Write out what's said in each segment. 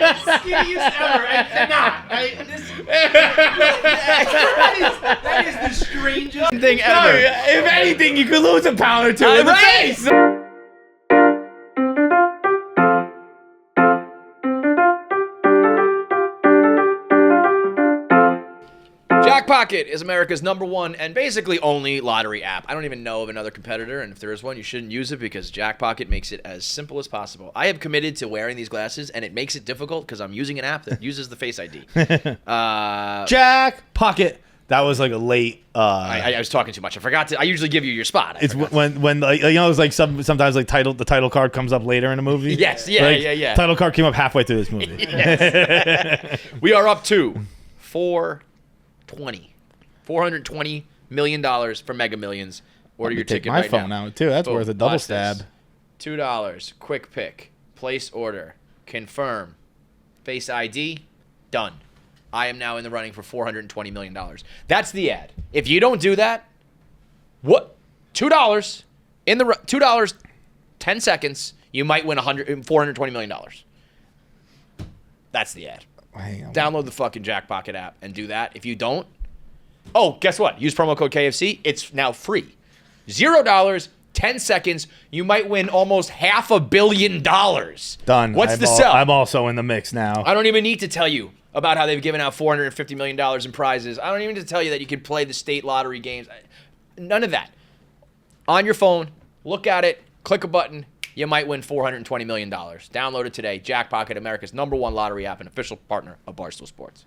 Skinniest ever. I cannot. That is the strangest thing ever. If anything, you could lose a pound or two in the face. Jackpocket is America's #1 and basically only lottery app. I don't even know of another competitor, and if there is one, you shouldn't use it because Jackpocket makes it as simple as possible. I have committed to wearing these glasses, and it makes it difficult because I'm using an app that uses the Face ID. Jackpocket. That was like a late. I was talking too much. I forgot to. I usually give you your spot. It's when like, you know, it's like sometimes like the title card comes up later in a movie. Yes, yeah, like, yeah. Title card came up halfway through this movie. Yes. We are up to $420 million for Mega Millions. Order your ticket right now. Take my phone out too. That's worth a double stab. $2. Quick pick. Place order. Confirm. Face ID. Done. I am now in the running for $420 million. That's the ad. If you don't do that, what? $2 in the $2, 10 seconds. You might win $420 million. That's the ad. Download the fucking Jackpocket app and do that. If you don't, oh, guess what? Use promo code KFC. It's now free. $0, 10 seconds. You might win almost $500 million. Done. What's the sell? I'm also in the mix now. I don't even need to tell you about how they've given out $450 million in prizes. I don't even need to tell you that you can play the state lottery games. None of that. On your phone, look at it, click a button. You might win $420 million. Download it today. Jackpocket, America's #1 lottery app and official partner of Barstool Sports.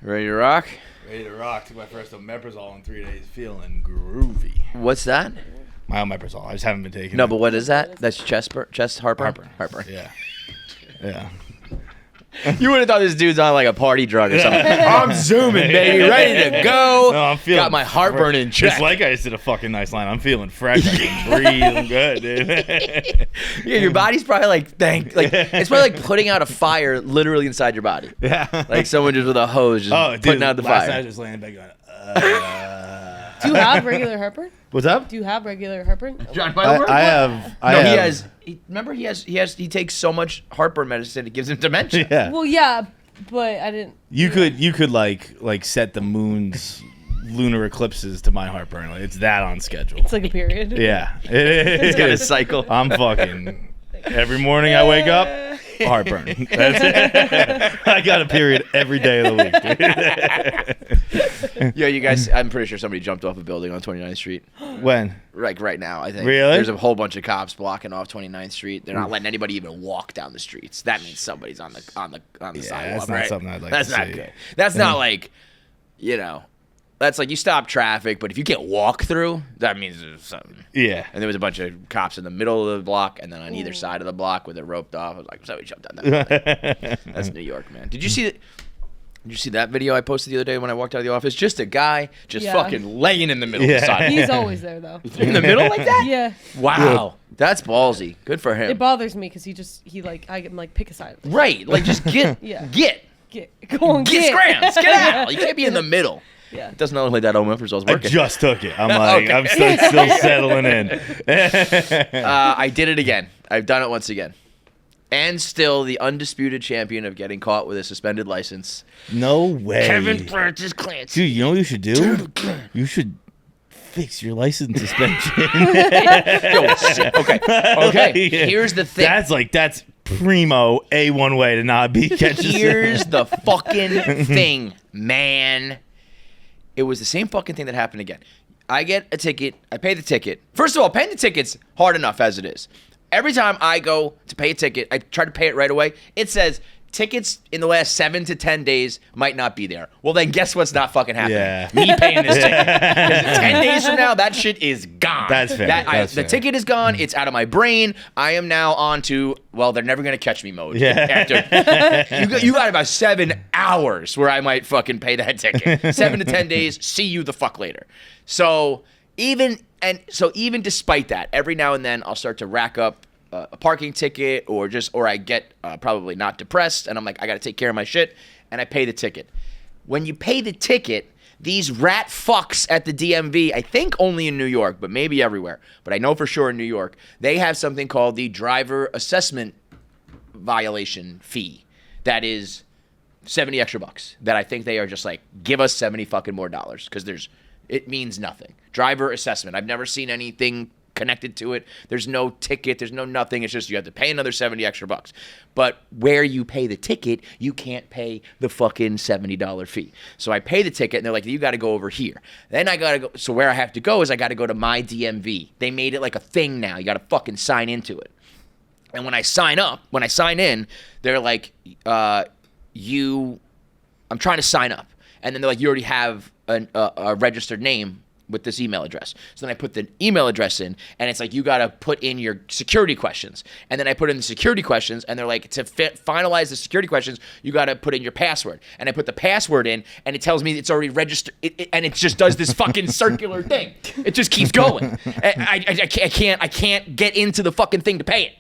Ready to rock? Ready to rock. Took my first omeprazole in 3 days. Feeling groovy. What's that? My omeprazole. I just haven't been taking it. No, but what is that? That's chest heartburn? Heartburn. Yeah. You would have thought this dude's on like a party drug or something. I'm zooming, baby. Ready to go. No, I'm feeling. Got my heartburn in check. It's like I just did a fucking nice line. I'm feeling fresh. I can breathe. I'm good, dude. Yeah, your body's probably like, it's probably like putting out a fire literally inside your body. Yeah. Like someone just with a hose just putting out the last fire. night I was just laying in bed going, Do you have regular heartburn? What's up? Do you have regular heartburn? John I have. He takes so much heartburn medicine it gives him dementia. Yeah. Well, yeah, but I didn't. You could like set the moon's lunar eclipses to my heartburn. Like, it's that on schedule. It's like a period. Yeah. It's got a cycle. I'm fucking. Every morning I wake up, heartburn. That's it. I got a period every day of the week. Yeah, you guys, I'm pretty sure somebody jumped off a building on 29th Street. When? Like right now, I think. Really? There's a whole bunch of cops blocking off 29th Street. They're not letting anybody even walk down the streets. That means somebody's on the sidewalk, that's not right? something I'd like that's to not see. good. That's not like, that's like you stop traffic, but if you can't walk through, that means there's something. Yeah. And there was a bunch of cops in the middle of the block and then on either side of the block with it roped off. I was like, somebody jumped down that building. That's New York, man. Did you see that video I posted the other day when I walked out of the office? Just a guy fucking laying in the middle of the sidewalk. He's always there, though. In the middle like that? Yeah. Wow. That's ballsy. Good for him. It bothers me because I can like pick a side. Right. Like just get. Go on, get scrams. Get out. You can't be in the middle. Yeah. It doesn't look like that omeprazole's I working. just took it. I'm like, I'm still settling in. I did it again. I've done it once again. And still the undisputed champion of getting caught with a suspended license. No way. Kevin Francis Clancy. Dude, you know what you should do? You should fix your license suspension. Yo, shit. Okay. Yeah. Here's the thing. That's primo A1 way to not be catched. Here's the fucking thing, man. It was the same fucking thing that happened again. I get a ticket. I pay the ticket. First of all, paying the ticket's hard enough as it is. Every time I go to pay a ticket, I try to pay it right away. It says tickets in the last 7 to 10 days might not be there. Well, then guess what's not fucking happening? Yeah. Me paying this ticket. Because 10 days from now, that shit is gone. That's fair. The ticket is gone. It's out of my brain. I am now on to, well, they're never going to catch me mode. Yeah. After you got about 7 hours where I might fucking pay that ticket. 7 to 10 days. See you the fuck later. So even despite that, every now and then I'll start to rack up a parking ticket or I get probably not depressed and I'm like, I got to take care of my shit and I pay the ticket. When you pay the ticket, these rat fucks at the DMV, I think only in New York, but maybe everywhere, but I know for sure in New York, they have something called the driver assessment violation fee. that is 70 extra bucks that I think they are just like, give us 70 fucking more dollars because it means nothing. Driver assessment. I've never seen anything connected to it. There's no ticket. There's no nothing. It's just you have to pay another 70 extra bucks. But where you pay the ticket, you can't pay the fucking $70 fee. So I pay the ticket, and they're like, you got to go over here. Then I got to go. So where I have to go is I got to go to my DMV. They made it like a thing now. You got to fucking sign into it. And when I sign in, they're like, I'm trying to sign up. And then they're like, you already have a registered name with this email address. So then I put the email address in, and it's like, you got to put in your security questions. And then I put in the security questions, and they're like, to finalize the security questions, you got to put in your password. And I put the password in, and it tells me it's already registered, and it just does this fucking circular thing. It just keeps going. I can't get into the fucking thing to pay it.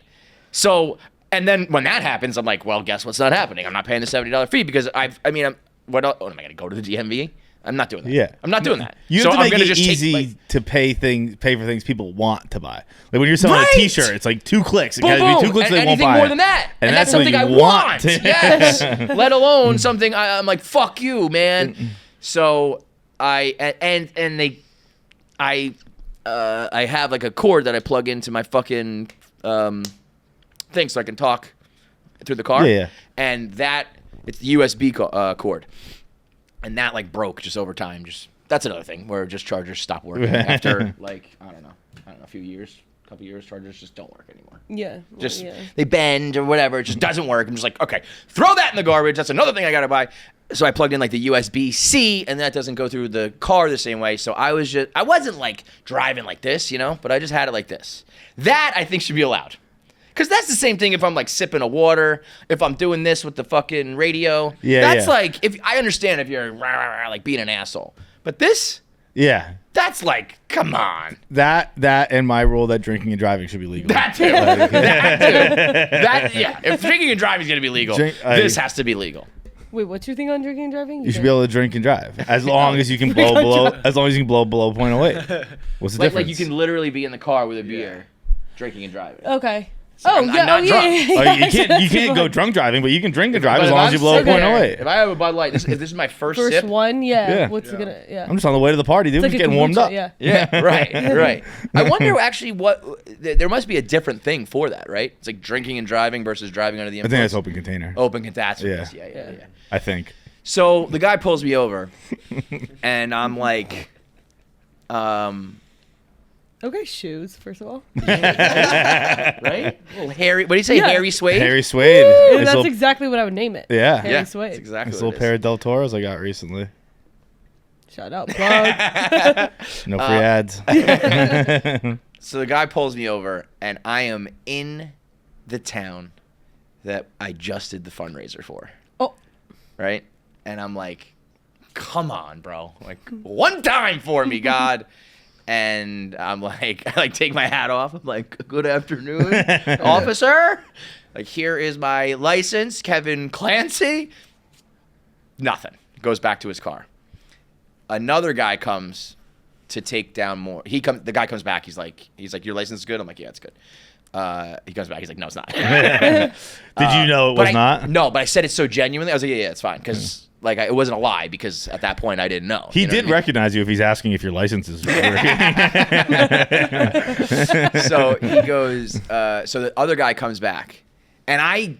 So, and then when that happens, I'm like, well, guess what's not happening? I'm not paying the $70 fee because what else? Am I going to go to the DMV? I'm not doing that. Yeah. I'm not doing that. You have to make it easy to pay for things people want to buy. Like when you're selling a T-shirt, it's like 2 clicks. It gotta be 2 clicks. They won't buy more it. than that, and that's what something I you want. Yes. Let alone something I'm like, fuck you, man. So I have like a cord that I plug into my fucking thing so I can talk through the car. Yeah. And it's the USB cord. And that like broke just over time. That's another thing where just chargers stop working after like I don't know, a couple years. Chargers just don't work anymore. Yeah. They bend or whatever. It just doesn't work. I'm just like, okay, throw that in the garbage. That's another thing I gotta buy. So I plugged in like the USB-C, and that doesn't go through the car the same way. So I wasn't like driving like this, but I just had it like this. That I think should be allowed. Because that's the same thing if I'm like sipping a water, if I'm doing this with the fucking radio. Yeah, that's like, if I understand if you're like being an asshole. But this, yeah, that's like, come on. That and my rule that drinking and driving should be legal. That too. That too. Yeah. If drinking and driving is going to be legal, this has to be legal. Wait, what's your thing on drinking and driving? You should be able to drink and drive as long as you can blow below. As long as you can blow below 0.08. What's the difference? Like you can literally be in the car with a beer, drinking and driving. Okay. I'm not drunk. You can't go drunk driving, but you can drink and drive as long as you blow 0.08. If I have a Bud Light, if this is my first sip. One, yeah. What's it gonna? Yeah. I'm just on the way to the party, dude. It's Just like getting warmed up. Yeah. Right. I wonder actually there must be a different thing for that, right? It's like drinking and driving versus driving under the influence. I think that's open container. Open container. Yeah. I think. So the guy pulls me over, and I'm like, Okay, shoes, first of all. right? Little Harry, what do you say, Harry Suede? Harry Suede. That's exactly what I would name it. Yeah. Harry Suede. That's exactly This what little pair of Del Toros I got recently. Shout out, plug. No free ads. So the guy pulls me over, and I am in the town that I just did the fundraiser for. Oh. Right? And I'm like, come on, bro. Like, one time for me, God. And I'm like, I take my hat off. I'm like, good afternoon, officer. Like, here is my license, Kevin Clancy. Nothing. Goes back to his car. Another guy comes to take down more. The guy comes back. He's like, your license is good? I'm like, yeah, it's good. He comes back. He's like, no, it's not. Did you know it was not? No, but I said it so genuinely. I was like, yeah, it's fine. Because it wasn't a lie because at that point I didn't know. He did recognize you if he's asking if your license is working. So he goes, so the other guy comes back. And I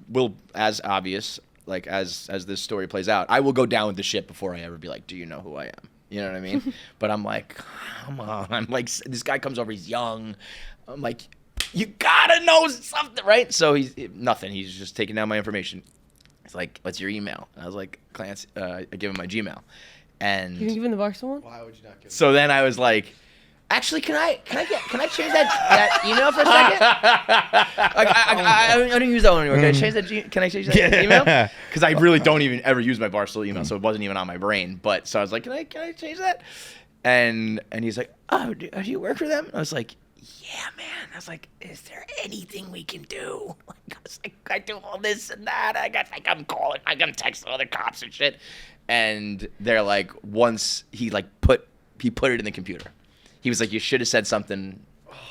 will, as obvious, like as this story plays out, I will go down with the shit before I ever be like, do you know who I am? You know what I mean? But I'm like, come on. I'm like, this guy comes over, he's young. I'm like, you gotta know something, right? So he's nothing. He's just taking down my information. He's like, what's your email? And I was like, Clancy. I give him my Gmail. And you can give him the Barstool one? Why would you not give so then I was like, actually, can I change that email for a second? I don't use that one anymore. Can I change that email? Because I really don't even ever use my Barstool email, so it wasn't even on my brain. But so I was like, can I change that? And he's like, oh, do you work for them? And I was like, yeah, man. I was like, is there anything we can do? Like, I was like, I do all this and that. I'm calling. I'm texting other cops and shit. And they're like, once he put it in the computer. He was like, you should have said something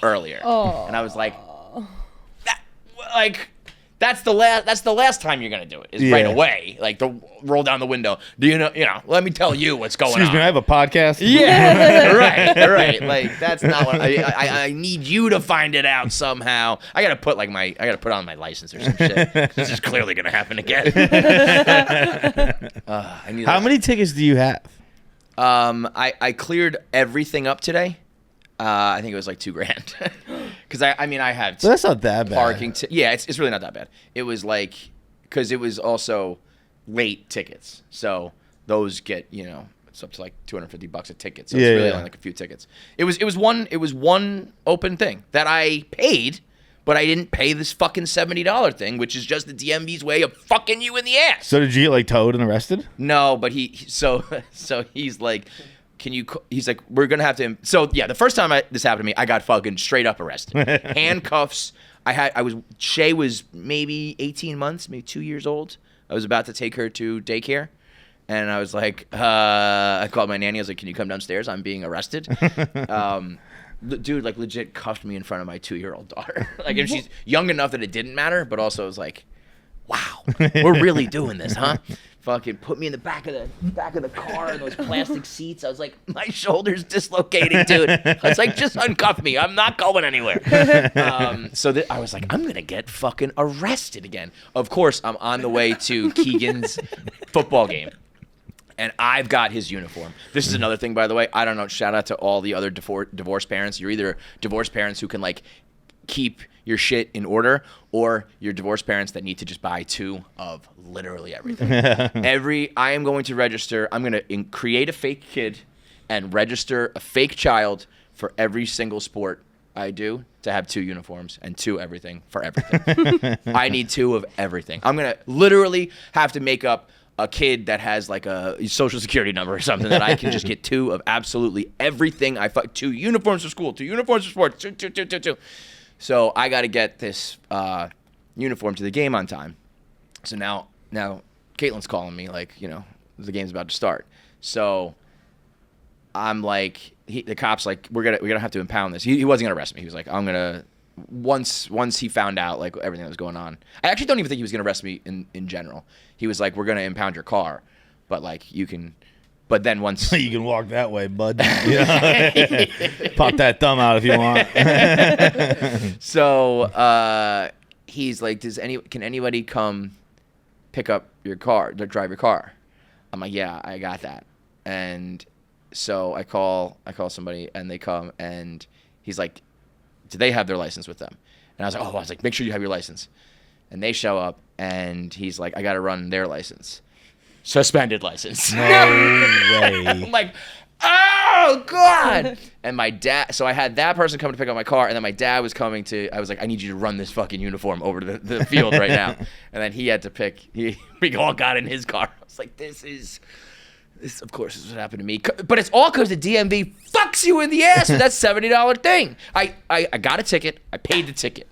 earlier. Oh. And I was like, That's the last time you're gonna do it. Is right away, like to roll down the window. Do you know? Let me tell you what's going on. Excuse me, I have a podcast. Yeah, right. Like that's not what I need you to find it out somehow. I gotta put on my license or some shit. This is clearly gonna happen again. How many tickets do you have? I cleared everything up today. I think it was like $2,000 because I had So that's not that bad. parking. It's really not that bad. It was like because it was also late tickets, so those get it's up to like $250 a ticket. So it's really only like a few tickets. It was one open thing that I paid, but I didn't pay this fucking $70 thing, which is just the DMV's way of fucking you in the ass. So did you get like towed and arrested? No, but so he's like. He's like, we're going to have to. So, yeah, the first time this happened to me, I got fucking straight up arrested. Handcuffs. Shay was maybe 18 months, maybe 2 years old. I was about to take her to daycare. And I was like, I called my nanny. I was like, can you come downstairs? I'm being arrested. Dude, like, legit cuffed me in front of my 2-year-old daughter. Like, and she's young enough that it didn't matter, but also it was like, wow, we're really doing this, huh? Fucking put me in the back of the car in those plastic seats. I was like, my shoulder's dislocating, dude. I was like, just uncuff me. I'm not going anywhere. I was like, I'm gonna get fucking arrested again. Of course, I'm on the way to Keegan's football game, and I've got his uniform. This is another thing, by the way. I don't know. Shout out to all the other divorced parents. You're either divorced parents who can like keep your shit in order, or your divorced parents that need to just buy 2 of literally everything. I am going to register. I'm going to create a fake kid and register a fake child for every single sport I do to have 2 uniforms and 2 everything for everything. I need 2 of everything. I'm going to literally have to make up a kid that has like a social security number or something that I can just get 2 of absolutely everything. 2 uniforms for school, 2 uniforms for sports, 2. So I got to get this uniform to the game on time. So now Caitlin's calling me like, the game's about to start. So I'm like, the cop's like, we're gonna have to impound this. He wasn't gonna arrest me. He was like, I'm gonna once he found out like everything that was going on. I actually don't even think he was gonna arrest me in general. He was like, we're gonna impound your car, but like you can. But then once you can walk that way, bud. Pop that thumb out if you want. So he's like, can anybody come pick up your car, drive your car? I'm like, yeah, I got that. And so I call somebody and they come and he's like, do they have their license with them? And I was like, make sure you have your license. And they show up and he's like, I got to run their license. Suspended license. No way. I'm like, oh God. And my dad, so I had that person come to pick up my car, and then my dad was coming to, I was like, I need you to run this fucking uniform over to the field right now. And then he had to pick, we all got in his car. I was like, this of course is what happened to me. But it's all because the DMV fucks you in the ass with that $70 thing. I got a ticket. I paid the ticket.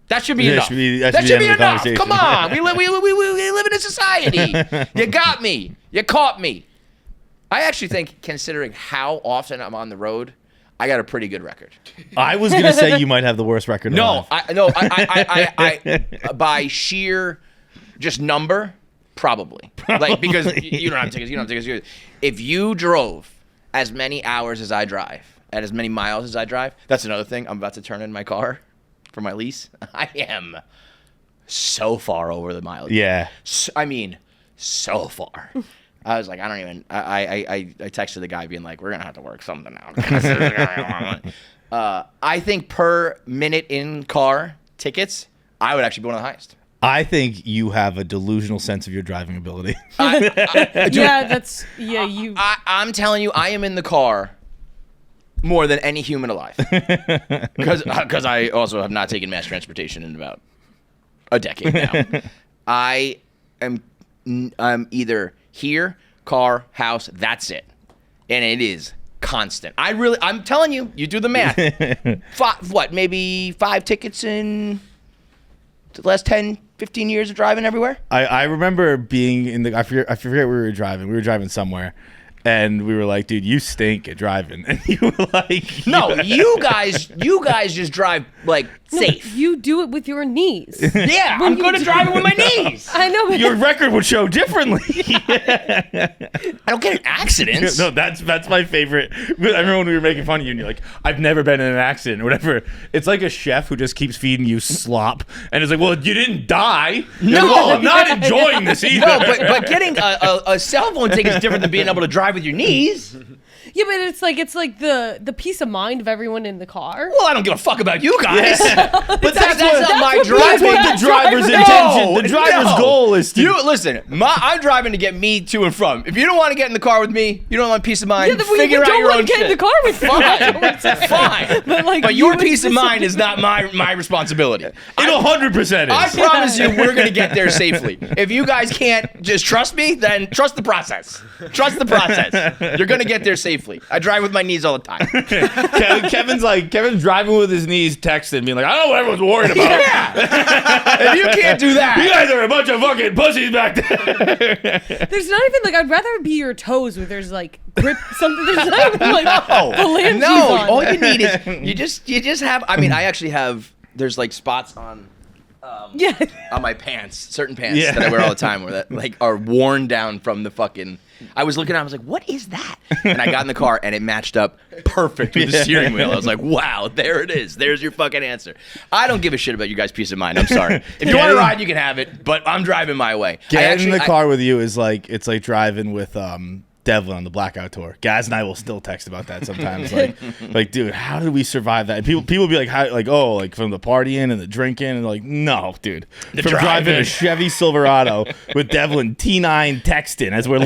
That should be enough. That should be enough. Come on. We live in a society. You got me. You caught me. I actually think, considering how often I'm on the road, I got a pretty good record. I was going to say you might have the worst record. I by sheer just number, probably. Like, because you don't have tickets. If you drove as many hours as I drive, and as many miles as I drive, that's another thing. I'm about to turn in my car for my lease. I am so far over the mileage. Yeah. So far. I was like, I texted the guy being like, we're going to have to work something out. I think per minute in car tickets, I would actually be one of the highest. I think you have a delusional sense of your driving ability. I'm telling you, I am in the car more than any human alive. Because I also have not taken mass transportation in about a decade now. I'm either here, car, house, that's it. And it is constant. I'm telling you, you do the math. Maybe 5 tickets in the last 10, 15 years of driving everywhere? I remember being in I forget where we were driving. We were driving somewhere. And we were like, dude, you stink at driving. And you were like, no, you guys just drive like safe. You do it with your knees. Yeah, I'm good at driving with my knees. I know. But Your record would show differently. I don't get in accidents. No, that's my favorite. I remember when we were making fun of you, and you're like, "I've never been in an accident," or whatever. It's like a chef who just keeps feeding you slop, and it's like, "Well, you didn't die." No. Well, I'm not enjoying this either. No, but getting a cell phone ticket is different than being able to drive with your knees. yeah, but it's like the peace of mind of everyone in the car. Well, I don't give a fuck about you guys. But that's not my That's driving. what the driver's No, intention. The driver's goal is to. You listen. I'm driving to get me to and from. If you don't want to get in the car with me, you don't want peace of mind. Yeah, then we figure out don't your want own to get shit. in the car with you. Fine. But your you peace of insist- mind is not my responsibility. It 100% I is. promise you, we're gonna get there safely. If you guys can't just trust me, then trust the process. Trust the process. You're gonna get there safely. I drive with my knees all the time. Kevin's driving with his knees, texting, being like, "I don't know what everyone's worried about. Yeah. If you can't do You that, guys are a bunch of fucking pussies back there." There's not even like I'd rather be your toes where there's like grip something. There's not even like phalanges no. on All there. you need is you just have. I mean, I actually have. There's like spots on Yeah. my pants, certain pants Yeah. that I wear all the time, where that like are worn down from the fucking. I was looking at it, I was like, what is that? And I got in the car and it matched up perfect with the steering wheel. I was like, wow, there it is. There's your fucking answer. I don't give a shit about you guys' peace of mind. I'm sorry. If you want to ride, you can have it, but I'm driving my way. Getting in the car with you is like it's like driving with Devlin on the Blackout Tour. Gaz and I will still text about that sometimes. like, dude, how did we survive that? And people be like, how, like, oh, like from the partying and the drinking, and like, no, dude, from driving a Chevy Silverado with Devlin T9 texting as we're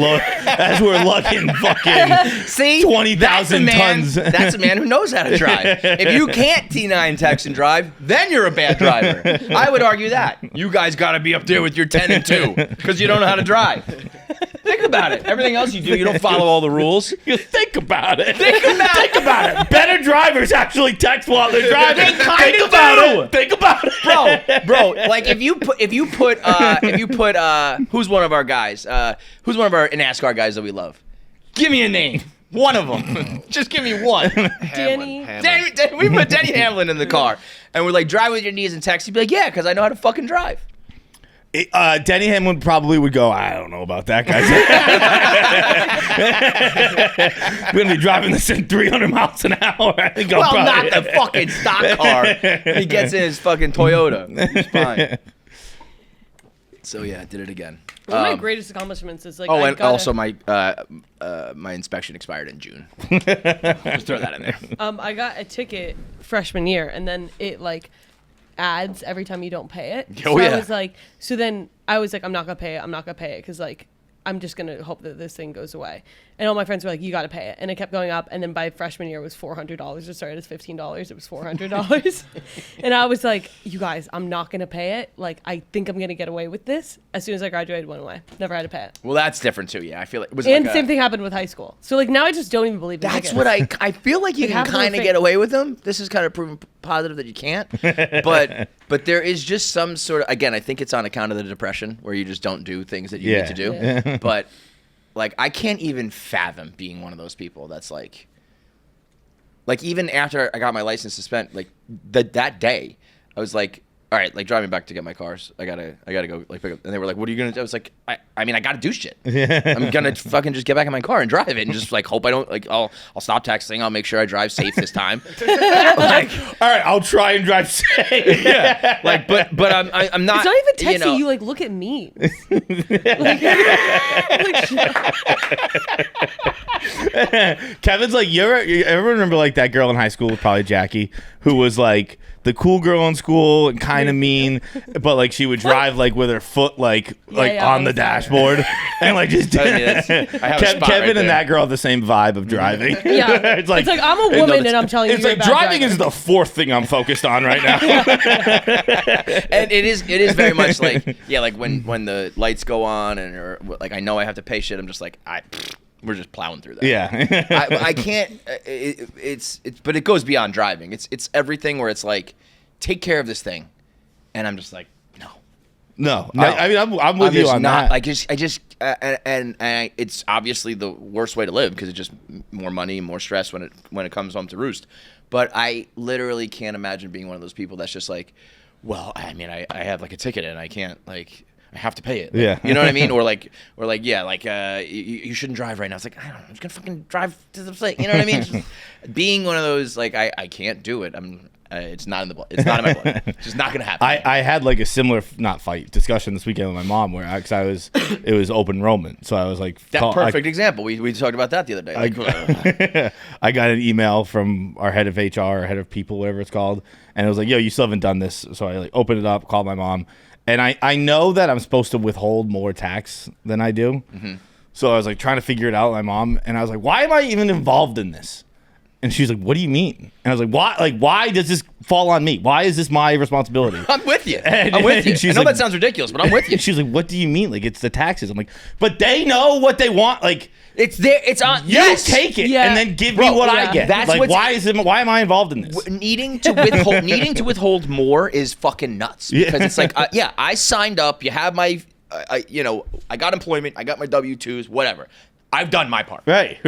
lugging fucking See, 20,000 tons. That's a man who knows how to drive. If you can't T9 text and drive, then you're a bad driver. I would argue that. You guys got to be up there with your 10 and 2 because you don't know how to drive. Think about it. Everything else you do, you don't follow all the rules. You think about it. Think about it. Better drivers actually text while they're driving. They kinda Think do. about it. Think about it, Bro, like if you put who's one of our guys? Who's one of our NASCAR guys that we love? Give me a name. One of them. Just give me one. Danny. We put Denny Hamlin in the car, and we're like, drive with your knees and text. He'd be like, yeah, because I know how to fucking drive. Denny Hamlin probably would go, I don't know about that, guys. We're going to be driving this in 300 miles an hour. I think Well, not the fucking stock car. He gets in his fucking Toyota. He's fine. So yeah, I did it again. One of my greatest accomplishments is like. Oh, I and gotta- also my inspection expired in June. Just throw that in there. I got a ticket freshman year, and then it like adds every time you don't pay it. Oh, so yeah. then I was like, I'm not gonna pay it because like I'm just gonna hope that this thing goes away. And all my friends were like, you gotta pay it, and it kept going up. And then by freshman year, it was $400. It started as $15. It was $400, and I was like, you guys, I'm not gonna pay it. Like I think I'm gonna get away with this. As soon as I graduated, it went away. Never had to pay it. Well, that's different too. Yeah, I feel like it was. And like same thing happened with high school. So like now I just don't even believe in That's tickets. what I feel like you It can happens with kind of fake- get away with them. This is kind of proving positive that you can't. But there is just some sort of, again, I think it's on account of the depression where you just don't do things that you need to do. Yeah. But like I can't even fathom being one of those people that's like even after I got my license suspended, like that day, I was like, all right, like drive me back to get my cars. I gotta go like pick up. And they were like, what are you gonna do? I was like, I mean, I gotta do shit. I'm gonna fucking just get back in my car and drive it and just like hope I don't like I'll stop texting. I'll make sure I drive safe this time. Like, all right, I'll try and drive safe. yeah, like but I'm not. It's not even texting. You know, You like look at me. Kevin's like, you ever remember like that girl in high school, probably Jackie, who was like the cool girl in school and kind of mean, but like she would drive like with her foot like on the dashboard and like just. I have a spot right Kevin there. and that girl have the same vibe of driving. Yeah. it's like I'm a woman and I'm telling you. It's you're like a bad driving driver. is the fourth thing I'm focused on right now. And it is very much like like when the lights go on and or like I know I have to pay shit. I'm just like we're just plowing through that. Yeah. I can't. It's but it goes beyond driving. It's everything where it's like take care of this thing, and I'm just like no, No. No. I mean, I'm with I'm you just on not, that. and it's obviously the worst way to live because it's just more money, more stress when it comes home to roost. But I literally can't imagine being one of those people that's just like, well, I mean, I have like a ticket and I can't like. I have to pay it. Like, Yeah. You know what I mean? Or you shouldn't drive right now. It's like, I don't know. I'm just going to fucking drive to the place. You know what I mean? Just being one of those, like, I can't do it. It's not in the blood. It's not in my blood. It's just not going to happen. I had like a similar discussion this weekend with my mom where it was open enrollment. So I was like, perfect example. We talked about that the other day. Like, I got an email from our head of HR, or head of people, whatever it's called. And it was like, yo, you still haven't done this. So I like opened it up, called my mom. And I know that I'm supposed to withhold more tax than I do. Mm-hmm. So I was like trying to figure it out with my mom. And I was like, why am I even involved in this? And she's like, what do you mean? And I was like, why? Like, why does this fall on me? Why is this my responsibility? I'm with you. I'm with you. I know that sounds ridiculous, but I'm with you. She's like, what do you mean? Like, it's the taxes. I'm like, but they know what they want. Like, it's there. It's on. You take it and then give me what I get. That's like, why am I involved in this? Needing to withhold more is fucking nuts because it's like, I signed up. You have my, I got employment. I got my W-2s. Whatever. I've done my part. Right.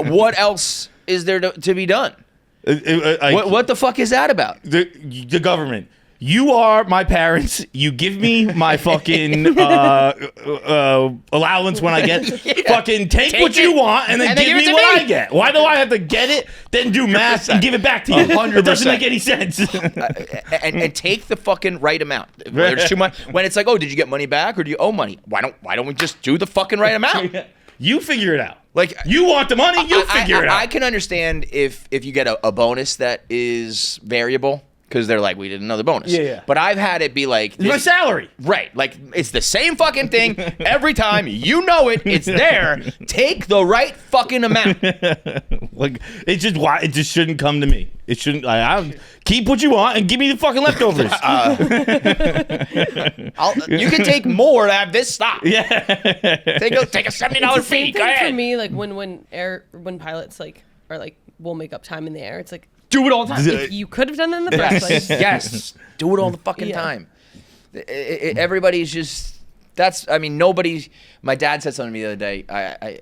What else is there to be done? What the fuck is that about? The government. You are my parents. You give me my fucking allowance when I get. Yeah. Fucking take what you want and then give me what I get. Why do I have to get it, then do math and give it back to you? 100%. It doesn't make any sense. And take the fucking right amount. Whether it's too much. When it's like, oh, did you get money back or do you owe money? Why don't we just do the fucking right amount? You figure it out. Like, you want the money, you figure it out. I can understand if you get a bonus that is variable. Because they're like, we did another bonus. Yeah. But I've had it be like... It's my salary. Right. Like, it's the same fucking thing every time. You know it. It's there. Take the right fucking amount. Like, it just shouldn't come to me. It shouldn't... I'll keep what you want and give me the fucking leftovers. You can take more to have this stop. Yeah. Take a $70 fee. Go ahead. For me, like, when pilots, like, are like, will make up time in the air, it's like... Do it all the time. If you could have done that in the first place. Yes. Do it all the fucking time. Everybody's just... nobody... My dad said something to me the other day.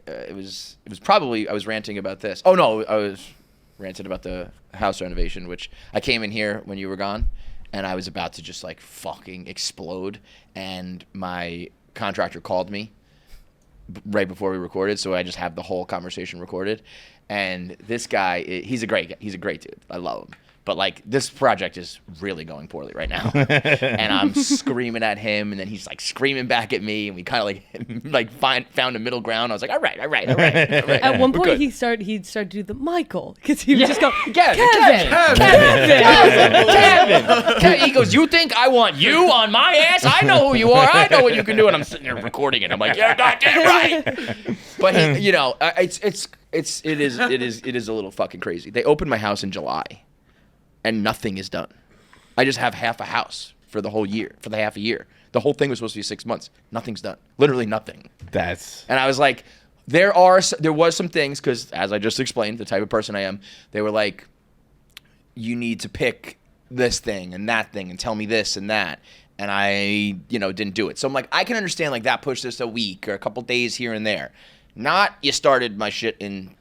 It was probably... I was ranting about this. Oh, no. I was ranting about the house renovation, which I came in here when you were gone, and I was about to just, like, fucking explode, and my contractor called me right before we recorded, so I just have the whole conversation recorded. And this guy, he's a great dude. I love him. But, like, this project is really going poorly right now. And I'm screaming at him, and then he's, like, screaming back at me, and we kind of, like found a middle ground. I was like, all right. At one point, he'd start to do the Michael, because he would just go, Kevin. He goes, you think I want you on my ass? I know who you are. I know what you can do. And I'm sitting there recording it. I'm like, yeah, goddamn right. But, it is a little fucking crazy. They opened my house in July. And nothing is done. I just have half a house for the whole year, for the half a year. The whole thing was supposed to be 6 months. Nothing's done. Literally nothing. And I was like, there was some things, because as I just explained, the type of person I am, they were like, you need to pick this thing and that thing and tell me this and that. And I, didn't do it. So I'm like, I can understand like that pushed this a week or a couple days here and there. Not you started my shit in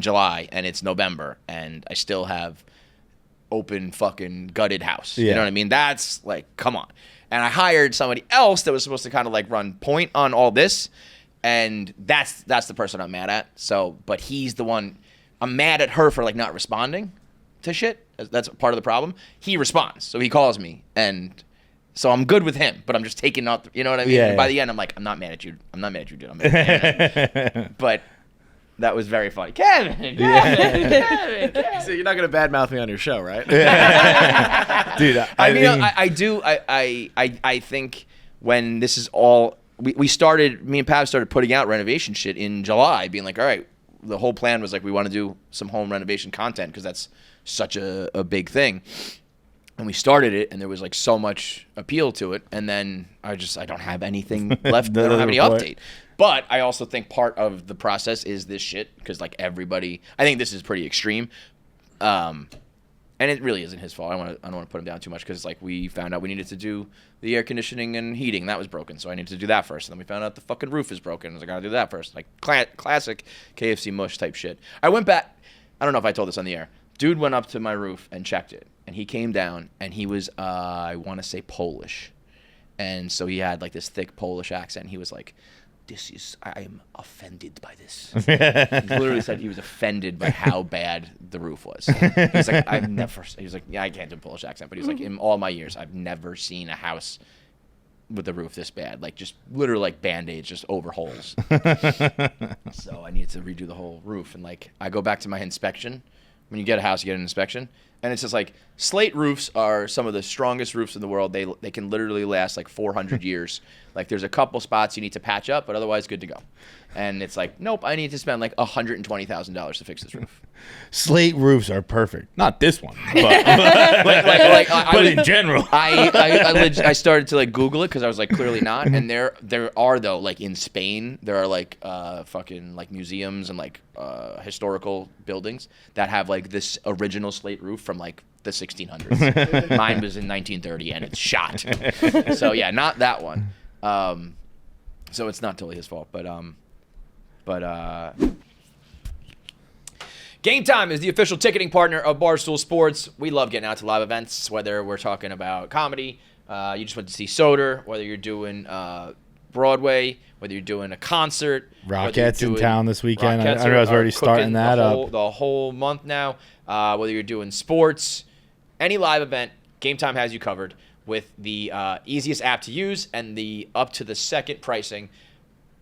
July and it's November and I still have open fucking gutted house. Yeah. You know what I mean? That's like, come on. And I hired somebody else that was supposed to kind of like run point on all this. And that's the person I'm mad at. So, but he's the one, I'm mad at her for like not responding to shit. That's part of the problem. He responds. So he calls me and so I'm good with him, but I'm just taking out, you know what I mean? Yeah, and by the end, I'm like, I'm not mad at you. I'm not mad at you, dude. I'm mad at you. But that was very funny. Kevin. So you're not gonna badmouth me on your show, right? Dude, I think when this is all, me and Pav started putting out renovation shit in July, being like, all right, the whole plan was like, we want to do some home renovation content because that's such a big thing. And we started it, and there was like so much appeal to it, and then I don't have anything left. I don't have any update. But I also think part of the process is this shit, because like everybody, I think this is pretty extreme. And it really isn't his fault. I don't want to put him down too much because like we found out we needed to do the air conditioning and heating. That was broken, so I needed to do that first. And then we found out the fucking roof is broken. So I gotta do that first. Like classic KFC mush type shit. I went back. I don't know if I told this on the air. Dude went up to my roof and checked it, and he came down and he was I want to say Polish, and so he had like this thick Polish accent. He was like, I am offended by this. He literally said he was offended by how bad the roof was. He's like, he was like, yeah, I can't do a Polish accent, but he was like, in all my years, I've never seen a house with the roof this bad. Like, just literally like Band-Aids, just over holes. So I needed to redo the whole roof. And like, I go back to my inspection. When you get a house, you get an inspection. And it's just like, slate roofs are some of the strongest roofs in the world. They can literally last like 400 years. Like there's a couple spots you need to patch up, but otherwise good to go. And it's like, nope, I need to spend like $120,000 to fix this roof. Slate roofs are perfect. Not this one, but, but in general. I started to like Google it because I was like, clearly not. And there are though, like in Spain, there are like fucking like museums and like historical buildings that have like this original slate roof from like the 1600s. Mine was in 1930 and it's shot. So yeah, not that one. So it's not totally his fault, but Gametime is the official ticketing partner of Barstool Sports. We love getting out to live events, whether we're talking about comedy, you just went to see Soder, whether you're doing Broadway, whether you're doing a concert. Rockettes in town this weekend. I know I was already starting that up. The whole month now. Whether you're doing sports, any live event, Gametime has you covered with the easiest app to use and the up to the second pricing.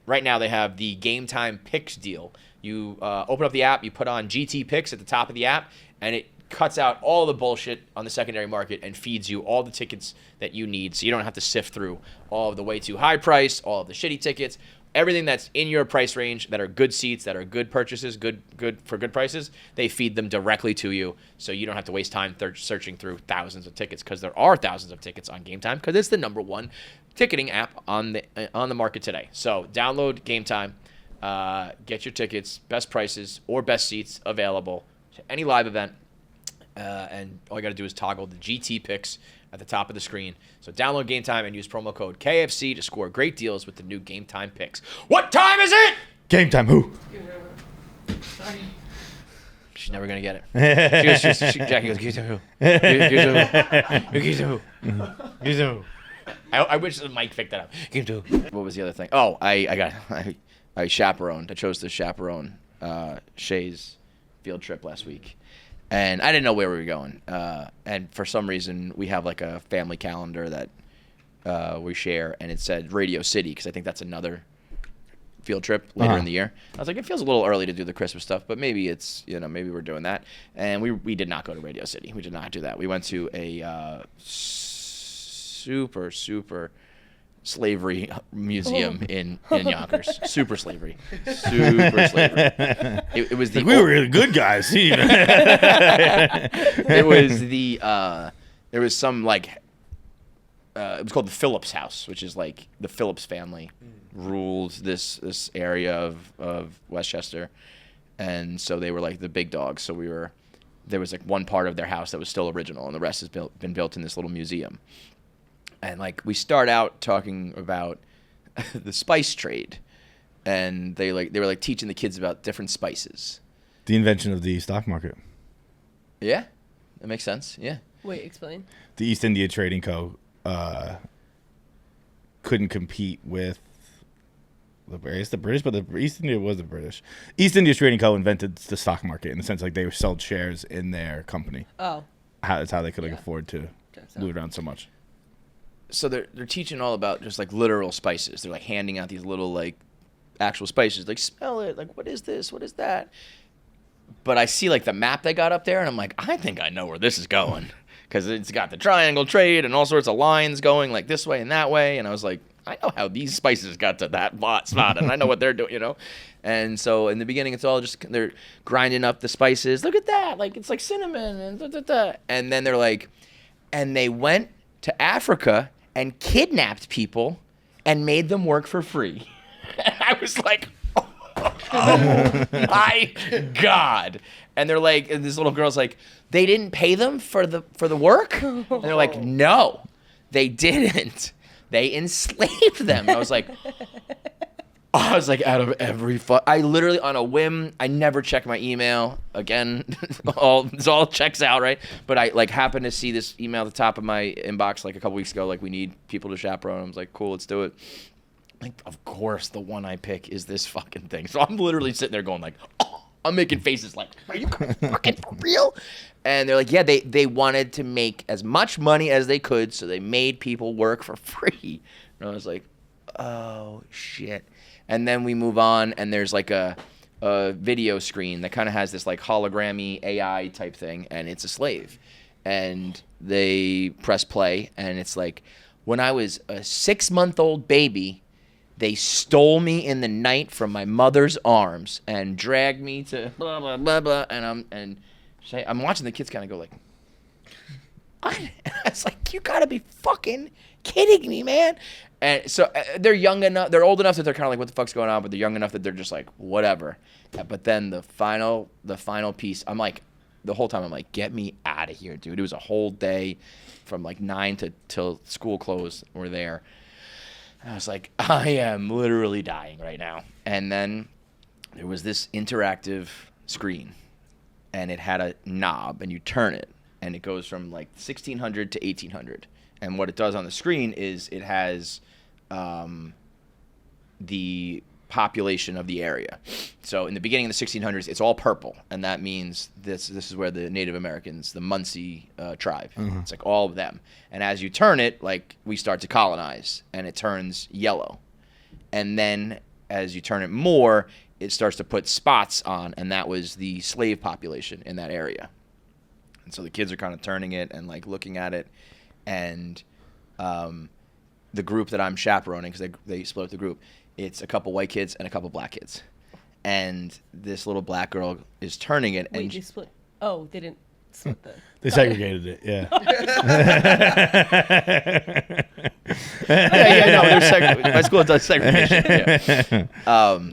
Right now they have the Gametime Picks deal. You open up the app, you put on GT Picks at the top of the app, and it cuts out all the bullshit on the secondary market and feeds you all the tickets that you need, so you don't have to sift through all of the way too high price, all of the shitty tickets, everything that's in your price range that are good seats, that are good purchases, good for good prices. They feed them directly to you, so you don't have to waste time searching through thousands of tickets, because there are thousands of tickets on Gametime, because it's the #1 ticketing app on the market today. So download Gametime, get your tickets, best prices or best seats available to any live event. And all you got to do is toggle the GT picks at the top of the screen. So download Gametime and use promo code KFC to score great deals with the new Gametime picks. What time is it? Gametime who? Sorry. She's never going to get it. Jackie goes, Gametime who? Gametime who? I wish the mic picked that up. Gametime who? What was the other thing? Oh, I chaperoned. I chose to chaperone Shay's field trip last week. And I didn't know where we were going. And for some reason, we have like a family calendar that we share, and it said Radio City, because I think that's another field trip later in the year. I was like, it feels a little early to do the Christmas stuff, but maybe it's, maybe we're doing that. And we did not go to Radio City. We did not do that. We went to a super slavery museum in Yonkers. Super slavery. It was the we were really good guys. It was there was some like it was called the Phillips House, which is like the Phillips family ruled this area of Westchester, and so they were like the big dogs. So there was like one part of their house that was still original, and the rest has been built in this little museum. And like we start out talking about the spice trade, and they were like teaching the kids about different spices. The invention of the stock market. Yeah, that makes sense. Yeah. Wait, explain. The East India Trading Co. Couldn't compete with the British, but the East India was the British. East India Trading Co. invented the stock market in the sense like they sold shares in their company. Oh. That's how they could afford to move around so much. So they're teaching all about just like literal spices. They're like handing out these little like actual spices. Like, smell it. Like, what is this? What is that? But I see like the map they got up there, and I'm like, I think I know where this is going, because it's got the triangle trade and all sorts of lines going like this way and that way. And I was like, I know how these spices got to that spot, and I know what they're doing, And so in the beginning, it's all just they're grinding up the spices. Look at that. Like, it's like cinnamon and da-da-da. And then they're like, and they went to Africa and kidnapped people and made them work for free. And I was like, oh my God. And they're like, and this little girl's like, they didn't pay them for the work? And they're like, no, they didn't. They enslaved them. And I was like, out of every I literally, on a whim, I never check my email. Again, it all checks out, right? But I like happened to see this email at the top of my inbox like a couple weeks ago, like we need people to chaperone. I was like, cool, let's do it. Like, of course, the one I pick is this fucking thing. So I'm literally sitting there going like, oh, I'm making faces like, are you guys fucking for real? And they're like, yeah, they wanted to make as much money as they could, so they made people work for free. And I was like, oh, shit. And then we move on, and there's like a video screen that kind of has this like hologrammy AI type thing, and it's a slave. And they press play, and it's like, when I was a 6-month-old baby, they stole me in the night from my mother's arms and dragged me to blah blah blah blah. And I'm watching the kids kind of go like, I was like, you gotta be fucking kidding me, man. And so they're young enough, they're old enough that they're kind of like, what the fuck's going on? But they're young enough that they're just like, whatever. But then the final piece, I'm like, the whole time I'm like, get me out of here, dude. It was a whole day from like 9 till school closed. We're there. And I was like, I am literally dying right now. And then there was this interactive screen, and it had a knob, and you turn it, and it goes from like 1600 to 1800. And what it does on the screen is it has the population of the area. So in the beginning of the 1600s, it's all purple, and that means this is where the Native Americans, the Munsee tribe, it's like all of them. And as you turn it, like we start to colonize, and it turns yellow. And then as you turn it more, it starts to put spots on, and that was the slave population in that area. And so the kids are kind of turning it and like looking at it, and the group that I'm chaperoning, because they split up the group, it's a couple white kids and a couple black kids. And this little black girl is turning it. Wait, and they split. Oh, they didn't split the. They segregated it, yeah. No, my school does segregation. Yeah.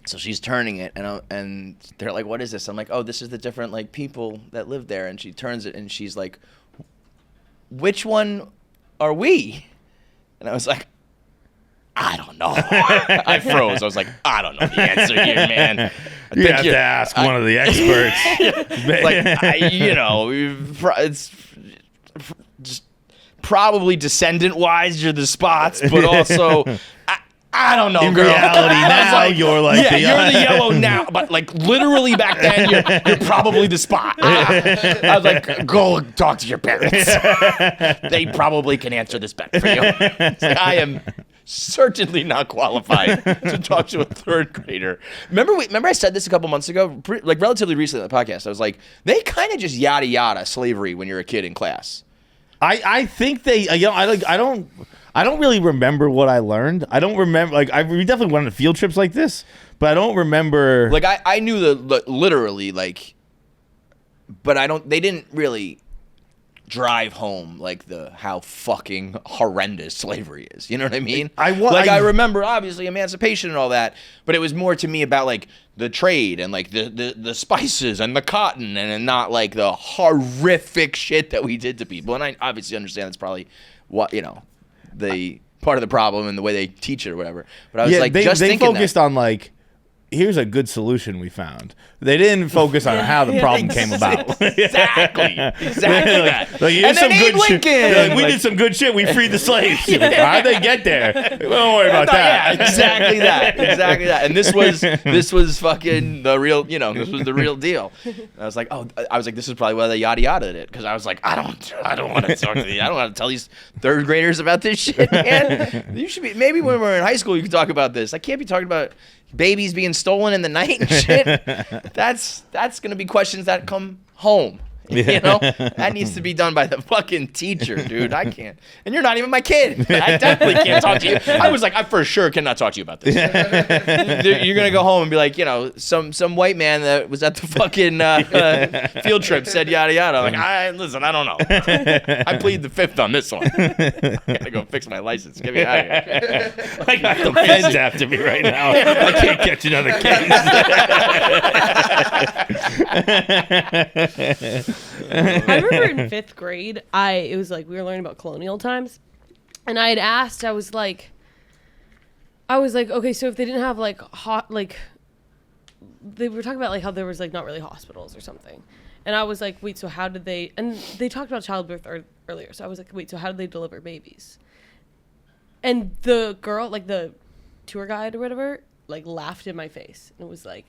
So she's turning it, and they're like, "What is this?" I'm like, "Oh, this is the different like people that live there." And she turns it, and she's like, "Which one are we?" And I was like, I don't know. I froze. I was like, I don't know the answer here, man. You have to ask one of the experts. It's just probably descendant-wise, you're the spots, but also, I don't know, in girl. reality, now you're like you're the yellow now, but like literally back then, you're probably the spot. I was like, go talk to your parents. They probably can answer this better for you. It's like, I am certainly not qualified to talk to a third grader. Remember I said this a couple months ago, like relatively recently on the podcast. I was like, they kind of just yada yada slavery when you're a kid in class. I think they, I don't really remember what I learned. I don't remember, like, we definitely went on field trips like this, but I don't remember. Like, I knew the literally, like, but they didn't really drive home, like, how fucking horrendous slavery is. You know what I mean? I remember, obviously, emancipation and all that, but it was more to me about, like, the trade and, like, the spices and the cotton and not, like, the horrific shit that we did to people. And I obviously understand that's probably what, the part of the problem and the way they teach it or whatever. But I was they focused on like, here's a good solution we found. They didn't focus on how the problem came about. Exactly that. Like, here's some good shit. We did some good shit. We freed the slaves. How'd they get there? Don't worry about that. Yeah, exactly that. And this was fucking the real. This was the real deal. And I was like, this is probably why they yada yada it, because I was like, I don't want to talk to these. I don't want to tell these third graders about this shit, man. You should be, maybe when we're in high school you can talk about this. I can't be talking about babies being stolen in the night and shit. That's gonna be questions that come home. You know, that needs to be done by the fucking teacher, dude. I can't. And you're not even my kid. I definitely can't talk to you. I was like, I for sure cannot talk to you about this. You're gonna go home and be like, you know, some white man that was at the fucking field trip said yada yada. I'm like, listen, I don't know. I plead the fifth on this one. I gotta go fix my license. Get me out of here. I got the feds after me right now. I can't catch another case. I remember in 5th grade, it was like we were learning about colonial times, and I had asked, I was like, okay, so if they didn't have like they were talking about like how there was like not really hospitals or something, and I was like, wait, so how did they? And they talked about childbirth earlier, so I was like, wait, so how did they deliver babies? And the girl, like the tour guide or whatever, like laughed in my face and was like.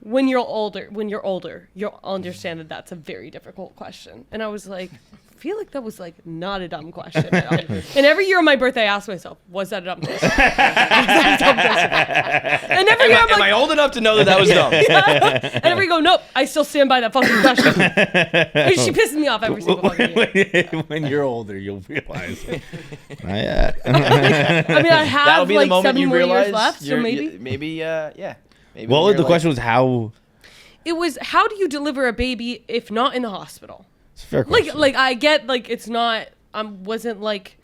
When you're older, you'll understand that that's a very difficult question. And I was like, I feel like that was like not a dumb question at all. And every year on my birthday, I ask myself, was that a dumb question? Was that a dumb question? And every year I'm like, am I old enough to know that was dumb? Yeah. And every go, nope, I still stand by that fucking question. And she pisses me off every single fucking year. When you're older, you'll realize. Not yet. I mean, I have That'll be like the moment 7 you more realize years left, so maybe. Yeah. Maybe Well, the question was how. It was, how do you deliver a baby if not in the hospital? It's a fair question. Like I get, like, it's not, wasn't like,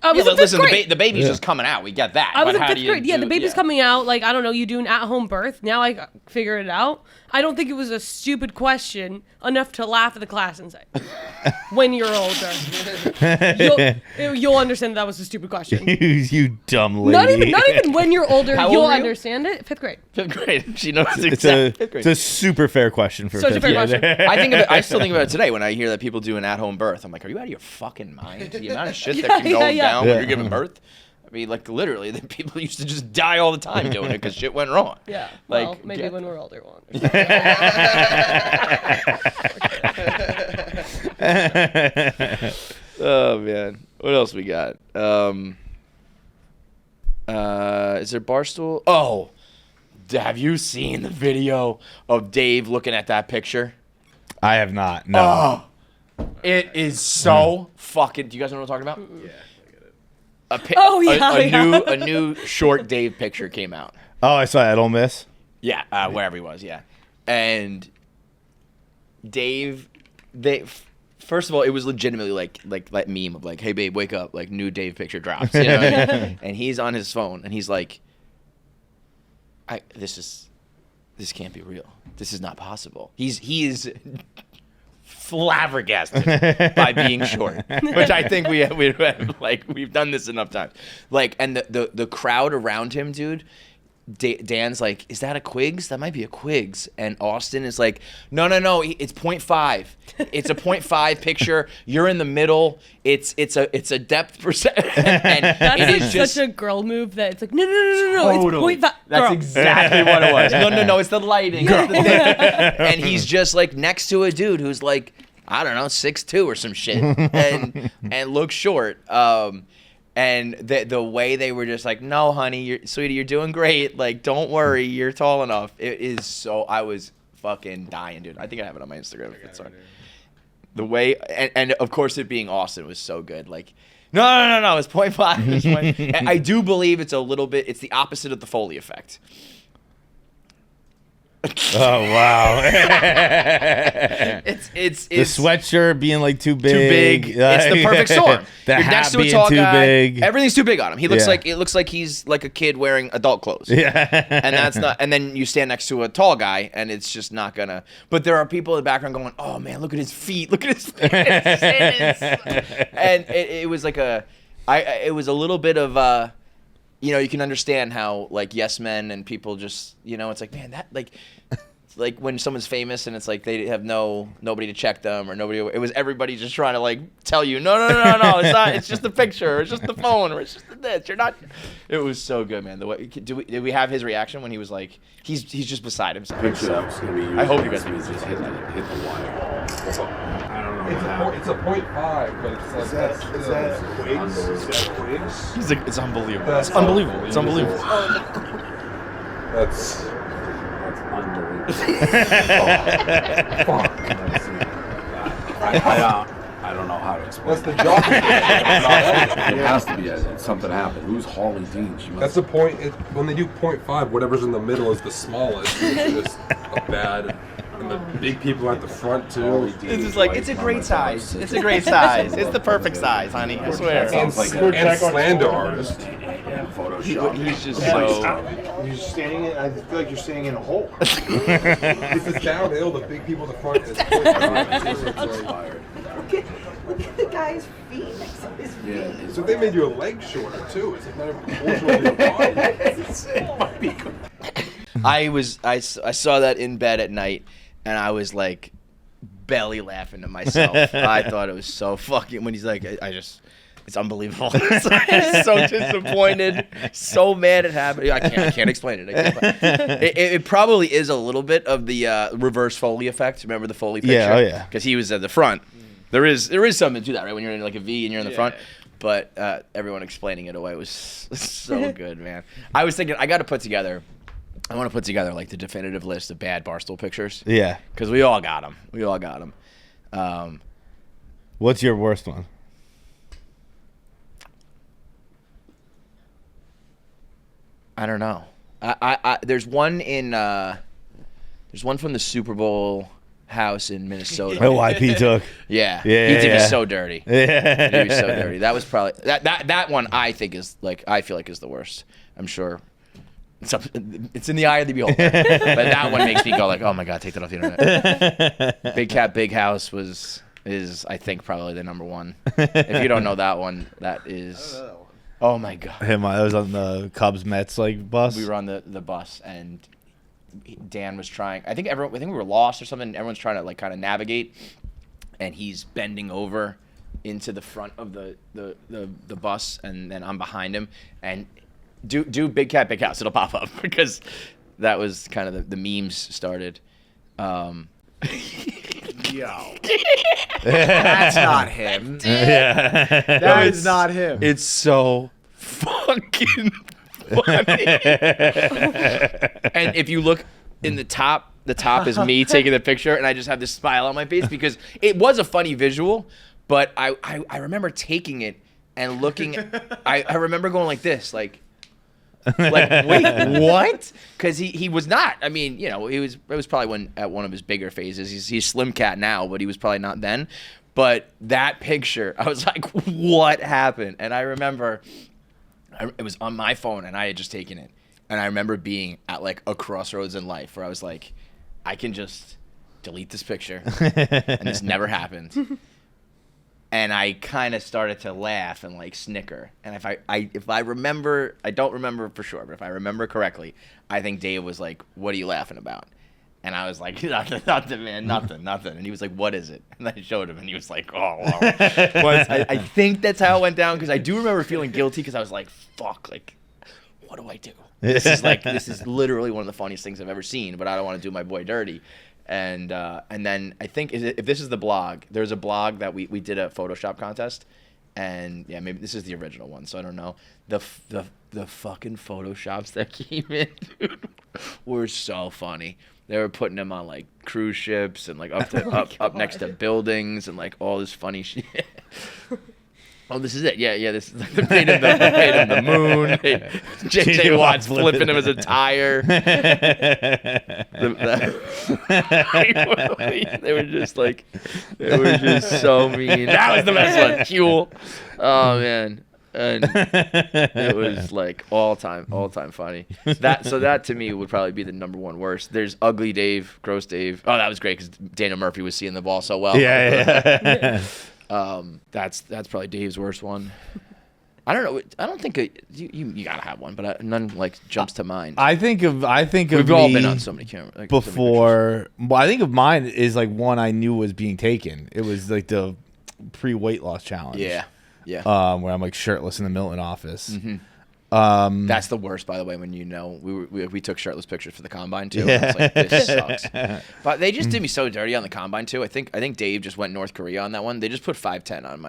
I was in 5th listen, grade. the baby's just coming out. We get that. I was but in how 5th do you grade. Yeah, the baby's yeah. coming out. Like, I don't know, you do an at-home birth. Now I figured it out. I don't think it was a stupid question enough to laugh at the class and say, when you're older, you'll understand that was a stupid question. you dumb lady. Not even when you're older, How old you'll were you? understand it. 5th grade. 5th grade. She knows It's exactly. 5th grade. a super fair question for Such a 5th fair grader. question. I still think about it today when I hear that people do an at-home birth. I'm like, are you out of your fucking mind? The amount of shit that can go down when you're giving birth. I mean, like, literally, the people used to just die all the time doing it because shit went wrong. Yeah. Like, Well, maybe when we're older, we'll understand. Oh, man. What else we got? Is there Barstool? Oh, have you seen the video of Dave looking at that picture? I have not. No. Oh, it is so fucking... Do you guys know what I'm talking about? Yeah. A new short Dave picture came out. Oh, I saw it at Ole Miss. Yeah, wherever he was, yeah. And Dave, first of all, it was legitimately like that meme of like, hey babe, wake up, like new Dave picture drops. You know what I mean? And he's on his phone and he's like, this can't be real. This is not possible. He is flabbergasted by being short, which I think we've done this enough times. Like, and the crowd around him, dude. Dan's like, is that a Quigs? That might be a Quigs. And Austin is like, no, it's 0.5. It's a 0.5 picture. You're in the middle. It's a depth percent. And That's it like is just such a girl move that it's like, no, totally. it's 0.5. That's Girl. exactly what it was. No, it's the lighting. And he's just like next to a dude who's like, I don't know, 6'2" or some shit, and looks short. And the way they were just like, no, honey, sweetie, you're doing great. Like, don't worry, you're tall enough. It is so. I was fucking dying, dude. I think I have it on my Instagram. Sorry. The way, and of course, it being Austin was so good. Like, no, it's 0.5. And I do believe it's a little bit. It's the opposite of the Foley effect. Oh wow! It's the sweatshirt being like too big. Too big. It's the perfect storm. The You're hat next to a being tall too guy. big. Everything's too big on him. He looks Yeah. like it looks like he's like a kid wearing adult clothes. Yeah, And that's not. And then you stand next to a tall guy, and it's just not gonna. But there are people in the background going, "Oh man, look at his feet! Look at his feet!" And it was like it was a little bit of you can understand how like yes men and people just it's like, man, that like when someone's famous and it's like they have nobody to check them or nobody. It was everybody just trying to like tell you no. It's not. It's just the picture. Or it's just the phone. Or it's just this. You're not. It was so good, man. The way did we have his reaction when he was like he's just beside himself? I hope you guys hit the wire. I don't know. It's a 0.5, but it's like is that Quigs? Is that Quigs? He's like, it's unbelievable. It's unbelievable. It's unbelievable. That's unbelievable. Oh, fuck. I don't know how to explain. That's the job. It has to be. Something happened. Who's Holly Dean? That's the point. When they do 0.5, whatever's in the middle is the smallest. It's just a bad. And the big people at the front too. It's just like, it's a great size. It's a great size. It's the perfect size, honey. I swear. And slander artist. Photoshop. He's just so. You're standing in. I feel like you're standing in a hole. If it's downhill, the big people at the front is inspired. Look at the guy's feet. His feet. Yeah, so they made your leg shorter too. Is it not a portion of your body? It might be good. I saw that in bed at night, and I was like belly laughing to myself. I thought it was so fucking, when he's like, it's unbelievable. I'm so disappointed, so mad it happened. I can't explain it. It probably is a little bit of the reverse Foley effect. Remember the Foley picture? Yeah, oh yeah. Because he was at the front. There is something to that, right? When you're in like a V and you're in the front. But everyone explaining it away was so good, man. I was thinking, I want to put together like the definitive list of bad Barstool pictures. Yeah. Because we all got them. What's your worst one? I don't know. There's one from the Super Bowl house in Minnesota. Oh, YP took. Yeah. Yeah. He did me so dirty. Yeah. He did me so dirty. That was probably that one. I think is like, I feel like is the worst. I'm sure. It's in the eye of the beholder. But that one makes me go like, oh my god, take that off the internet. Big Cat, Big House is I think probably the number one. If you don't know that one, that is. Oh my god. Him, I was on the Cubs Mets bus. We were on the bus, and Dan was trying. I think we were lost or something. Everyone's trying to like kind of navigate, and he's bending over into the front of the bus, and then I'm behind him. And do Big Cat, Big House. It'll pop up because that was kind of the memes started. Yo, that's not him. Yeah. That is not him. It's so fucking funny. And if you look in the top is me taking the picture, and I just have this smile on my face because it was a funny visual, but I remember taking it and looking. I remember going like this, like wait, what? Because he was not. I mean, you know, it was probably at one of his bigger phases. He's Slim Cat now, but he was probably not then. But that picture, I was like, what happened? And I remember it was on my phone, and I had just taken it. And I remember being at like a crossroads in life where I was like, I can just delete this picture, and this never happened. And I kind of started to laugh and like snicker. And if I remember, I don't remember for sure, but if I remember correctly, I think Dave was like, "What are you laughing about?" And I was like, "Nothing, man, nothing." And he was like, "What is it?" And I showed him, and he was like, "Oh, wow." I think that's how it went down, because I do remember feeling guilty because I was like, "Fuck, like, what do I do?" This is literally one of the funniest things I've ever seen, but I don't want to do my boy dirty. And then I think if this is the blog, there's a blog that we did a Photoshop contest, and yeah, maybe this is the original one, so I don't know. The fucking Photoshops that came in, dude, were so funny. They were putting them on like cruise ships and like up next to buildings and like all this funny shit. Oh, this is it. Yeah. This is the made of the moon. JJ Watt's flipping him as a tire. They were just so mean. That was the best one. Huel. Oh man. And it was like all time funny. That to me would probably be the number one worst. There's Ugly Dave, Gross Dave. Oh, that was great because Daniel Murphy was seeing the ball so well. Yeah. That's probably Dave's worst one. I don't know. I don't think you gotta have one, but none like jumps to mind. I think of We've all been on so many cameras before. Well, I think of mine is like one I knew was being taken. It was like the pre-weight loss challenge. Yeah. Where I'm like shirtless in the Milton office. Mm-hmm. That's the worst, by the way. When we took shirtless pictures for the combine too. Yeah. I was like, this sucks. But they just did me so dirty on the combine too. I think Dave just went North Korea on that one. They just put 5'10" on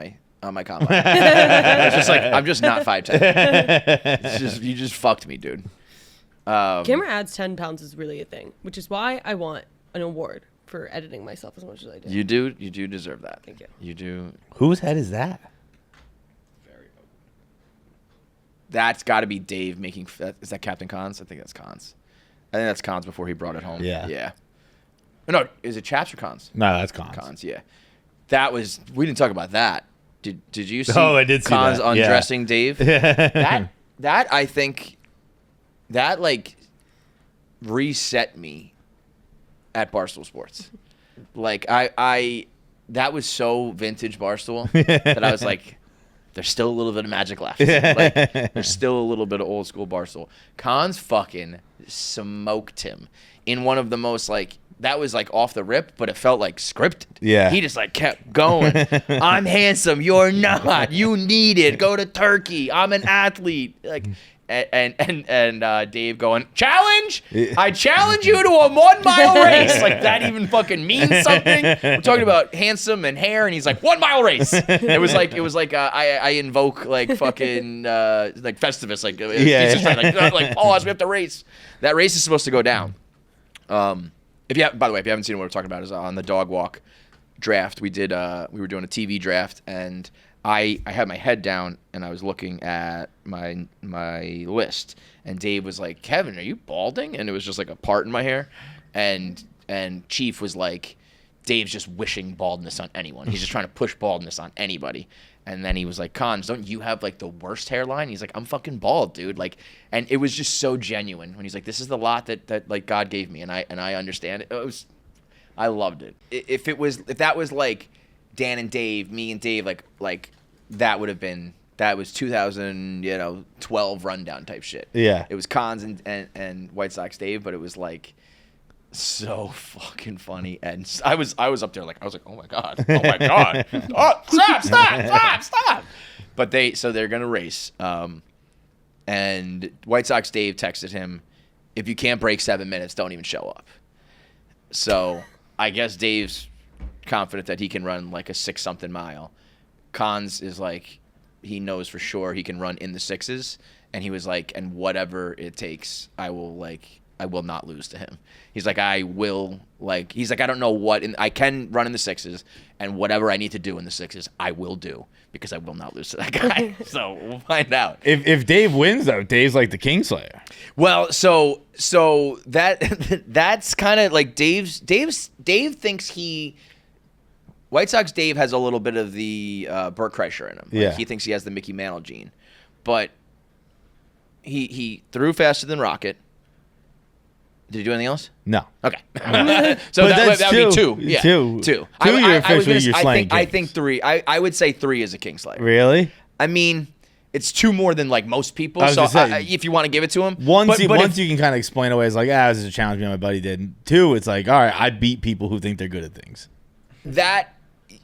my combine. It's just like, I'm just not 5'10". It's just, you just fucked me, dude. Camera adds 10 pounds is really a thing, which is why I want an award for editing myself as much as I do. You do deserve that. Thank you. You do. Whose head is that? That's got to be Dave making. Is that Captain Cons? I think that's Cons. I think that's Cons before he brought it home. Yeah. Yeah. No, is it Chaps or Cons? No, that's Cons. Cons, yeah. That was. We didn't talk about that. Did you see? Oh, I did see Cons that. Yeah. undressing Dave? that I think that like reset me at Barstool Sports. Like I that was so vintage Barstool that I was like, there's still a little bit of magic left. Like, there's still a little bit of old school Barstool. Cons fucking smoked him in one of the most like, that was like off the rip, but it felt like scripted. Yeah. He just like kept going. I'm handsome. You're not. You need it. Go to Turkey. I'm an athlete. Like, and Dave going, challenge? I challenge you to a 1 mile race. Like, that even fucking means something. We're talking about handsome and hair, and he's like, 1 mile race. It was like I invoke like fucking like Festivus, like like pause, we have to race. That race is supposed to go down. By the way, if you haven't seen what we're talking about, is on the dog walk draft. We were doing a TV draft, and I had my head down and I was looking at my list, and Dave was like, Kevin, are you balding? And it was just like a part in my hair, and Chief was like, Dave's just wishing baldness on anyone. He's just trying to push baldness on anybody. And then he was like, Cons, don't you have like the worst hairline? He's like, I'm fucking bald, dude. Like, and it was just so genuine when he's like, this is the lot that like God gave me, and I understand it. I loved it. If that was like Dan and Dave, me and Dave, like that was 2012 rundown type shit. Yeah. It was Cons and White Sox Dave, but it was like so fucking funny. And I was up there like, I was like, oh my god, oh, stop. But they're gonna race. And White Sox Dave texted him, if you can't break 7 minutes, don't even show up. So I guess Dave's confident that he can run like a 6-something mile. Cons is like, he knows for sure he can run in the 6s, and he was like, and whatever it takes, I will not lose to him. He's like, I don't know what, I can run in the 6s, and whatever I need to do in the 6s, I will do, because I will not lose to that guy. So we'll find out. If Dave wins, though, Dave's like the Kingslayer. Well, so that's kind of like Dave thinks White Sox Dave has a little bit of the Burt Kreischer in him. Like, yeah. He thinks he has the Mickey Mantle gene. But he threw faster than Rocket. Did he do anything else? No. Okay. So that would be 2. Yeah. 2. 2. You're officially your slang I think 3. I would say 3 is a Kingslayer. Really? I mean, it's 2 more than like most people. So if you want to give it to him. Once you can kind of explain away, it's like, this is a challenge me and my buddy did. And 2, it's like, all right, I beat people who think they're good at things. That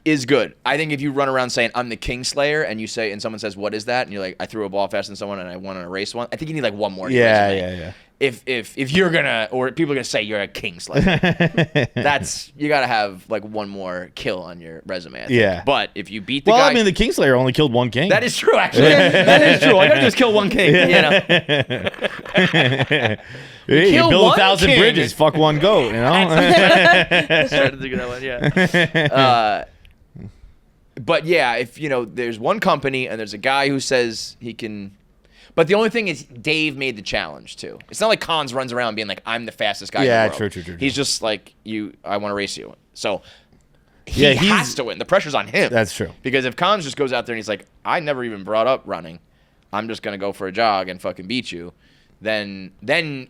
is good. I think if you run around saying I'm the Kingslayer and someone says what is that, and you're like, I threw a ball faster than someone and I won on a race one, I think you need like one more. Yeah. If you're gonna, or people are gonna say you're a Kingslayer, that's, you gotta have like one more kill on your resume. I think. Yeah. But if you beat the guy, I mean, the Kingslayer only killed 1 king. That is true, actually. That is true. I gotta just kill 1 king. You know. You build 1,000 bridges, fuck 1 goat. You know. I started to think of that one. Yeah. But yeah, if there's one company and there's a guy who says he can. But the only thing is, Dave made the challenge too. It's not like Cons runs around being like, "I'm the fastest guy in the world." True. He's just like, I want to race you. So he has to win. The pressure's on him. That's true. Because if Cons just goes out there and he's like, "I never even brought up running. I'm just gonna go for a jog and fucking beat you," then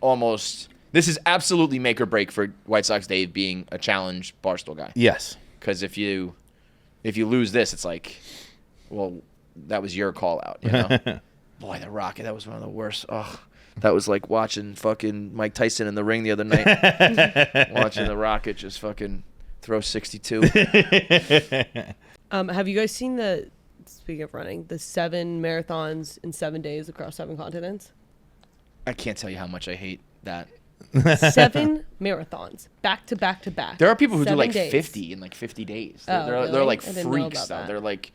almost this is absolutely make or break for White Sox Dave being a challenge Barstool guy. Yes. Because if you lose this, it's like, well, that was your call out. You know. Boy, the Rocket, that was one of the worst. Oh, that was like watching fucking Mike Tyson in the ring the other night. Watching the Rocket just fucking throw 62. Have you guys seen speaking of running, the 7 marathons in 7 days across 7 continents? I can't tell you how much I hate that. 7 marathons, back to back to back. There are people who do 7 like days. 50 in like 50 days. Really? They're like I didn't know freaks, about though. that.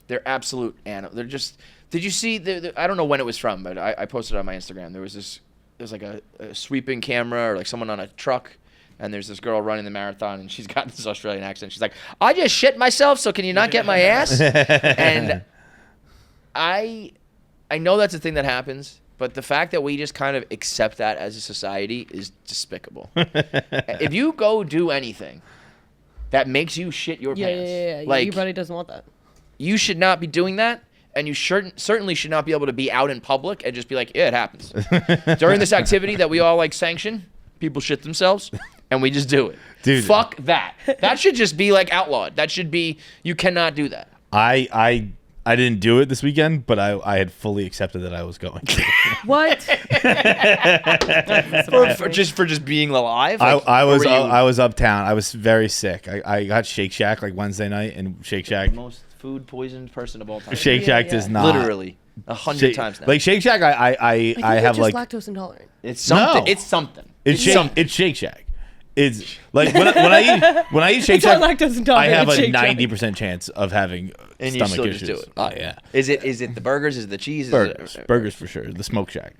They're absolute animals. They're just. Did you see? I don't know when it was from, but I posted it on my Instagram. There's like a sweeping camera or like someone on a truck and there's this girl running the marathon, and she's got this Australian accent. She's like, I just shit myself, so can you not get my ass? And I know that's a thing that happens, but the fact that we just kind of accept that as a society is despicable. If you go do anything that makes you shit your pants, Yeah. like, Your buddy doesn't want that. you should not be doing that. And you certainly should not be able to be out in public and just be like, yeah, it happens. During this activity that we all like sanction, people shit themselves, and we just do it. Dude. Fuck that. That should just be like outlawed. That should be, you cannot do that. I didn't do it this weekend, but I had fully accepted that I was going. What? For just being alive. I Like, was was uptown. I was very sick. I got Shake Shack like Wednesday night, and Shake Shack most food poisoned person of all time. Shake Shack does not Literally 100 times now. Like Shake Shack, I have just like lactose intolerant. It's something. No. It's something. it's Shake Shack. It's like when I eat Shake It's not Shack, lactose intolerant. I have it's a Shake Shack. 90% chance of having And you stomach still issues. just do it. Oh yeah, Is it the burgers? Is it the cheese? burgers for sure. The Smoke Shack,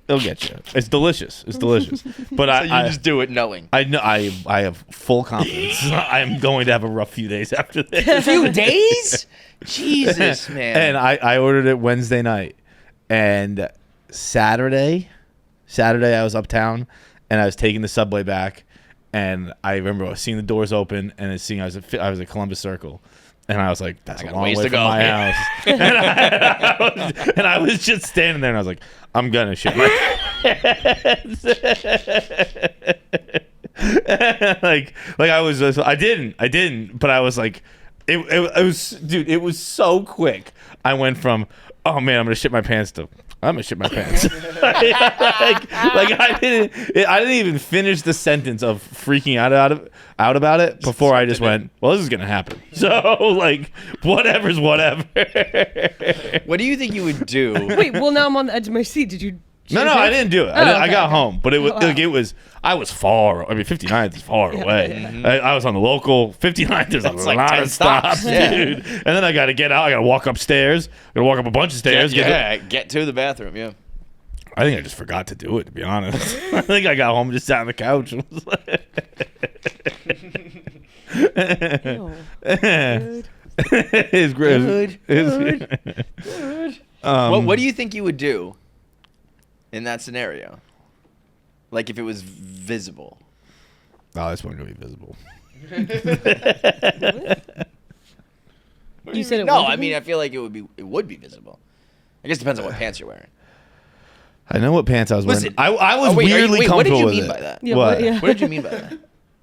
it'll get you. It's delicious. But So you just do it knowing. I know I have full confidence. I'm going to have a rough few days after this. A few days? Jesus, man. And I ordered it Wednesday night, and Saturday I was uptown, and I was taking the subway back, and I remember I was seeing the doors open, and I was at Columbus Circle, and I was like, that's a long way ways to from go. my house. and I was just standing there, and I was like, I'm gonna shit my pants. I didn't, but I was like, it was, dude, it was so quick. I went from, oh man, I'm gonna shit my pants to, I'm gonna shit my pants. I didn't even finish the sentence of freaking out about it before I just went, well, this is gonna happen. So like, whatever's whatever. What do you think you would do? Wait, well now I'm on the edge of my seat. Did you? No, I didn't do it. I got home, but it was wow. I was far. I mean, 59th is far away. Yeah. I was on the local 59th. There's a like lot 10 of stops, stops, yeah. dude. And then I got to get out. I got to walk upstairs. Got to walk up a bunch of stairs. Get to the bathroom. Yeah. I think I just forgot to do it, to be honest. I think I got home and just sat on the couch. And was like Ew. Good. It's great. Good. What do you think you would do in that scenario? Like if it was visible. Oh, this one gonna be visible. You said it. No, would I be? mean I feel like it would be visible. I guess it depends on what pants you're wearing. I know what pants I was Listen, wearing. I was wait, weirdly what did comfortable you with mean it. by that? Yeah, What? yeah. What did you mean by that?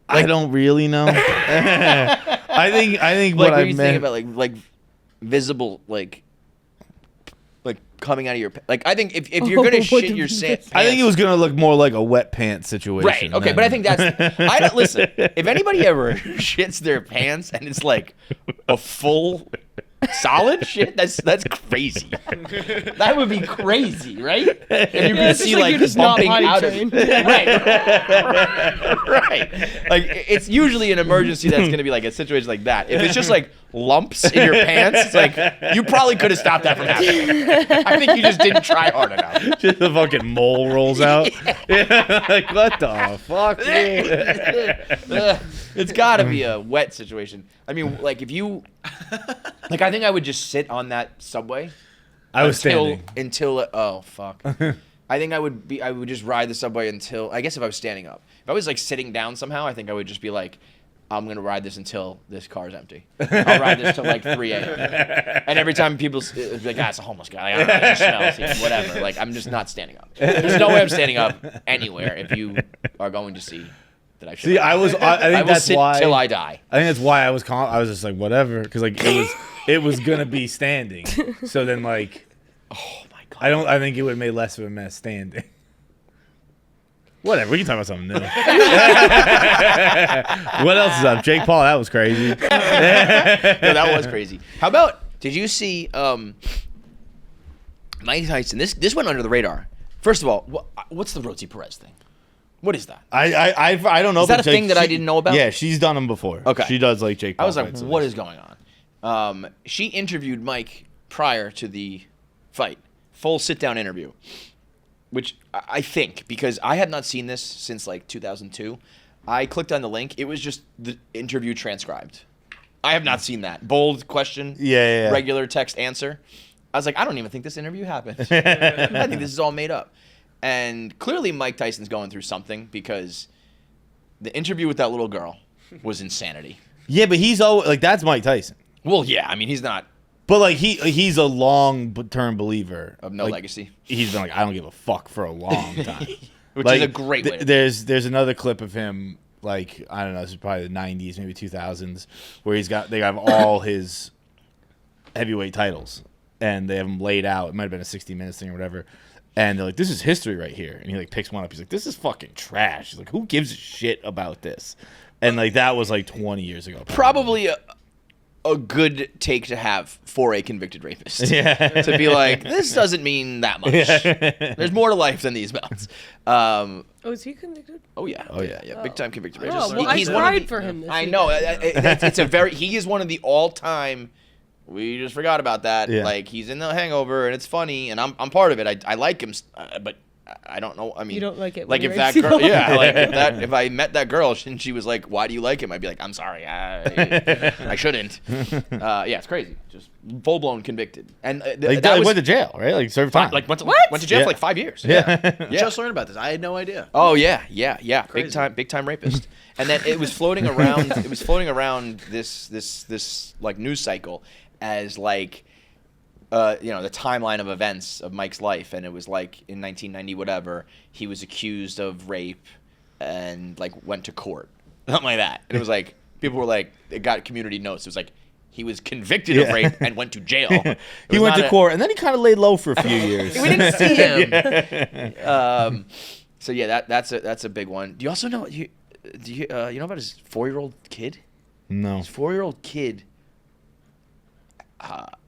I don't really know. I think Like what what I are you thinking meant. about like visible like coming out of your like I think if you're gonna What shit do your you pants, I think it was gonna look more like a wet pants situation. right. Okay, but I think that's I don't listen. If anybody ever shits their pants and it's like a full solid shit, that's crazy. That would be crazy, right? If you could It's see just like like you're just not bumping potty out of trained. right. Like it's usually an emergency that's gonna be like a situation like that. If it's just like lumps in your pants, it's like you probably could have stopped that from happening. I think you just didn't try hard enough. just the fucking mole rolls out. Yeah. Like what the fuck? It's got to be a wet situation. I mean, like if you, like I think I would just sit on that subway. I was standing. Until oh fuck. I think I would just ride the subway until I guess if I was standing up. If I was like sitting down somehow, I think I would just be like, I'm gonna ride this until this car's empty. I'll ride this till like 3 a.m. And every time people be like, it's a homeless guy. I don't know, it just smells here, whatever. Like I'm just not standing up. There's no way I'm standing up anywhere if you are going to see that I should. See, I think I will that's sit why. till I die. I think that's why I was just like whatever, because like it was gonna be standing. So then like, Oh my god. I think it would have made less of a mess standing. Whatever, we can talk about something new. What else is up? Jake Paul, that was crazy. No, that was crazy. How about? Did you see Mike Tyson? This went under the radar. First of all, what's the Rosie Perez thing? What is that? I don't know. Is that but a thing that I didn't know about? Yeah, she's done them before. Okay. She does like Jake Paul. I was like, fights, what so is going on? She interviewed Mike prior to the fight, full sit-down interview, which I think, because I had not seen this since like 2002, I clicked on the link. It was just the interview transcribed. I have not seen that. Bold question, regular text answer. I was like, I don't even think this interview happened. I think this is all made up. And clearly Mike Tyson's going through something because the interview with that little girl was insanity. Yeah, but he's always like that's Mike Tyson. Well, yeah, I mean he's not. But like he's a long-term believer Of no legacy. He's been like, I don't give a fuck for a long time. Which like, is a great way. There's another clip of him, like, I don't know, this is probably the 90s, maybe 2000s, where they have all his heavyweight titles, and they have them laid out. It might have been a 60 Minutes thing or whatever. And they're like, this is history right here. And he like picks one up. He's like, this is fucking trash. He's like, who gives a shit about this? And like that was like 20 years ago. Probably a good take to have for a convicted rapist. Yeah. To be like, this doesn't mean that much. Yeah. There's more to life than these bouts. Is he convicted? Oh yeah. Big time convicted rapist. Oh, well, I cried for him this I weekend. know. He is one of the all-time. We just forgot about that. Yeah. Like he's in The Hangover, and it's funny, and I'm part of it. I like him, but I don't know. I mean, You don't like it Like when if he that rapes girl, you? yeah, like if I met that girl and she was like, "Why do you like him?" I'd be like, "I'm sorry, I shouldn't." Yeah, it's crazy. Just full blown convicted, and Like, that was went to jail, right? Like served time. like went to jail Yeah. for like 5 years. Yeah. Just learned about this. I had no idea. Oh yeah. Crazy. Big time rapist. And then it was floating around. It was floating around this like news cycle as like, the timeline of events of Mike's life, and it was like in 1990 whatever he was accused of rape, and like went to court, something like that. And it was like people were like, it got community notes. It was like he was convicted of rape and went to jail. He went to court, and then he kind of laid low for a few years. We didn't see him. So yeah, that's a big one. Do you also know you know about his 4-year-old kid? No. His 4-year-old kid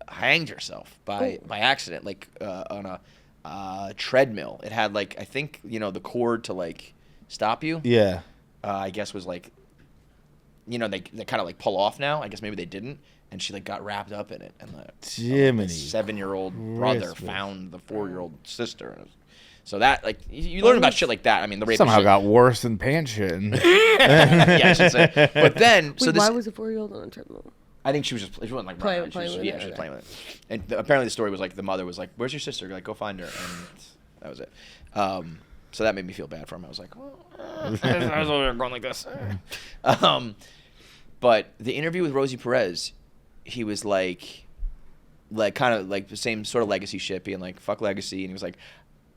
hanged herself by accident, like on a treadmill. It had like, I think, the cord to like stop you. Yeah. I guess was like, they kind of like pull off now. I guess maybe they didn't, and she like got wrapped up in it, and the Jiminy 7-year-old brother Christmas. found the 4-year-old sister. So that, like, you learn about shit like that. I mean, the rape Somehow shit. got worse than pants shitting. Yeah, I should say. But then, Wait, why was a 4-year-old on a treadmill? I think she wasn't like Playing running. with it, She was okay. playing with it. And apparently the story was like the mother was like, "Where's your sister? Like, go find her." And that was it. So that made me feel bad for him. I was like, I was over there going like this. But the interview with Rosie Perez, he was like kind of like the same sort of legacy shit, being like, fuck legacy. And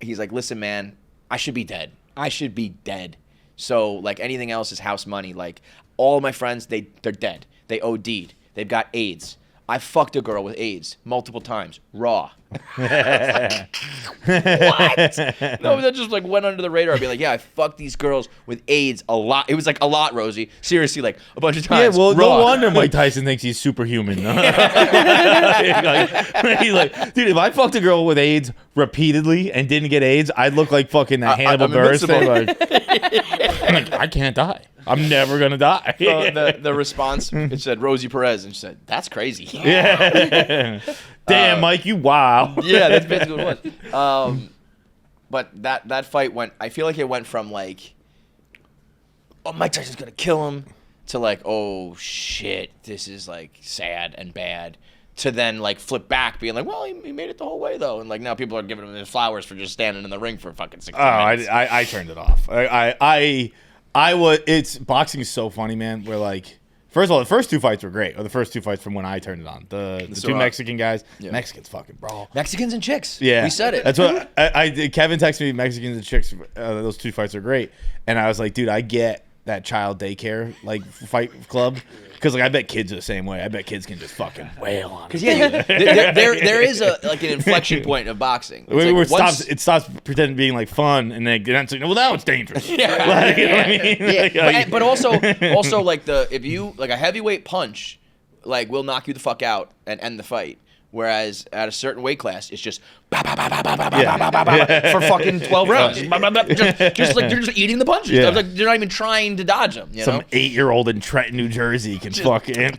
he's like, listen, man, I should be dead. I should be dead. So like anything else is house money. Like all of my friends, they're dead. They OD'd. They've got AIDS. I fucked a girl with AIDS multiple times, raw. What? No, that just like went under the radar. I'd be like, yeah, I fucked these girls with AIDS a lot. It was like a lot, Rosie. Seriously, like a bunch of times. Yeah, well, raw. no wonder Mike Tyson thinks he's superhuman. He's like, dude, if I fucked a girl with AIDS repeatedly and didn't get AIDS, I'd look like fucking a Hannibal I'm Buress thing. invincible. Like, I can't die. I'm never gonna die. So the response, it said Rosie Perez, and she said, that's crazy. Yeah. Damn, Mike, you wow. Yeah, that's basically what it was. But that fight I feel like it went from like, oh, Mike Tyson's gonna kill him, to like, oh shit, this is like sad and bad, to then like flip back, being like, well, he made it the whole way though, and like now people are giving him his flowers for just standing in the ring for fucking 16 minutes. I turned it off. It's boxing is so funny, man. We're like, first of all, the first two fights were great. Or the first two fights from when I turned it on. The two Mexican guys. Yeah. Mexicans fucking brawl. Mexicans and chicks. Yeah, we said it. That's what I did. Kevin texted me. Mexicans and chicks. Those two fights are great. And I was like, dude, I get that child daycare like fight club. Because like I bet kids are the same way. I bet kids can just fucking wail on it. Because there is an inflection point of boxing. It's Where like it stops pretending being like fun, and then it's like, well, now it's dangerous. Yeah. Like, you know what I mean? Yeah. But also like if you like a heavyweight punch, like will knock you the fuck out and end the fight. Whereas at a certain weight class, it's just for fucking 12 rounds. Just like they're just eating the punches. Yeah. I was like, they're not even trying to dodge them. You Some know? 8-year-old in Trenton, New Jersey can fucking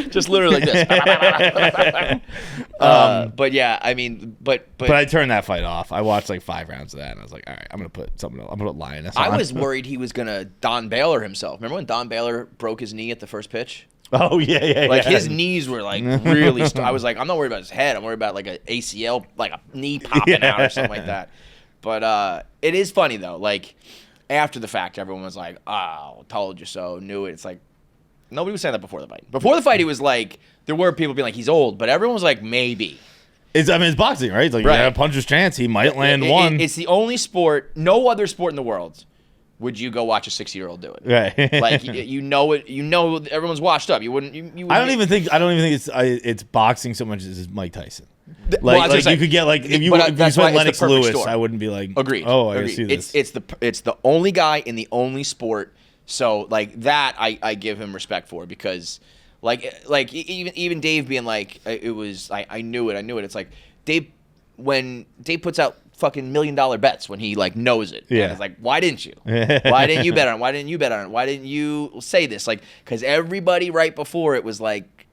Just literally like this. But yeah, I mean, but I turned that fight off. I watched like 5 rounds of that, and I was like, all right, I'm gonna put something else. I'm gonna put Lioness on. I was worried he was gonna Don Baylor himself. Remember when Don Baylor broke his knee at the first pitch? Oh yeah. Like his knees were like really. I was like, I'm not worried about his head. I'm worried about like an ACL, like a knee popping out or something like that. But it is funny though. Like after the fact, everyone was like, "Oh, told you so, knew it." It's like nobody was saying that before the fight. Before the fight, he was like, there were people being like, "He's old," but everyone was like, "Maybe." It's boxing, right? It's like Right. yeah, puncher's chance. He might land one. It's the only sport. No other sport in the world would you go watch a 60-year-old do it. Right. Like you know it. You know everyone's washed up. You wouldn't. You I don't even think it's boxing so much as it's Mike Tyson. Well, Like, I was gonna you say, could get like if you that's why said it's Lennox the perfect Lewis, storm. I wouldn't be like Agreed. Oh, I Agreed. see this. It's the only guy in the only sport. So like that, I give him respect for because like even Dave being like it was I knew it. It's like Dave when Dave puts out fucking $1 million bets when he like knows it. Yeah. And it's like, why didn't you? Why didn't you bet on it? Why didn't you bet on it? Why didn't you say this? Like, because everybody right before it was like,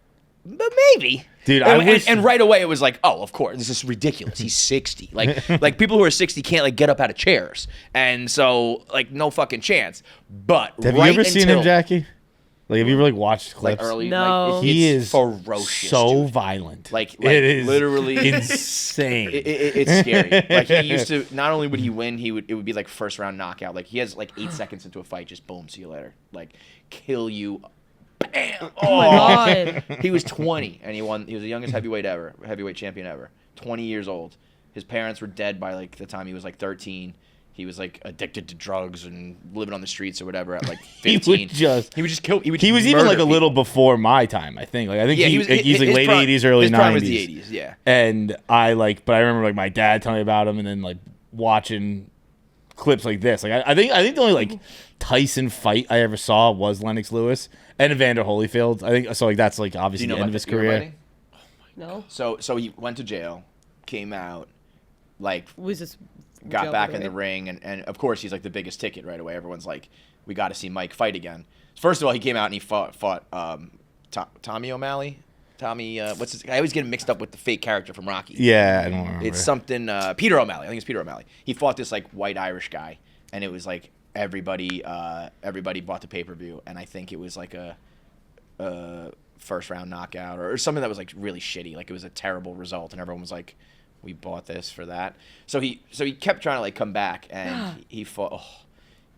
but maybe. Dude, and right away it was like, oh, of course, this is ridiculous. He's 60. Like people who are 60 can't like get up out of chairs, and so like no fucking chance. But Have right you ever seen him, until- Jackie? Like, have you ever like watched Like clips? early, No. like, He it's is ferocious, so dude. violent. Like it is literally insane. It's scary. Like he used to. Not only would he win, it would be like first round knockout. Like he has like 8 seconds into a fight, just boom, see you later. Like kill you. Bam. Oh my god. He was 20 and he won. He was the youngest heavyweight champion ever. 20 years old. His parents were dead by like the time he was like 13. He was like addicted to drugs and living on the streets or whatever at like 15. He would just kill. He was even like a little before my time, I think. Like I think Yeah, he's like his late prime- 80s, early his 90s. prime was the 80s, yeah. And but I remember like my dad telling me about him, and then like watching clips like this. Like I think the only like Tyson fight I ever saw was Lennox Lewis and Evander Holyfield. I think so. Like that's like obviously the end of his career. No. So he went to jail, came out, like Was this got jail back right in the away? ring, and of course he's like the biggest ticket right away. Everyone's like, we got to see Mike fight again. First of all, he came out and he fought Tommy O'Malley. What's his? I always get him mixed up with the fake character from Rocky. Yeah, I don't remember. It's something Peter O'Malley. I think it's Peter O'Malley. He fought this like white Irish guy, and it was like everybody bought the pay-per-view, and I think it was like a first round knockout or something that was like really shitty. Like it was a terrible result, and everyone was like, we bought this for that. So he kept trying to like come back, and he fought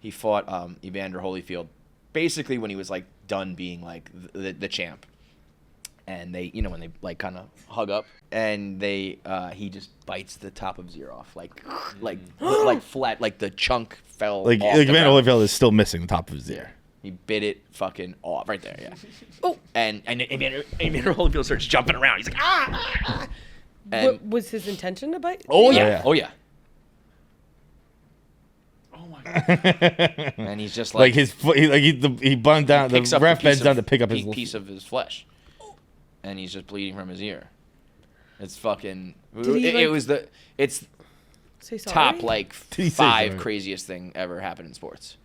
Evander Holyfield basically when he was like done being like the champ. And they, when they like kind of hug up, and he just bites the top of his ear off, like flat, like the chunk fell. like off the Evander ground. Holyfield is still missing the top of his ear. He bit it fucking off right there, yeah. Oh, and Evander Holyfield starts jumping around. He's like, ah. And, What was his intention to bite? oh yeah. yeah, oh yeah. Oh my god. And he's just Like his foot, he bunned down. The picks up ref a bends piece down of- to pick up his piece of his flesh, and he's just bleeding from his ear. It's fucking. Did he, It's Say sorry? top like Did he say 5 sorry? craziest thing ever happened in sports.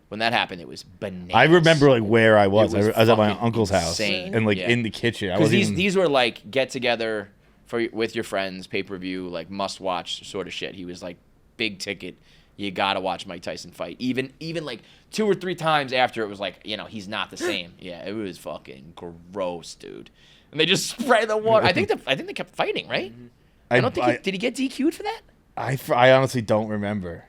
When that happened, it was bananas. I remember like where I was. It was I was at my fucking uncle's house insane. and like Yeah. in the kitchen. I because was these were like get together with your friends, pay per view, like must watch sort of shit. He was like big ticket. You gotta watch Mike Tyson fight. Even like 2 or 3 times after it was like he's not the same. Yeah, it was fucking gross, dude. And they just spray the water. I think they kept fighting, right? I don't think did he get DQ'd for that? I honestly don't remember.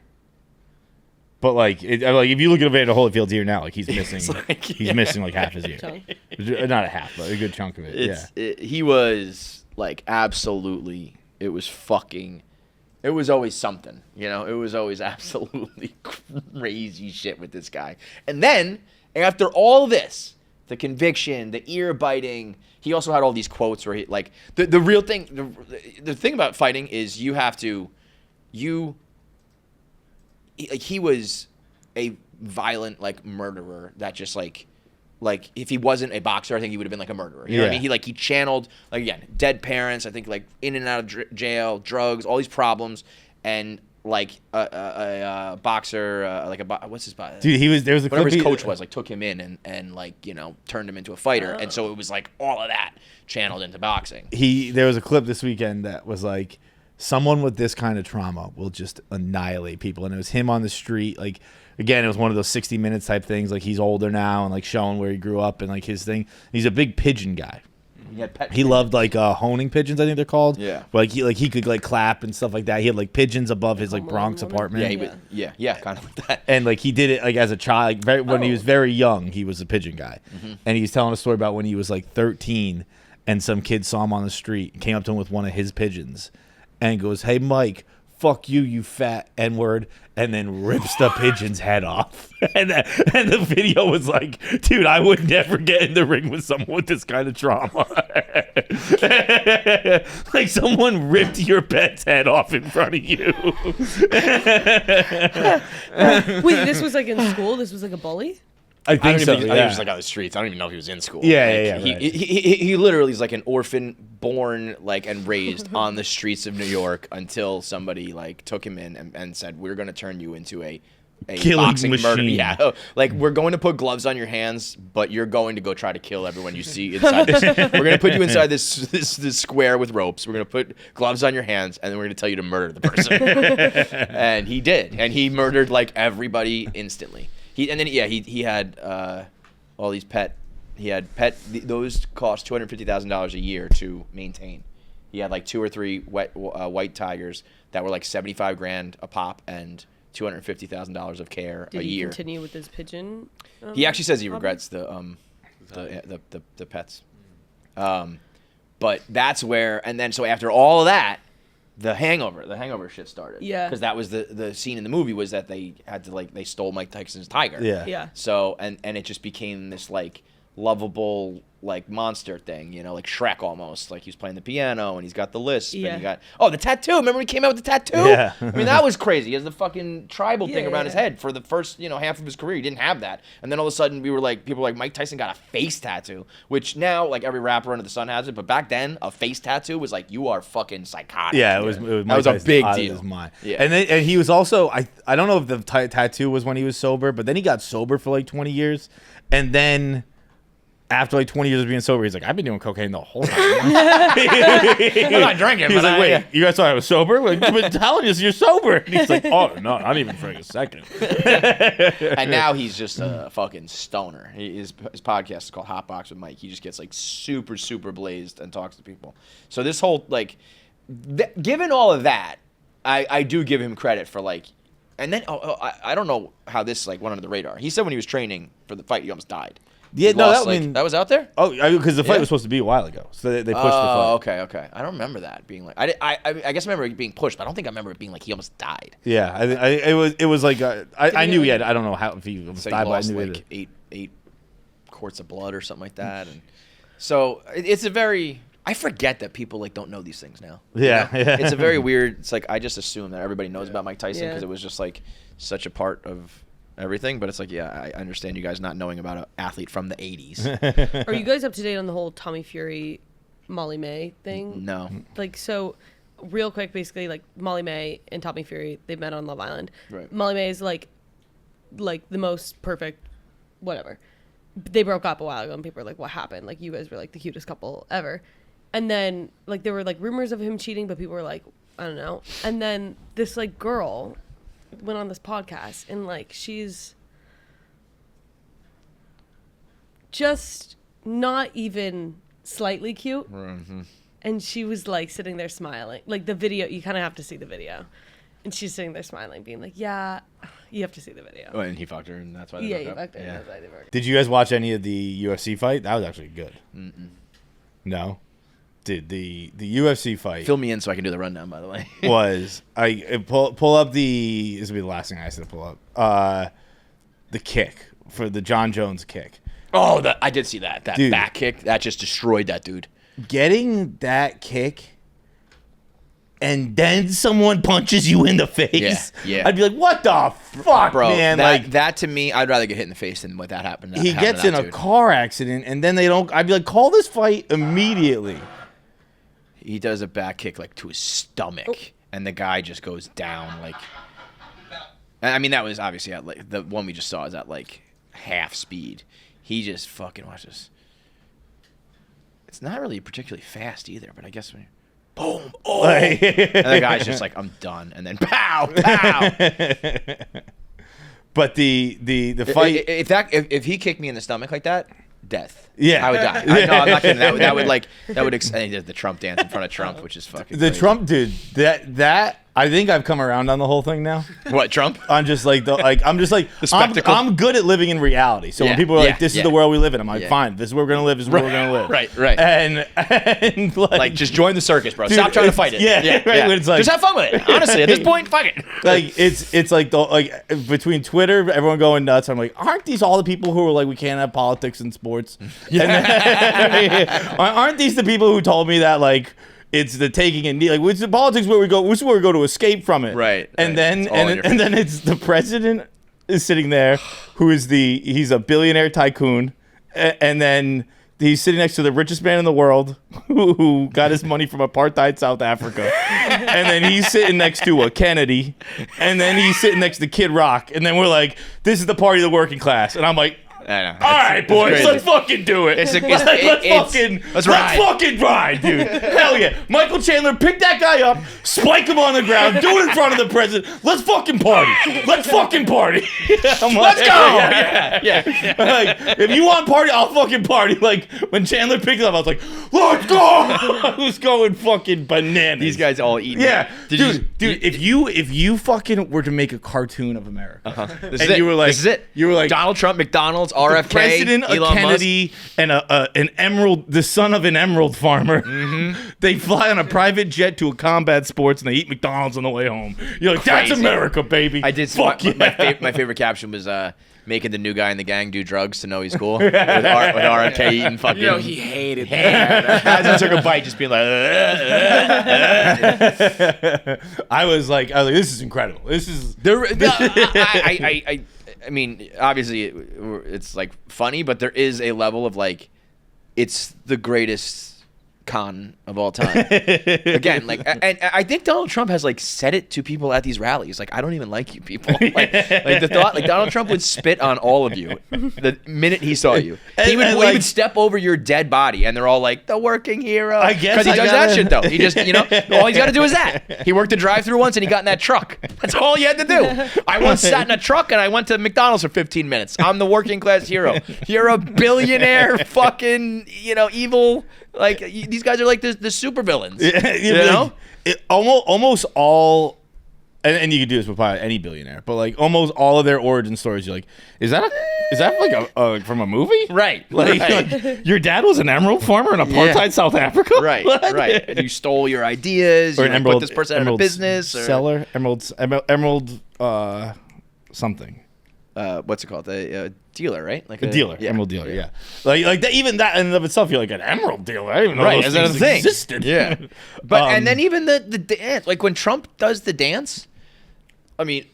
But like if you look at Evander Holyfield's ear now, like he's missing, he's missing like half his ear. Chunk. Not a half, but a good chunk of it. He was like absolutely. It was fucking. It was always something, It was always absolutely crazy shit with this guy. And then after all this, the conviction, the ear biting, he also had all these quotes where he like the real thing. The thing about fighting is he was a violent like murderer that just like like if he wasn't a boxer, I think he would have been like a murderer. You know what I mean? He channeled, like, again, dead parents. I think like in and out of jail, drugs, all these problems, and like a boxer, what's his body? Dude, there was a whatever clip his coach was, like took him in and like, you know, turned him into a fighter, and so it was like all of that channeled into boxing. There was a clip this weekend that was like, someone with this kind of trauma will just annihilate people, and it was him on the street, like. Again, it was one of those 60 Minutes type things. Like, he's older now and, like, showing where he grew up and, like, his thing. He's a big pigeon guy. He loved, like, honing pigeons, I think they're called. Yeah. Like, he could, like, clap and stuff like that. He had, like, pigeons above his, like, Bronx apartment. Yeah, kind of like that. And, like, he did it, like, as a child. Like, when he was very young, he was a pigeon guy. Mm-hmm. And he was telling a story about when he was, like, 13, and some kid saw him on the street and came up to him with one of his pigeons and goes, "Hey, Mike, fuck you, you fat N-word," and then rips the pigeon's head off. And the video was like, dude, I would never get in the ring with someone with this kind of trauma. Like, someone ripped your pet's head off in front of you. Wait, this was like in school? This was like a bully? I think so. I think he was like on the streets. I don't even know if he was in school. Yeah, like, right. He literally is like an orphan born like and raised on the streets of New York until somebody like took him in and said, "We're going to turn you into a killing boxing machine." Murder. Yeah, like we're going to put gloves on your hands, but you're going to go try to kill everyone you see inside this. We're going to put you inside this square with ropes. We're going to put gloves on your hands, and then we're going to tell you to murder the person." And he did, and he murdered like everybody instantly. He had all these those cost $250,000 a year to maintain. He had like 2 or 3 white tigers that were like $75,000 a pop and $250,000 of care a year. Did he continue with his pigeon? He actually says he regrets the pets. But that's where, and then so after all of that, the hangover shit started. Yeah. Because that was the scene in the movie was that they had to they stole Mike Tyson's tiger. Yeah. So and it just became this like lovable like monster thing, you know, like Shrek almost. Like he was playing the piano and he's got the lisp and you got the tattoo. Remember when he came out with the tattoo? Yeah. I mean, that was crazy. He has the fucking tribal thing around his head for the first, half of his career. He didn't have that. And then all of a sudden people were like, Mike Tyson got a face tattoo, which now like every rapper under the sun has it, but back then a face tattoo was like, you are fucking psychotic. Yeah, it was that was a big deal. Yeah. And he was also, I don't know if the tattoo was when he was sober, but then he got sober for like 20 years. And then after like 20 years of being sober, he's like, I've been doing cocaine the whole time. I'm not drinking. He's like, wait, you guys thought I was sober? Like, I've been telling you you're sober. And he's like, oh, no, not even for like a second. And now he's just a fucking stoner. His podcast is called Hot Box with Mike. He just gets like super, super blazed and talks to people. So this whole, like, given all of that, I do give him credit for like, and then I don't know how this like went under the radar. He said when he was training for the fight, he almost died. Yeah, that was out there. Oh, because the fight was supposed to be a while ago, so they pushed the fight. Okay. I don't remember that being like. I guess I remember it being pushed, but I don't think I remember it being like he almost died. Yeah, it was like I knew he had. I don't know how if he almost died, but I knew like eight quarts of blood or something like that, and so it's a very. I forget that people like don't know these things now. Yeah, you know? It's a very weird. It's like I just assume that everybody knows about Mike Tyson because it was just like such a part of everything, but it's like, I understand you guys not knowing about an athlete from the 80s. Are you guys up to date on the whole Tommy Fury, Molly May thing? No. Like, so, real quick, basically, like, Molly May and Tommy Fury, they met on Love Island. Right. Molly May is, like the most perfect, whatever. They broke up a while ago, and people were like, what happened? Like, you guys were, like, the cutest couple ever. And then, like, there were, like, rumors of him cheating, but people were like, I don't know. And then this, like, girl went on this podcast and like she's just not even slightly cute. Mm-hmm. And she was like sitting there smiling, like the video, you kind of have to see the video, and she's sitting there smiling being like, yeah, you have to see the video. Oh, and he fucked her and that's why they broke up. Fucked her and that's why they broke up. Did you guys watch any of the UFC fight? That was actually good. No. Dude, the UFC fight. Fill me in so I can do the rundown, by the way. was pull up this will be the last thing I said to pull up. The kick for the John Jones kick. Oh, I did see that. That dude, back kick that just destroyed that dude. Getting that kick and then someone punches you in the face, Yeah. I'd be like, what the fuck, Bro, man? that to me, I'd rather get hit in the face than what that happened. He gets in a car accident, and then they don't. I'd be like, call this fight immediately. He does a back kick like to his stomach, and the guy just goes down like. I mean, that was obviously at like the one we just saw is at like half speed. He just fucking watches. It's not really particularly fast either, but I guess when boom, oh, and the guy's just like, I'm done, and then pow, pow. But the fight, if he kicked me in the stomach like that, death. Yeah. I would die. No, I'm not kidding. That would and he did the Trump dance in front of Trump, which is fucking. The crazy. Trump dude, that I think I've come around on the whole thing now. What, Trump? I'm just like the spectacle. I'm good at living in reality. So when people are like, "This is the world we live in," I'm like, "Fine, this is where we're gonna live. This is where we're gonna live." Right. And like just join the circus, bro. Dude, Stop trying to fight it. Yeah. When it's like, just have fun with it. Honestly, at this point, fuck it. Like it's like between Twitter, everyone going nuts. I'm like, aren't these all the people who are like, we can't have politics in sports? Aren't these the people who told me that like it's the taking and like which the politics where we go, which is where we go to escape from it, right? And then it's the president is sitting there, who is he's a billionaire tycoon, and then he's sitting next to the richest man in the world who got his money from apartheid South Africa. And then he's sitting next to a Kennedy. And then he's sitting next to Kid Rock. And then we're like, this is the party of the working class. And I'm like, I know. all right, boys, crazy. let's fucking do it. Let's fucking ride, dude. Hell yeah. Michael Chandler, pick that guy up, spike him on the ground, do it in front of the president. Let's fucking party. Let's fucking party. Let's go. Yeah. Like, if you want party, I'll fucking party. Like, when Chandler picked it up, I was like, let's go. I was going fucking bananas. These guys all eat. Yeah. Dude, if you fucking were to make a cartoon of America, This is it. You were like, Donald Trump, McDonald's, RFK, the president, Elon a Kennedy, Musk. and an emerald, the son of an emerald farmer. Mm-hmm. They fly on a private jet to a combat sports and they eat McDonald's on the way home. You're like, Crazy. That's America, baby. I did. Fuck My favorite caption was making the new guy in the gang do drugs to know he's cool. with RFK eating fucking. You know, he hated that. As I took a bite, just being like. I was like, this is incredible. This is. I mean, obviously, it's like funny, but there is a level of like, it's the greatest con of all time. Again, like, and I think Donald Trump has like said it to people at these rallies. Like, I don't even like you people. Like the thought, like Donald Trump would spit on all of you the minute he saw you. He would step over your dead body, and they're all like, the working hero. I guess because he does that shit though. He just, all he's got to do is that. He worked a drive-through once, and he got in that truck. That's all he had to do. I once sat in a truck, and I went to McDonald's for 15 minutes. I'm the working class hero. You're a billionaire, fucking, evil. Like, these guys are like the supervillains. Almost all, and you could do this with probably any billionaire, but like almost all of their origin stories, you're like, is that like from a movie? Right. Like, your dad was an emerald farmer in apartheid South Africa? Right. And you stole your ideas, or put this person out of business. Or seller, emerald, something. What's it called? The dealer, right? Like a dealer, emerald dealer, yeah. Like that, even that in and of itself, you're like an emerald dealer. I didn't even know those things existed. Yeah, but and then even the dance, like when Trump does the dance, I mean,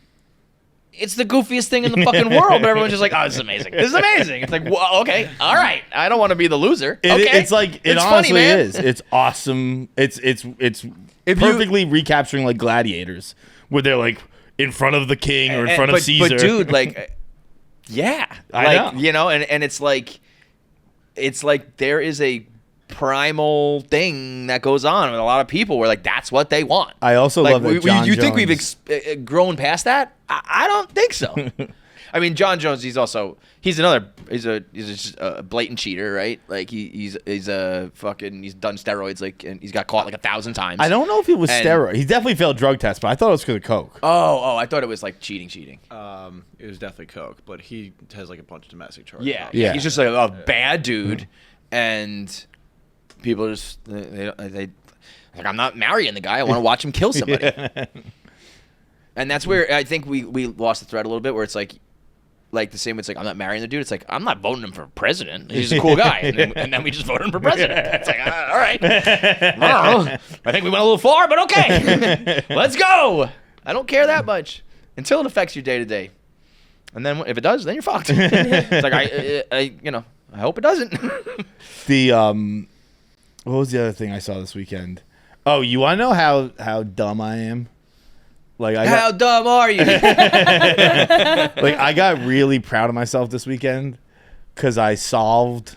it's the goofiest thing in the fucking world. But everyone's just like, "Oh, this is amazing! This is amazing!" It's like, well, okay, all right. I don't want to be the loser. It's like it honestly funny, man. is. It's awesome. It's perfectly recapturing like gladiators, where they're like in front of the king or in front of Caesar. But dude, like. Yeah, I know. And it's like there is a primal thing that goes on with a lot of people where like that's what they want. I also love that John you Jones. think we've grown past that? I don't think so. I mean, John Jones, he's a blatant cheater, right? Like he's done steroids, like, and he's got caught like 1,000 times. I don't know if it was steroid. He definitely failed drug tests, but I thought it was because of coke. Oh, I thought it was like cheating. It was definitely coke, but he has like a bunch of domestic charges. Yeah. He's just like a bad dude, and people just they like, I'm not marrying the guy. I want to watch him kill somebody. And that's where I think we lost the thread a little bit, where it's like, like the same way it's like I'm not marrying the dude. It's like I'm not voting him for president. He's a cool guy, and then we just voted him for president. It's like all right. I think we went a little far, but okay. Let's go. I don't care that much until it affects your day to day, and then if it does, then you're fucked. It's like I hope it doesn't. What was the other thing I saw this weekend? Oh, you want to know how dumb I am? Like how dumb are you? like I got really proud of myself this weekend because I solved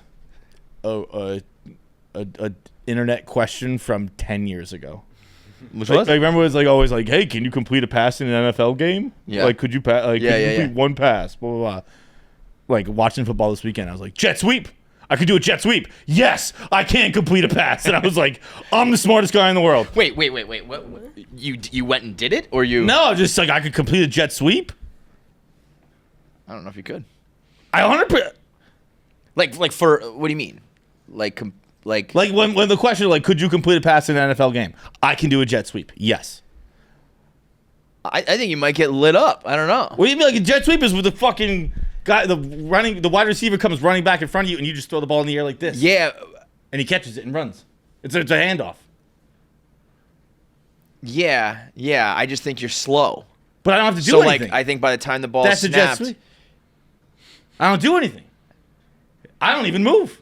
a internet question from 10 years ago. Which Like, was? remember it was like always like, hey, can you complete a pass in an NFL game? Yeah. Like, could you pass? Like, Yeah, could you yeah, complete one pass? Blah blah blah. Like watching football this weekend, I was like, jet sweep. I could do a jet sweep. Yes, I can complete a pass. And I was like, I'm the smartest guy in the world. Wait. What? You went and did it, or you? No, just like I could complete a jet sweep. I don't know if you could. I 100%. Like for what do you mean? Like Like when the question like, could you complete a pass in an NFL game? I can do a jet sweep. Yes. I think you might get lit up. I don't know. What do you mean? Like a jet sweep is with the fucking guy, the wide receiver comes running back in front of you, and you just throw the ball in the air like this. Yeah. And he catches it and runs. It's a handoff. Yeah. I just think you're slow. But I don't have to do So anything. like, I think by the time the ball That's a jet snapped, sweep. I don't do anything. I don't even move.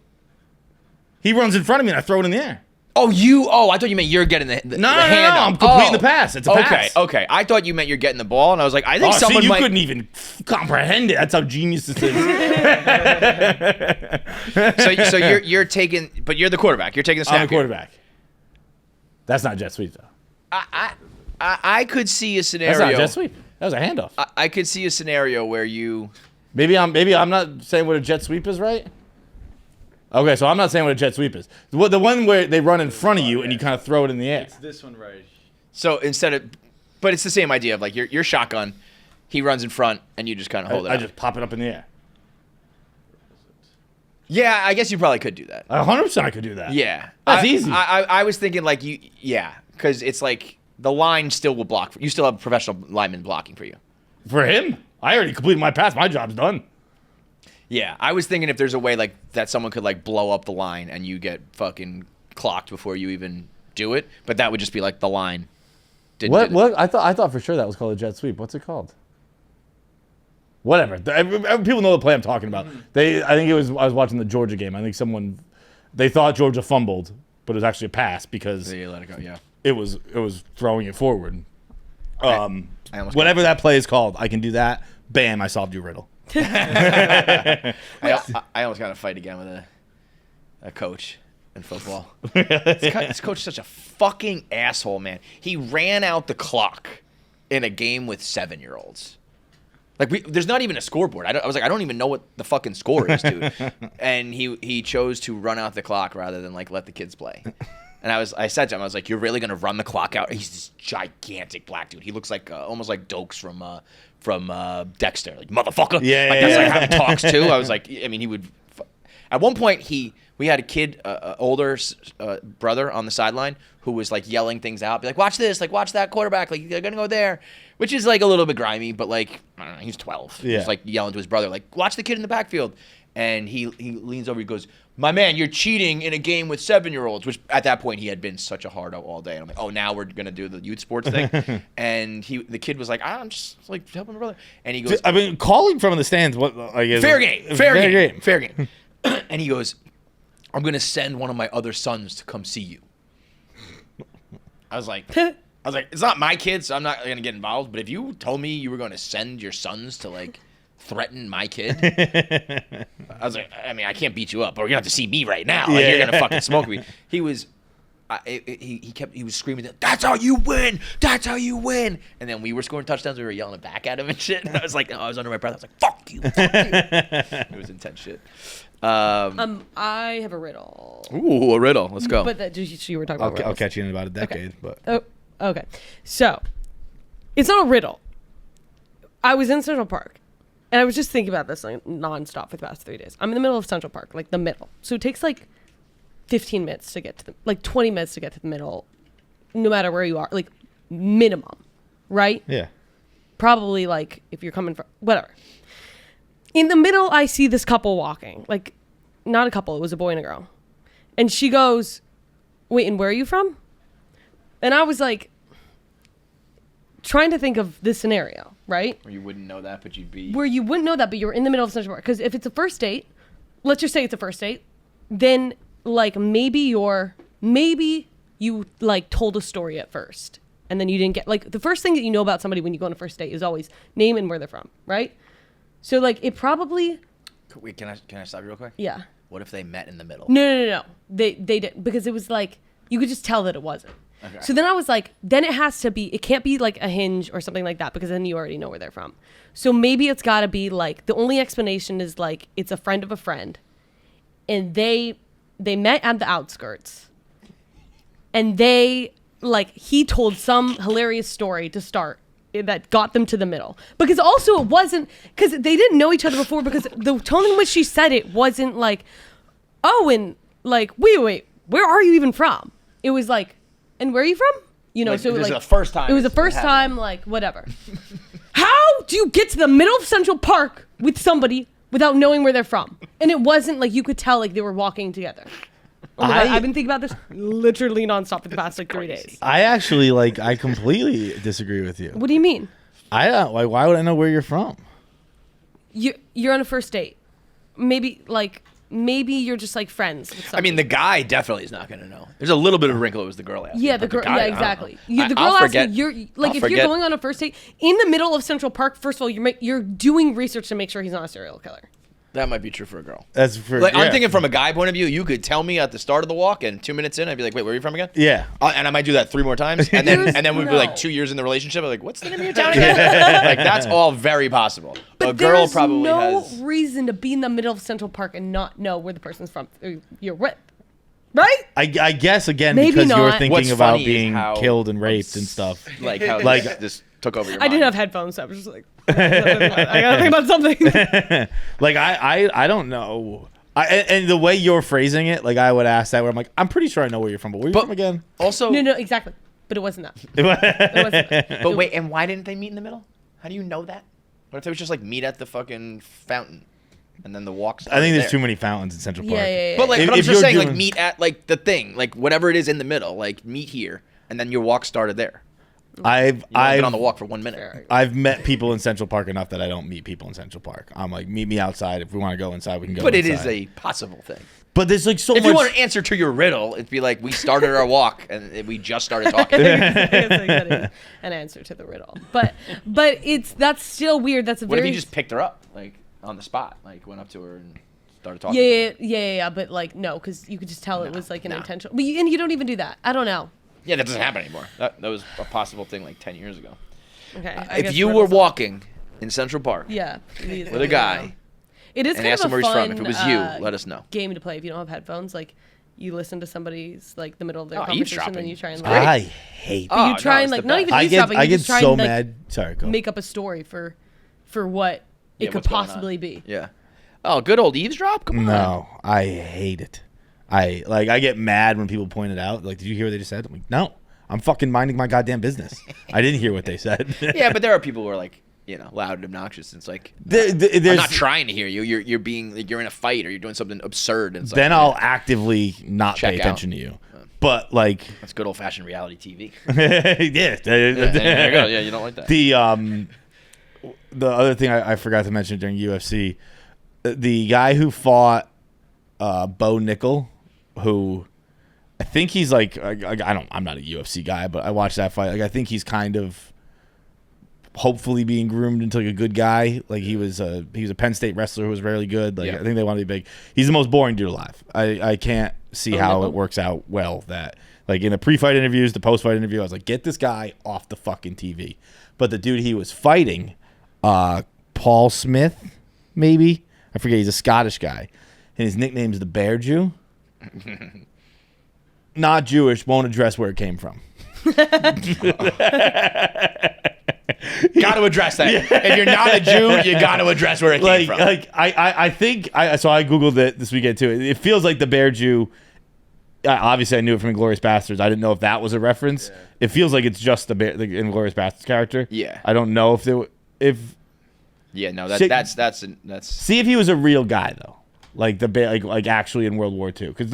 He runs in front of me, and I throw it in the air. I thought you meant you're getting the No, hand up. I'm completing the pass. It's a pass. Okay. I thought you meant you're getting the ball, and I was like, I think someone you might. couldn't even comprehend it. That's how genius this is. So you're taking, but you're the quarterback. You're taking the snap. I'm a quarterback. That's not jet sweep, though. I could see a scenario. That's not jet sweep. That was a handoff. I could see a scenario where you. Maybe I'm not saying what a jet sweep is, right? Okay, so I'm not saying what a jet sweep is. The one where they run in front of you and you kind of throw it in the air. It's this one right. So but it's the same idea of like your shotgun. He runs in front and you just kind of hold it. I out. just pop it up in the air. Yeah, I guess you probably could do that. 100% I could do that. Yeah, That's easy. I was thinking like because it's like the line still will block. You still have a professional lineman blocking for you. For him, I already completed my pass. My job's done. Yeah, I was thinking if there's a way like that someone could like blow up the line and you get fucking clocked before you even do it, but that would just be like the line. What? I thought for sure that was called a jet sweep. What's it called? Whatever. People know the play I'm talking about. I was watching the Georgia game. I think they thought Georgia fumbled, but it was actually a pass because They let it go. Yeah. it was throwing it forward. I almost Whatever that play is called, I can do that. Bam! I solved your riddle. I almost got to fight again with a coach in football. This coach is such a fucking asshole, man. He ran out the clock in a game with 7-year-olds. Like there's not even a scoreboard. I was like, I don't even know what the fucking score is, dude. And he chose to run out the clock rather than like let the kids play. And I said to him, I was like, "You're really gonna run the clock out?" He's this gigantic black dude. He looks like almost like Dokes from Dexter, like motherfucker. Yeah, like yeah, that's yeah. like how he talks too. I was like, I mean, he would. At one point, we had a kid, older brother on the sideline who was like yelling things out, be like, "Watch this, like watch that quarterback, like they're gonna go there," which is like a little bit grimy, but like I don't know, he's 12. Yeah. He's like yelling to his brother, like, "Watch the kid in the backfield," and he leans over, he goes, "My man, you're cheating in a game with 7-year-olds," which at that point he had been such a hardo all day. And I'm like, "Oh, now we're gonna do the youth sports thing," and the kid was like, "I'm just like helping my brother," and he goes, I mean, calling from the stands. What? Like, fair game. And he goes, "I'm gonna send one of my other sons to come see you." I was like, it's not my kids, so I'm not gonna get involved. But if you told me you were gonna send your sons to like threaten my kid, I was like, I mean, I can't beat you up, but you're gonna have to see me right now. Like, you're gonna fucking smoke me. He was. He was screaming, "That's how you win! That's how you win!" And then we were scoring touchdowns. We were yelling back at him and shit. And I was like, I was under my breath. I was like, "Fuck you!" It was intense shit. I have a riddle. Ooh, a riddle. Let's go. But you were talking about riddles. I'll catch you in about a decade. Okay. But Oh, okay. So, it's not a riddle. I was in Central Park, and I was just thinking about this like nonstop for the past 3 days. I'm in the middle of Central Park, like the middle. So it takes like 15 minutes to get to like 20 minutes to get to the middle, no matter where you are, like minimum, right? yeah. Probably like if you're coming from whatever. In the middle, I see this couple walking. Like, not a couple. It was a boy and a girl. And she goes, wait, and where are you from? And I was like, trying to think of this scenario, right? Where you wouldn't know that, but you'd be... Where you wouldn't know that, but you're in the middle of Central Park. Because if it's a first date, let's just say it's a first date, then, like, maybe you, like, told a story at first. And then you didn't get... Like, the first thing that you know about somebody when you go on a first date is always name and where they're from, right? So, like, it probably... Wait, can I stop you real quick? Yeah. What if they met in the middle? No. They didn't. Because it was, like, you could just tell that it wasn't. Okay. So then I was like, then it has to be, it can't be like a Hinge or something like that because then you already know where they're from. So maybe it's got to be like, the only explanation is like, it's a friend of a friend and they met at the outskirts and they, like, he told some hilarious story to start that got them to the middle. Because also it wasn't, because they didn't know each other before because the tone in which she said it wasn't like, oh, and like, wait, where are you even from? It was like, and where are you from? You know, Like, so this is like the first time it was the it's first happened. time, like whatever. How do you get to the middle of Central Park with somebody without knowing where they're from? And it wasn't like you could tell like they were walking together. Oh my God, I've been thinking about this literally nonstop for the past like 3 days. I actually I completely disagree with you. What do you mean? I don't like. Why would I know where you're from? You're on a first date. Maybe you're just like friends with somebody. I mean, the guy definitely is not going to know. There's a little bit of wrinkle. It was the girl asking. Yeah, but the girl. guy, Yeah, I don't exactly. know. The girl I'll asked forget- me, if you're forget- going on a first date in the middle of Central Park, first of all, you're doing research to make sure he's not a serial killer. That might be true for a girl. That's for Like, yeah. I'm thinking from a guy point of view, you could tell me at the start of the walk, and 2 minutes in, I'd be like, wait, where are you from again? Yeah. And I might do that 3 more times, and then we'd be No. like 2 years in the relationship. I'm like, what's the name of your town again? Like, that's all very possible. But a girl there's probably no has. reason to be in the middle of Central Park and not know where the person's from. You're with, right? I guess again Maybe because you're not. thinking What's about funny is being how killed and raped and stuff. Like how Like- this took over your I mind. didn't have headphones, so I was just like, I gotta think about something. Like I don't know. And the way you're phrasing it, like I would ask that where I'm like, I'm pretty sure I know where you're from, but where you from again? Also, No, exactly. But it wasn't that. It wasn't that. but wait, and why didn't they meet in the middle? How do you know that? What if they was just like meet at the fucking fountain, and then the walk started I think there's there? too many fountains in Central Park. Yeah. But like, If- but I'm if just you're saying, like, doing- meet at like the thing, like whatever it is in the middle, like meet here, and then your walk started there. I've You've only been on the walk for 1 minute. I've met people in Central Park enough that I don't meet people in Central Park. I'm like, meet me outside. If we want to go inside, we can go But it inside. is a possible thing. But there's like so If much. you want an answer to your riddle, it'd be like we started our walk and we just started talking. An answer to the riddle. But that's still weird. That's a What if very you just picked her up, like on the spot, like went up to her and started talking? yeah. But like no, because you could just tell it was like an intentional. But you don't even do that. I don't know. Yeah, that doesn't happen anymore. That was a possible thing like 10 years ago. Okay. I If guess you were riddles- walking in Central Park yeah, with a guy it is and kind asked of him a where he's fun, from, if it was you, let us know. Game to play if you don't have headphones. Like you listen to somebody's like the middle of their Oh, conversation, then eavesdropping. you try and It's like, I hate. Oh, you try no, and it's like the not best. even I get eavesdropping. You just try so and like mad. Sorry, go. make up a story for what Yeah, it could what's going on. possibly be. Yeah. Oh, good old eavesdrop? Come on. No, I hate it. I get mad when people point it out. Like, did you hear what they just said? I'm like, no, I'm fucking minding my goddamn business. I didn't hear what they said. Yeah, but there are people who are like, you know, loud and obnoxious. It's like, I'm There's, not trying to hear you. You're being like, you're in a fight or you're doing something absurd. And it's then like, I'll actively not Check pay out. attention to you. But like, that's good old fashioned reality TV. yeah, There you go. Yeah, you don't like that. The other thing I forgot to mention during UFC, the guy who fought Bo Nickel, who I think he's like I'm not a UFC guy, but I watched that fight. Like I think he's kind of hopefully being groomed into like a good guy. Like he was a Penn State wrestler who was really good. Like Yeah. I think they want to be big. He's the most boring dude alive. I can't see Bo how Nickel? it works out well that like in the pre-fight interviews, the post-fight interview, I was like, get this guy off the fucking TV. But the dude he was fighting, Paul Smith, maybe I forget. He's a Scottish guy, and his nickname's the Bear Jew. Not Jewish. Won't address where it came from. Got to address that. If you're not a Jew, you got to address where it came from. I think so. I googled it this weekend too. It feels like the Bear Jew. Obviously, I knew it from Inglourious Bastards. I didn't know if that was a reference. Yeah. It feels like it's just the Inglourious Bastards character. Yeah. I don't know if Yeah, no, Shit. that's See if he was a real guy though, like like actually in World War II, because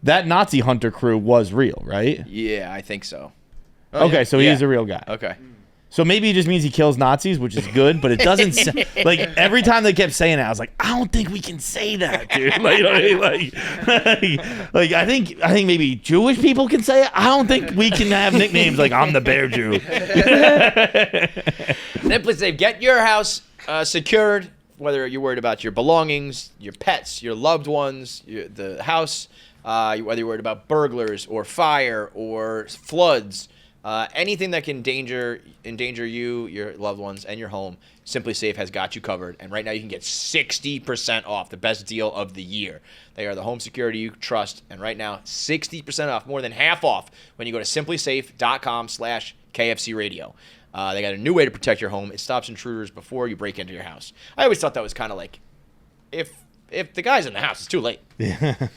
that Nazi hunter crew was real, right? yeah, I think so. Oh, Okay, yeah. so he is a real guy. Okay. So maybe it just means he kills Nazis, which is good, but it doesn't like every time they kept saying it, I was like, I don't think we can say that, dude. Like, you know what I mean? Like I think maybe Jewish people can say it. I don't think we can have nicknames like I'm the Bear Jew. Simplisafe, get your house secured, whether you're worried about your belongings, your pets, your loved ones, the house, whether you're worried about burglars or fire or floods. Anything that can endanger you, your loved ones, and your home, Simplisafe has got you covered. And right now you can get 60% off, the best deal of the year. They are the home security you trust. And right now, 60% off, more than half off, when you go to simplisafe.com/KFC Radio. They got a new way to protect your home. It stops intruders before you break into your house. I always thought that was kind of like, if the guy's in the house, it's too late. They're,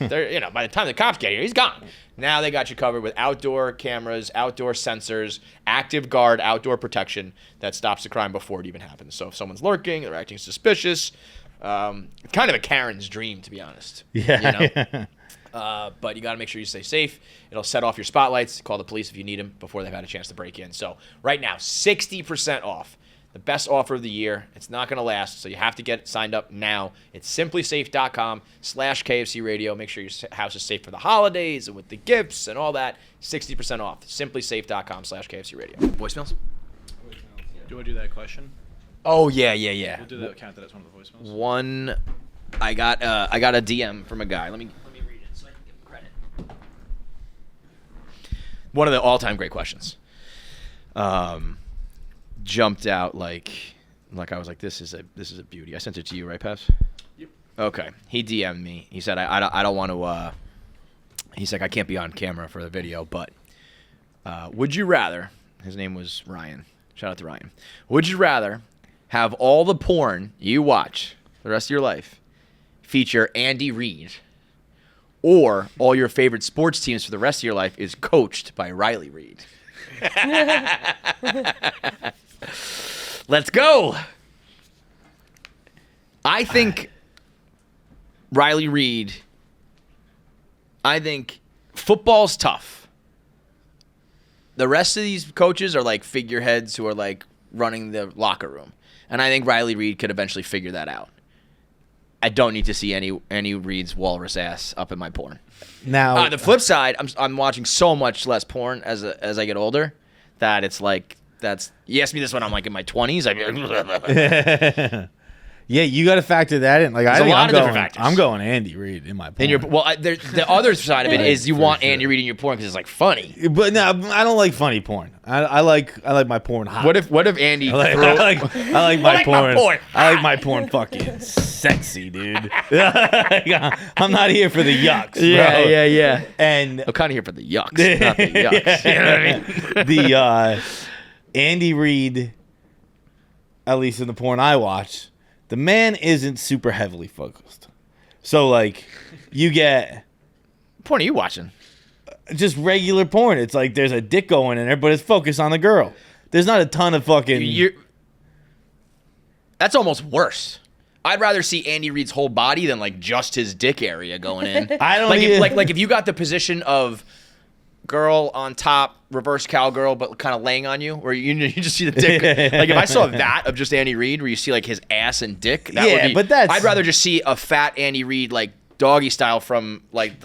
by the time the cops get here, he's gone. Now they got you covered with outdoor cameras, outdoor sensors, active guard, outdoor protection that stops the crime before it even happens. So if someone's lurking, they're acting suspicious, kind of a Karen's dream, to be honest. Yeah. But you got to make sure you stay safe. It'll set off your spotlights. Call the police if you need them before they've had a chance to break in. So right now, 60% off. The best offer of the year. It's not going to last, so you have to get signed up now. It's simplisafe.com/KFC Radio. Make sure your house is safe for the holidays and with the gifts and all that. 60% off. Simplisafe.com/KFC Radio. Voicemails? Do you want to do that question? Oh, yeah. We'll do that. Count that as one of the voicemails. One, I got a DM from a guy. Let me read it so I can give him credit. One of the all-time great questions. Jumped out like I was like, this is a beauty. I sent it to you, right, Peps? Yep. Okay. He DM'd me. He said I don't want to. He's like, I can't be on camera for the video, but would you rather? His name was Ryan. Shout out to Ryan. Would you rather have all the porn you watch the rest of your life feature Andy Reid, or all your favorite sports teams for the rest of your life is coached by Riley Reid? Let's go. I think Riley Reid. I think football's tough. The rest of these coaches are like figureheads who are like running the locker room, and I think Riley Reid could eventually figure that out. I don't need to see any Reid's walrus ass up in my porn. Now, the flip side, I'm watching so much less porn as I get older that it's like. You asked me this when I'm like in my 20s. I'd be like, yeah, you got to factor that in. Like, There's a lot of different factors. I'm going Andy Reid in my porn. The other side of it is you want Andy Reid in your porn because it's like funny. But no, I don't like funny porn. I like my porn hot. What if Andy? I like my porn. I like my porn fucking sexy, dude. I'm not here for the yucks. Yeah. And I'm kind of here for the yucks, not the yucks. You know what I mean? The Andy Reid, at least in the porn I watch, the man isn't super heavily focused. So, like, you get... What porn are you watching? Just regular porn. It's like there's a dick going in there, but it's focused on the girl. There's not a ton of fucking... That's almost worse. I'd rather see Andy Reid's whole body than, like, just his dick area going in. I don't like if you got the position of... girl on top, reverse cowgirl, but kind of laying on you, where you just see the dick. Like if I saw that of just Andy Reid, where you see like his ass and dick, that would be. But that's. I'd rather just see a fat Andy Reid like doggy style from like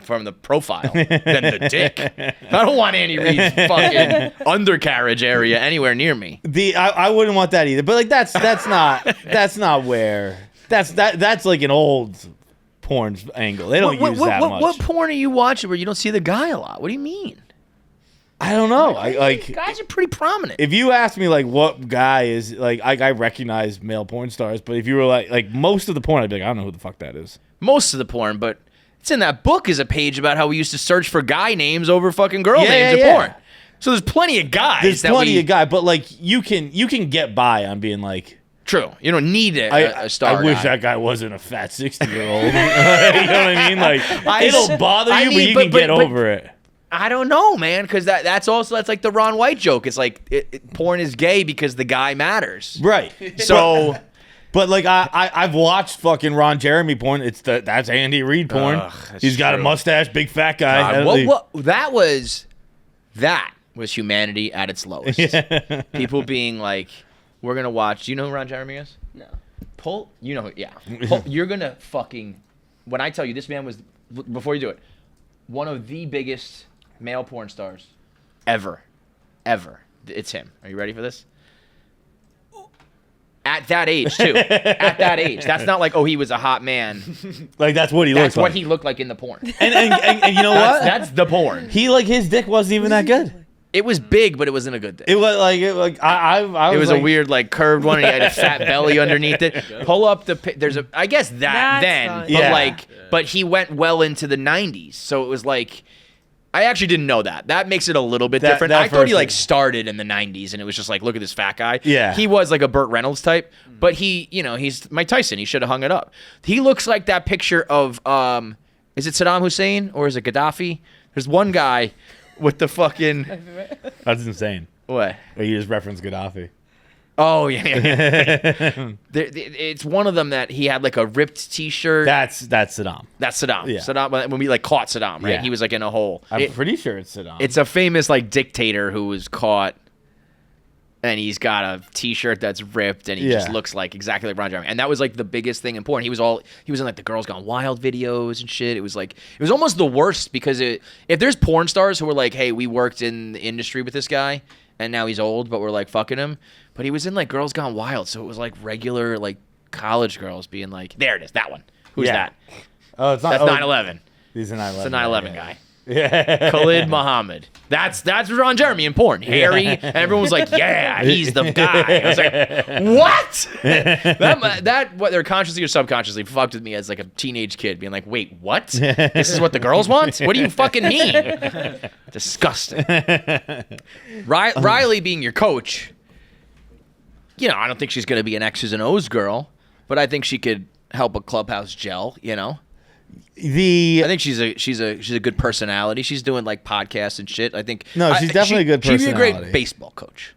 from the profile than the dick. I don't want Andy Reid's fucking undercarriage area anywhere near me. I wouldn't want that either. But like that's not where that's like an old porn angle. They don't use that much. What porn are you watching where you don't see the guy a lot? What do you mean? I don't know. Guys are pretty prominent. If you ask me like what guy is like, I recognize male porn stars, but if you were like most of the porn, I'd be like, I don't know who the fuck that is. Most of the porn, but it's in that book is a page about how we used to search for guy names over fucking girl names in porn. So there's plenty of guys. There's plenty of guys, but like you can get by on being like. True. You don't need a star. I wish that guy wasn't a fat 60-year-old. You know what I mean? Like it'll bother you, but you can get over it. I don't know, man, because that's like the Ron White joke. It's like porn is gay because the guy matters. Right. So But like I've watched fucking Ron Jeremy porn. That's Andy Reid porn. He's got a mustache, big fat guy. That was humanity at its lowest. Yeah. People being like, we're gonna watch. Do you know who Ron Jeremy is? No. You're gonna fucking. When I tell you, this man was, before you do it, one of the biggest male porn stars ever. It's him. Are you ready for this? At that age, too. At that age. That's not like, oh, he was a hot man. Like, that's what he looks like. That's what he looked like in the porn. And you know what? That's the porn. His dick wasn't even that good. It was big, but it wasn't a good dick. It was like, it was a weird, like, curved one, and he had a fat belly underneath it. Pull up the, I guess but he went well into the 90s. So it was like, I actually didn't know that. That makes it a little bit different. I thought he like started in the 90s and it was just like, look at this fat guy. Yeah. He was like a Burt Reynolds type, but he's Mike Tyson. He should have hung it up. He looks like that picture of, is it Saddam Hussein or is it Gaddafi? There's one guy with the fucking. That's insane. What? You just referenced Gaddafi. Oh, yeah. It's one of them that he had like a ripped T-shirt. That's Saddam. That's Saddam. Yeah. Saddam, when we like caught Saddam, right? Yeah. He was like in a hole. I'm pretty sure it's Saddam. It's a famous like dictator who was caught, and he's got a T-shirt that's ripped, and he just looks like exactly like Ron Jeremy. And that was like the biggest thing in porn. He was in like the Girls Gone Wild videos and shit. It was almost the worst because if there's porn stars who were like, hey, we worked in the industry with this guy, and now he's old, but we're like fucking him. But he was in like Girls Gone Wild, so it was like regular like college girls being like, there it is, that one. Who's that? Oh, it's not. That's 9/11. He's a 9/11. It's a 9/11 guy. Yeah. Khalid Muhammad. That's Ron Jeremy in porn. Hairy, and everyone was like, yeah, he's the guy. I was like, what? that whether consciously or subconsciously fucked with me as like a teenage kid, being like, wait, what? This is what the girls want? What do you fucking mean? Disgusting. Riley being your coach, I don't think she's going to be an X's and O's girl, but I think she could help a clubhouse gel, I think she's a good personality. She's doing like podcasts and shit. I think she's definitely a good personality. She'd be a great baseball coach.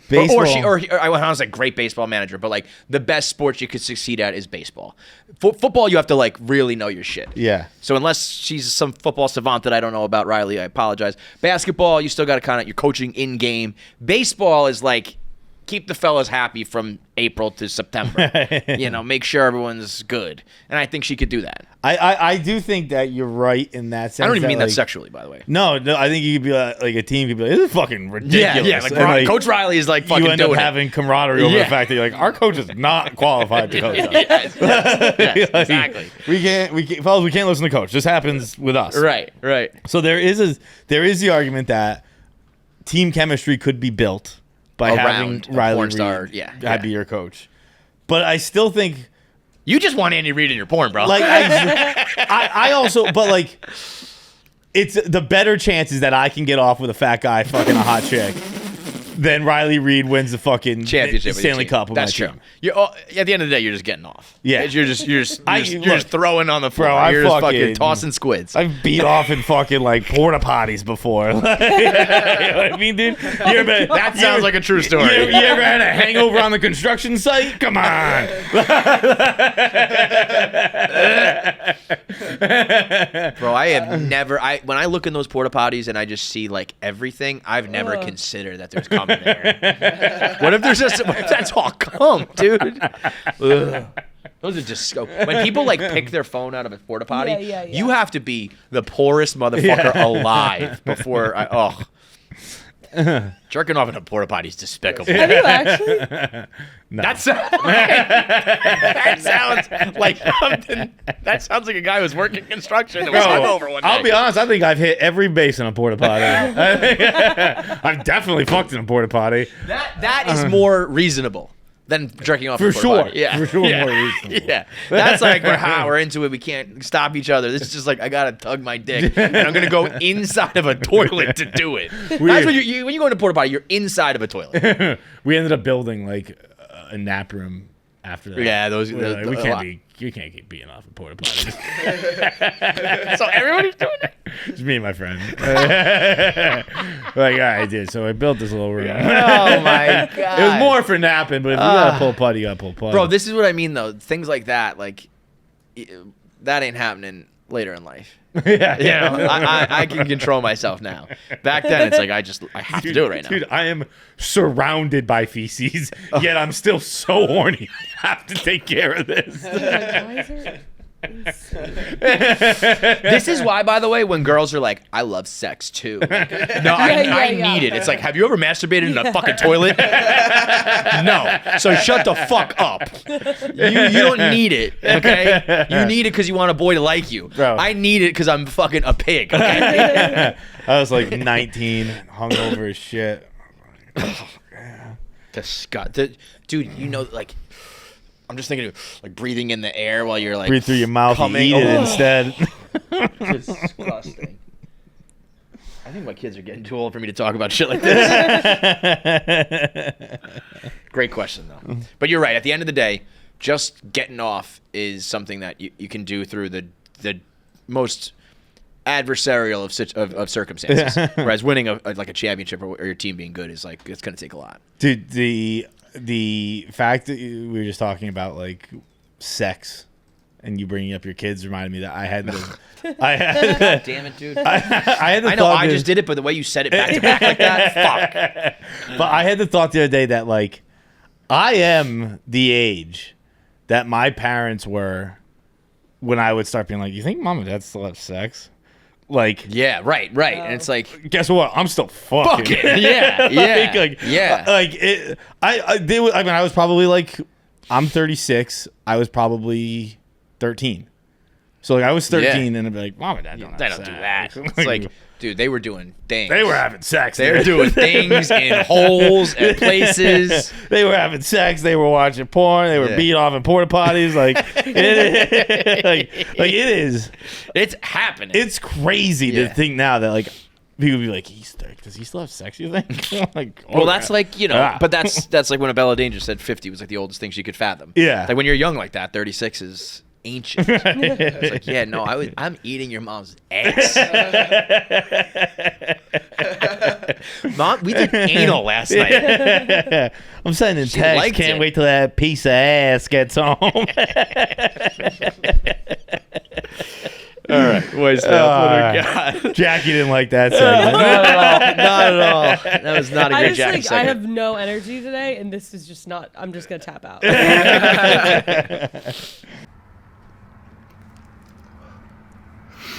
Baseball. Or I was like great baseball manager, but like the best sport you could succeed at is baseball. Football, you have to like really know your shit. Yeah. So unless she's some football savant that I don't know about, Riley, I apologize. Basketball, you still got to you're coaching in game. Baseball is like, keep the fellas happy from April to September. Make sure everyone's good. And I think she could do that. I do think that you're right in that sense. I don't even mean that sexually, by the way. No, I think you could be like a team could be like, this is fucking ridiculous. Yeah, Coach Riley is like fucking doing it. You end up having camaraderie over the fact that you're like, our coach is not qualified to coach us. Yes, exactly. We can't listen to coach. This happens with us. Right. So there is the argument that team chemistry could be built by having Riley Reid be your coach. But I still think you just want Andy Reid in your porn, bro. Like I also, but like, it's the better chances that I can get off with a fat guy fucking a hot chick than Riley Reid wins the fucking championship Stanley Cup with That's my true. team. You're at the end of the day, you're just getting off. Yeah, you're just throwing on the floor. Bro, you're just fucking tossing squids. I've beat off in fucking like porta potties before. You know what I mean, dude? That sounds like a true story. You ever had a hangover on the construction site? Come on. Bro, I have never. When I look in those porta potties and I just see like everything, I've never considered that there's cum in there. What if that's all cum, dude? Ugh. Those are just when people like pick their phone out of a porta potty. You have to be the poorest motherfucker alive before jerking off in a porta potty is despicable. Have you actually? No. That sounds like a guy who's working construction that was hungover one day. I'll be honest, I think I've hit every base in a porta potty. I've definitely fucked in a porta potty. That is more reasonable than jerking off for in a porta sure. potty. Yeah. For sure, more reasonable. Yeah, that's like we're hot, we're into it, we can't stop each other. This is just like I gotta tug my dick, and I'm gonna go inside of a toilet to do it. That's when you go into porta potty, you're inside of a toilet. We ended up building like a nap room after that. Yeah, we can't be you can't keep being off in porta potties. So everybody's doing it. Just me and my friend. Like, all right, dude. So I built this little room. Oh my god. It was more for napping, but if you gotta pull putty, you gotta pull putty. Bro, this is what I mean though. Things like that, like that ain't happening later in life. yeah, You know, I can control myself now. Back then, it's like I have to do it right now. Dude, I am surrounded by feces, yet I'm still so horny. I have to take care of this. This is why, by the way, when girls are like, "I love sex too," like, no, I need it. It's like, have you ever masturbated in a fucking toilet? No. So shut the fuck up. You don't need it, okay? You need it because you want a boy to like you. Bro. I need it because I'm fucking a pig. Okay? I was like 19, hungover as shit. Disgust, dude. You know, like. I'm just thinking of like breathing in the air while you're like Breathe through your mouth, coming. eat it instead. Disgusting. I think my kids are getting too old for me to talk about shit like this. Great question though. But you're right. At the end of the day, just getting off is something that you can do through the most adversarial of circumstances. Whereas winning a championship or your team being good is like it's gonna take a lot. Dude, the fact that we were just talking about like sex and you bringing up your kids reminded me that I had God damn it, dude. I had the I know thought I just did it, but the way you said it back to back like that, fuck. But I had the thought the other day that like I am the age that my parents were when I would start being like, you think mom and dad still have sex? Like, yeah, right. And it's like, guess what? I'm still fucking. Yeah. I was probably like, I'm 36. I was probably 13. So like, I was 13, and I'd be like, mom and dad don't have sex. do that. It's like, dude, they were doing things. They were having sex. They were doing things in holes and places. They were having sex. They were watching porn. They were beating off in porta potties. Like, it is. It's happening. It's crazy to think now that like people be like, does he still have sex? You think? Like, well, that's like but that's like when Abella Danger said 50 was like the oldest thing she could fathom. Yeah. Like when you're young like that, 36 is ancient. It's like, yeah, no, I'm eating your mom's ass. Mom, we did anal last night. I'm sending She text. liked Can't it. wait till that piece of ass gets home. All right, what do we got? Jackie didn't like that segment. Not at all. That was not a good Jack I segment. have no energy today, and this is just not. I'm just gonna tap out.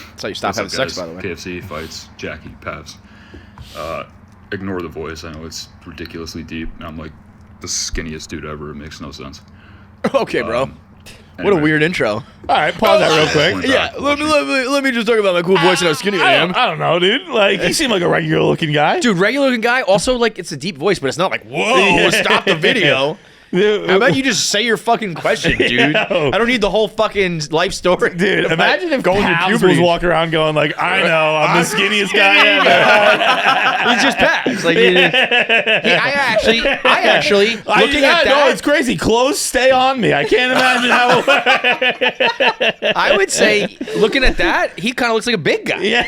That's how you stop having sex, by the way. KFC Fights, Jackie, Pavs. Ignore the voice. I know it's ridiculously deep. And I'm like the skinniest dude ever. It makes no sense. Okay, bro. What a Anyway. weird intro. All right, pause that real quick. Yeah, let me just talk about my cool voice and how skinny I am. I don't know, dude. Like, you seem like a regular looking guy. Dude, regular looking guy. Also, like, it's a deep voice, but it's not like, whoa, stop the video. How about you just say your fucking question, dude? I don't need the whole fucking life story. Dude, imagine if going Pabs through was puberty. walking around going like, I know, I'm the skinniest guy ever. He's just Pabs. Like, I actually, looking at No, that, it's crazy. Clothes stay on me. I can't imagine how. I would say, looking at that, he kind of looks like a big guy. Yeah.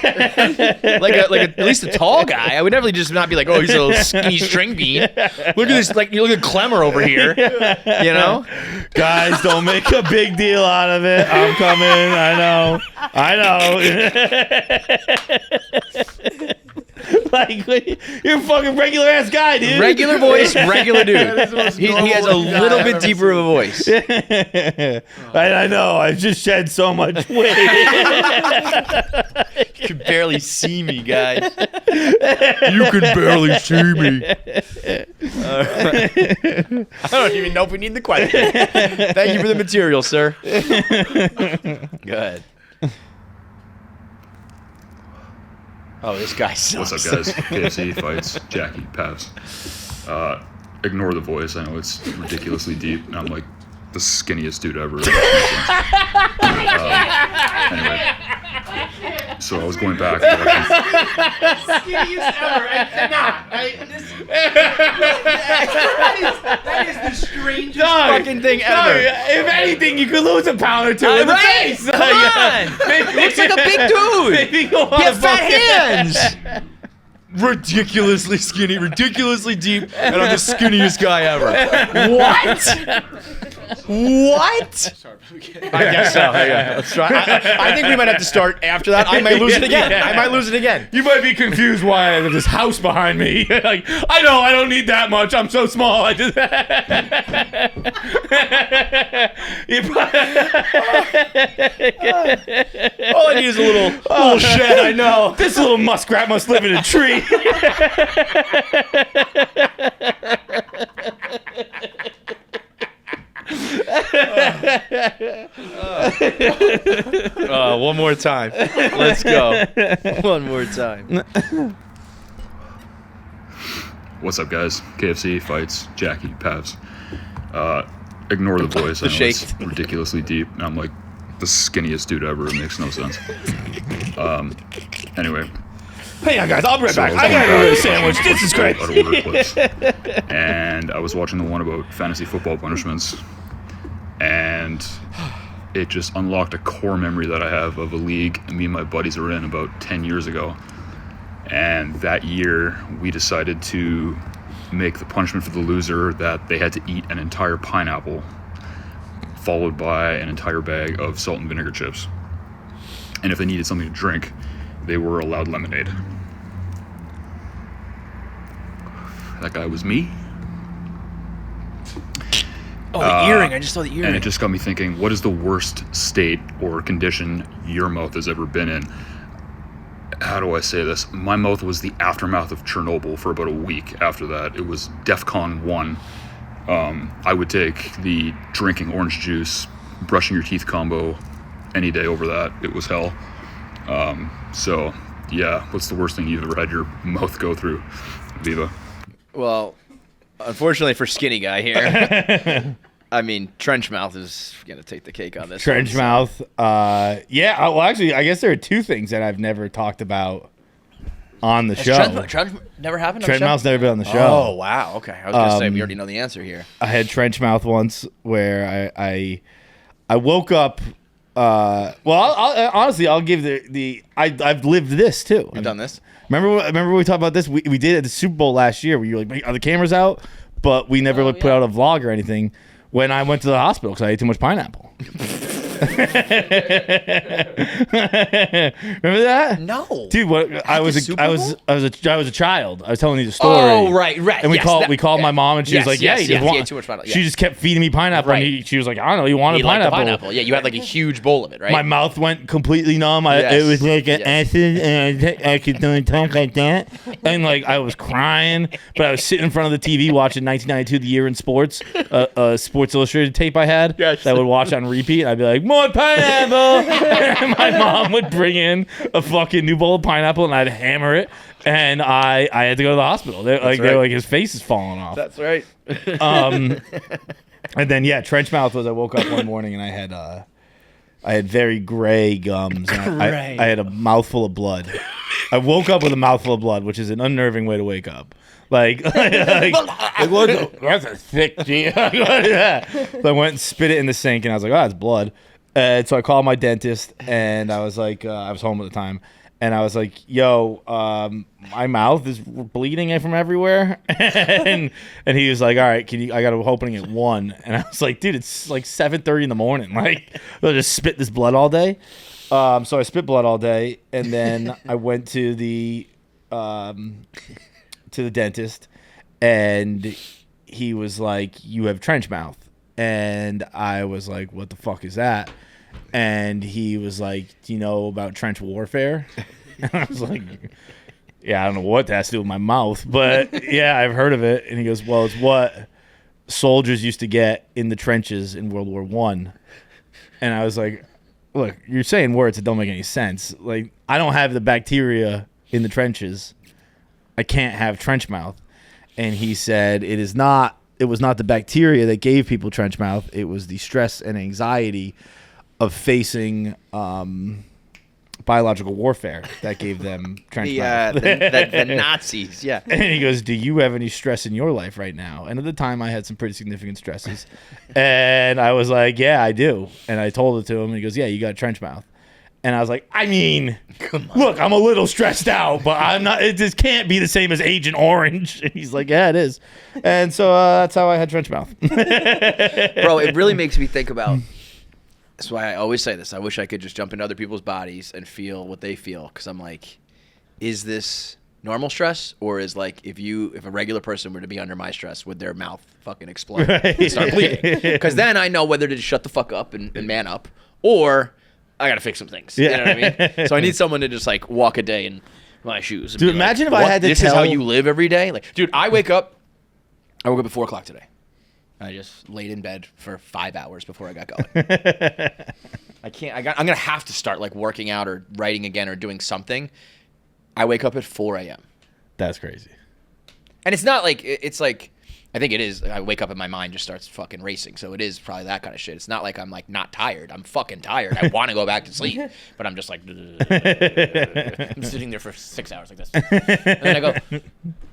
like at least a tall guy. I would never just not be like, oh, he's a little skinny string bean. Look at this, like, you look at Clemmer over here. You know, Guys, don't make a big deal out of it. I'm coming. I know. Like, you're a fucking regular ass guy, dude. regular voice, regular dude. He has a little bit deeper of a voice. I know. I've just shed so much weight. You can barely see me, guys. You can barely see me. I don't even know if we need the question. Thank you for the material, sir. Good. Oh, this guy sucks. What's up, guys? KFC Fights, Jackie, Pavs. Ignore the voice. I know it's ridiculously deep. And I'm like the skinniest dude ever. Anyway. So I was going back. Skinniest ever. I cannot. That is the strangest. Dog, fucking thing ever. If anything, you could lose a pound or two in the Right? face. Come on. He looks like a big dude. Maybe go on He has a fat fucking- hands. Ridiculously skinny, ridiculously deep, and I'm the skinniest guy ever. What? What? I guess so. Yeah. Let's try. I think we might have to start after that. I might lose it again. I might lose it again. You might be confused why I have this house behind me. Like, I know I don't need that much. I'm so small. I just. All I need is a little shed. I know. This little muskrat must live in a tree. One more time. Let's go. One more time. What's up, guys? KFC, Fights, Jackie, Pavs. Ignore the voice. I know it's ridiculously deep, and I'm like the skinniest dude ever. It makes no sense. Anyway. Hang on, guys. I'll be right back. I gotta go get a sandwich. This is great. Out of order clips. And I was watching the one about fantasy football punishments, and it just unlocked a core memory that I have of a league me and my buddies were in about 10 years ago. And that year, we decided to make the punishment for the loser that they had to eat an entire pineapple, followed by an entire bag of salt and vinegar chips. And if they needed something to drink, they were allowed lemonade. That guy was me. Oh, the earring. I just saw the earring. And it just got me thinking, what is the worst state or condition your mouth has ever been in? How do I say this? My mouth was the aftermath of Chernobyl for about a week after that. It was DEFCON 1. I would take the drinking orange juice, brushing your teeth combo any day over that. It was hell. So, yeah, what's the worst thing you've ever had your mouth go through, Viva? Well, unfortunately for skinny guy here, I mean, trench mouth is going to take the cake on this. Trench mouth. Yeah, well, actually, I guess there are two things that I've never talked about on the show. Trench never happened on Trench the show? mou's never been on the show. Oh, wow. Okay. I was going to say, we already know the answer here. I had trench mouth once where I woke up. Honestly, I'll give I've lived this too. You've done this? Remember we talked about this? We did it at the Super Bowl last year where you were like, are the cameras out? But we never put out a vlog or anything when I went to the hospital because I ate too much pineapple. Remember that? No, dude. What I was a child. I was telling you the story. Oh, right. And we called my mom, and she was like, "Yeah, you ate too much pineapple." She just kept feeding me pineapple. Right. And she was like, "I don't know, you wanted pineapple." Yeah, you had like a huge bowl of it, right? My mouth went completely numb. It was like an acid, and I could only talk like that. And like I was crying, but I was sitting in front of the TV watching 1992, The Year in Sports, a Sports Illustrated tape I had that I would watch on repeat. And I'd be like, more pineapple. And my mom would bring in a fucking new bowl of pineapple, and I'd hammer it. And I had to go to the hospital. They're like, his face is falling off. That's right. And then trench mouth was I woke up one morning and I had very gray gums. And I had a mouthful of blood. I woke up with a mouthful of blood, which is an unnerving way to wake up. Like that's a thick G. So I went and spit it in the sink, and I was like, oh, that's blood. And so I called my dentist, and I was like, I was home at the time. And I was like, yo, my mouth is bleeding from everywhere. and he was like, all right, I got an opening at 1. And I was like, dude, it's like 7:30 in the morning. Like, I'll just spit this blood all day. So I spit blood all day. And then I went to the dentist, and he was like, you have trench mouth. And I was like, what the fuck is that? And he was like, do you know about trench warfare? And I was like, yeah, I don't know what that has to do with my mouth, but yeah, I've heard of it. And he goes, well, it's what soldiers used to get in the trenches in World War I. And I was like, look, you're saying words that don't make any sense. Like, I don't have the bacteria in the trenches. I can't have trench mouth. And he said, it was not the bacteria that gave people trench mouth. It was the stress and anxiety of facing by biological warfare that gave them trench mouth. The Nazis, yeah. And he goes, do you have any stress in your life right now? And at the time, I had some pretty significant stresses. And I was like, yeah, I do. And I told it to him, and he goes, yeah, you got trench mouth. And I was like, I mean, look, I'm a little stressed out, but I'm not. It just can't be the same as Agent Orange. And he's like, yeah, it is. And so that's how I had trench mouth. Bro, it really makes me think about. That's why I always say this. I wish I could just jump into other people's bodies and feel what they feel, because I'm like, is this normal stress, or is like if a regular person were to be under my stress, would their mouth fucking explode and start bleeding? Because then I know whether to just shut the fuck up and man up, or I gotta fix some things. You know what I mean? So I need someone to just like walk a day in my shoes. And Dude, be imagine like, if I had to this tell... is how you live every day? Like, dude, I woke up at 4 o'clock today. I just laid in bed for 5 hours before I got going. I'm gonna have to start like working out or writing again or doing something. I wake up at 4 a.m. That's crazy. And it's not like, it's like, I think it is. I wake up and my mind just starts fucking racing. So it is probably that kind of shit. It's not like I'm like not tired. I'm fucking tired. I want to go back to sleep, but I'm just like, I'm sitting there for 6 hours like this. And then I go, all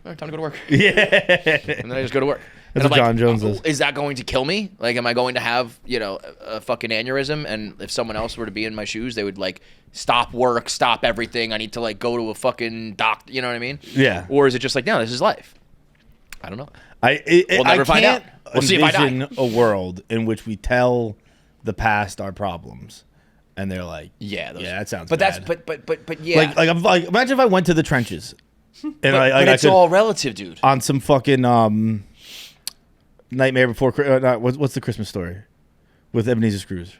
right, time to go to work. Yeah. And then I just go to work. That's what John Jones is. Is that going to kill me? Like, am I going to have, a fucking aneurysm? And if someone else were to be in my shoes, they would like stop work, stop everything. I need to like go to a fucking doctor. You know what I mean? Yeah. Or is it just like, no, this is life? I don't know. We'll never find out. We'll see if I die. Envision a world in which we tell the past our problems, and they're like, yeah, that sounds but bad. But yeah. Like I'm like, imagine if I went to the trenches, and but it's all relative, dude. On some fucking Nightmare Before what's the Christmas Story with Ebenezer Scrooge?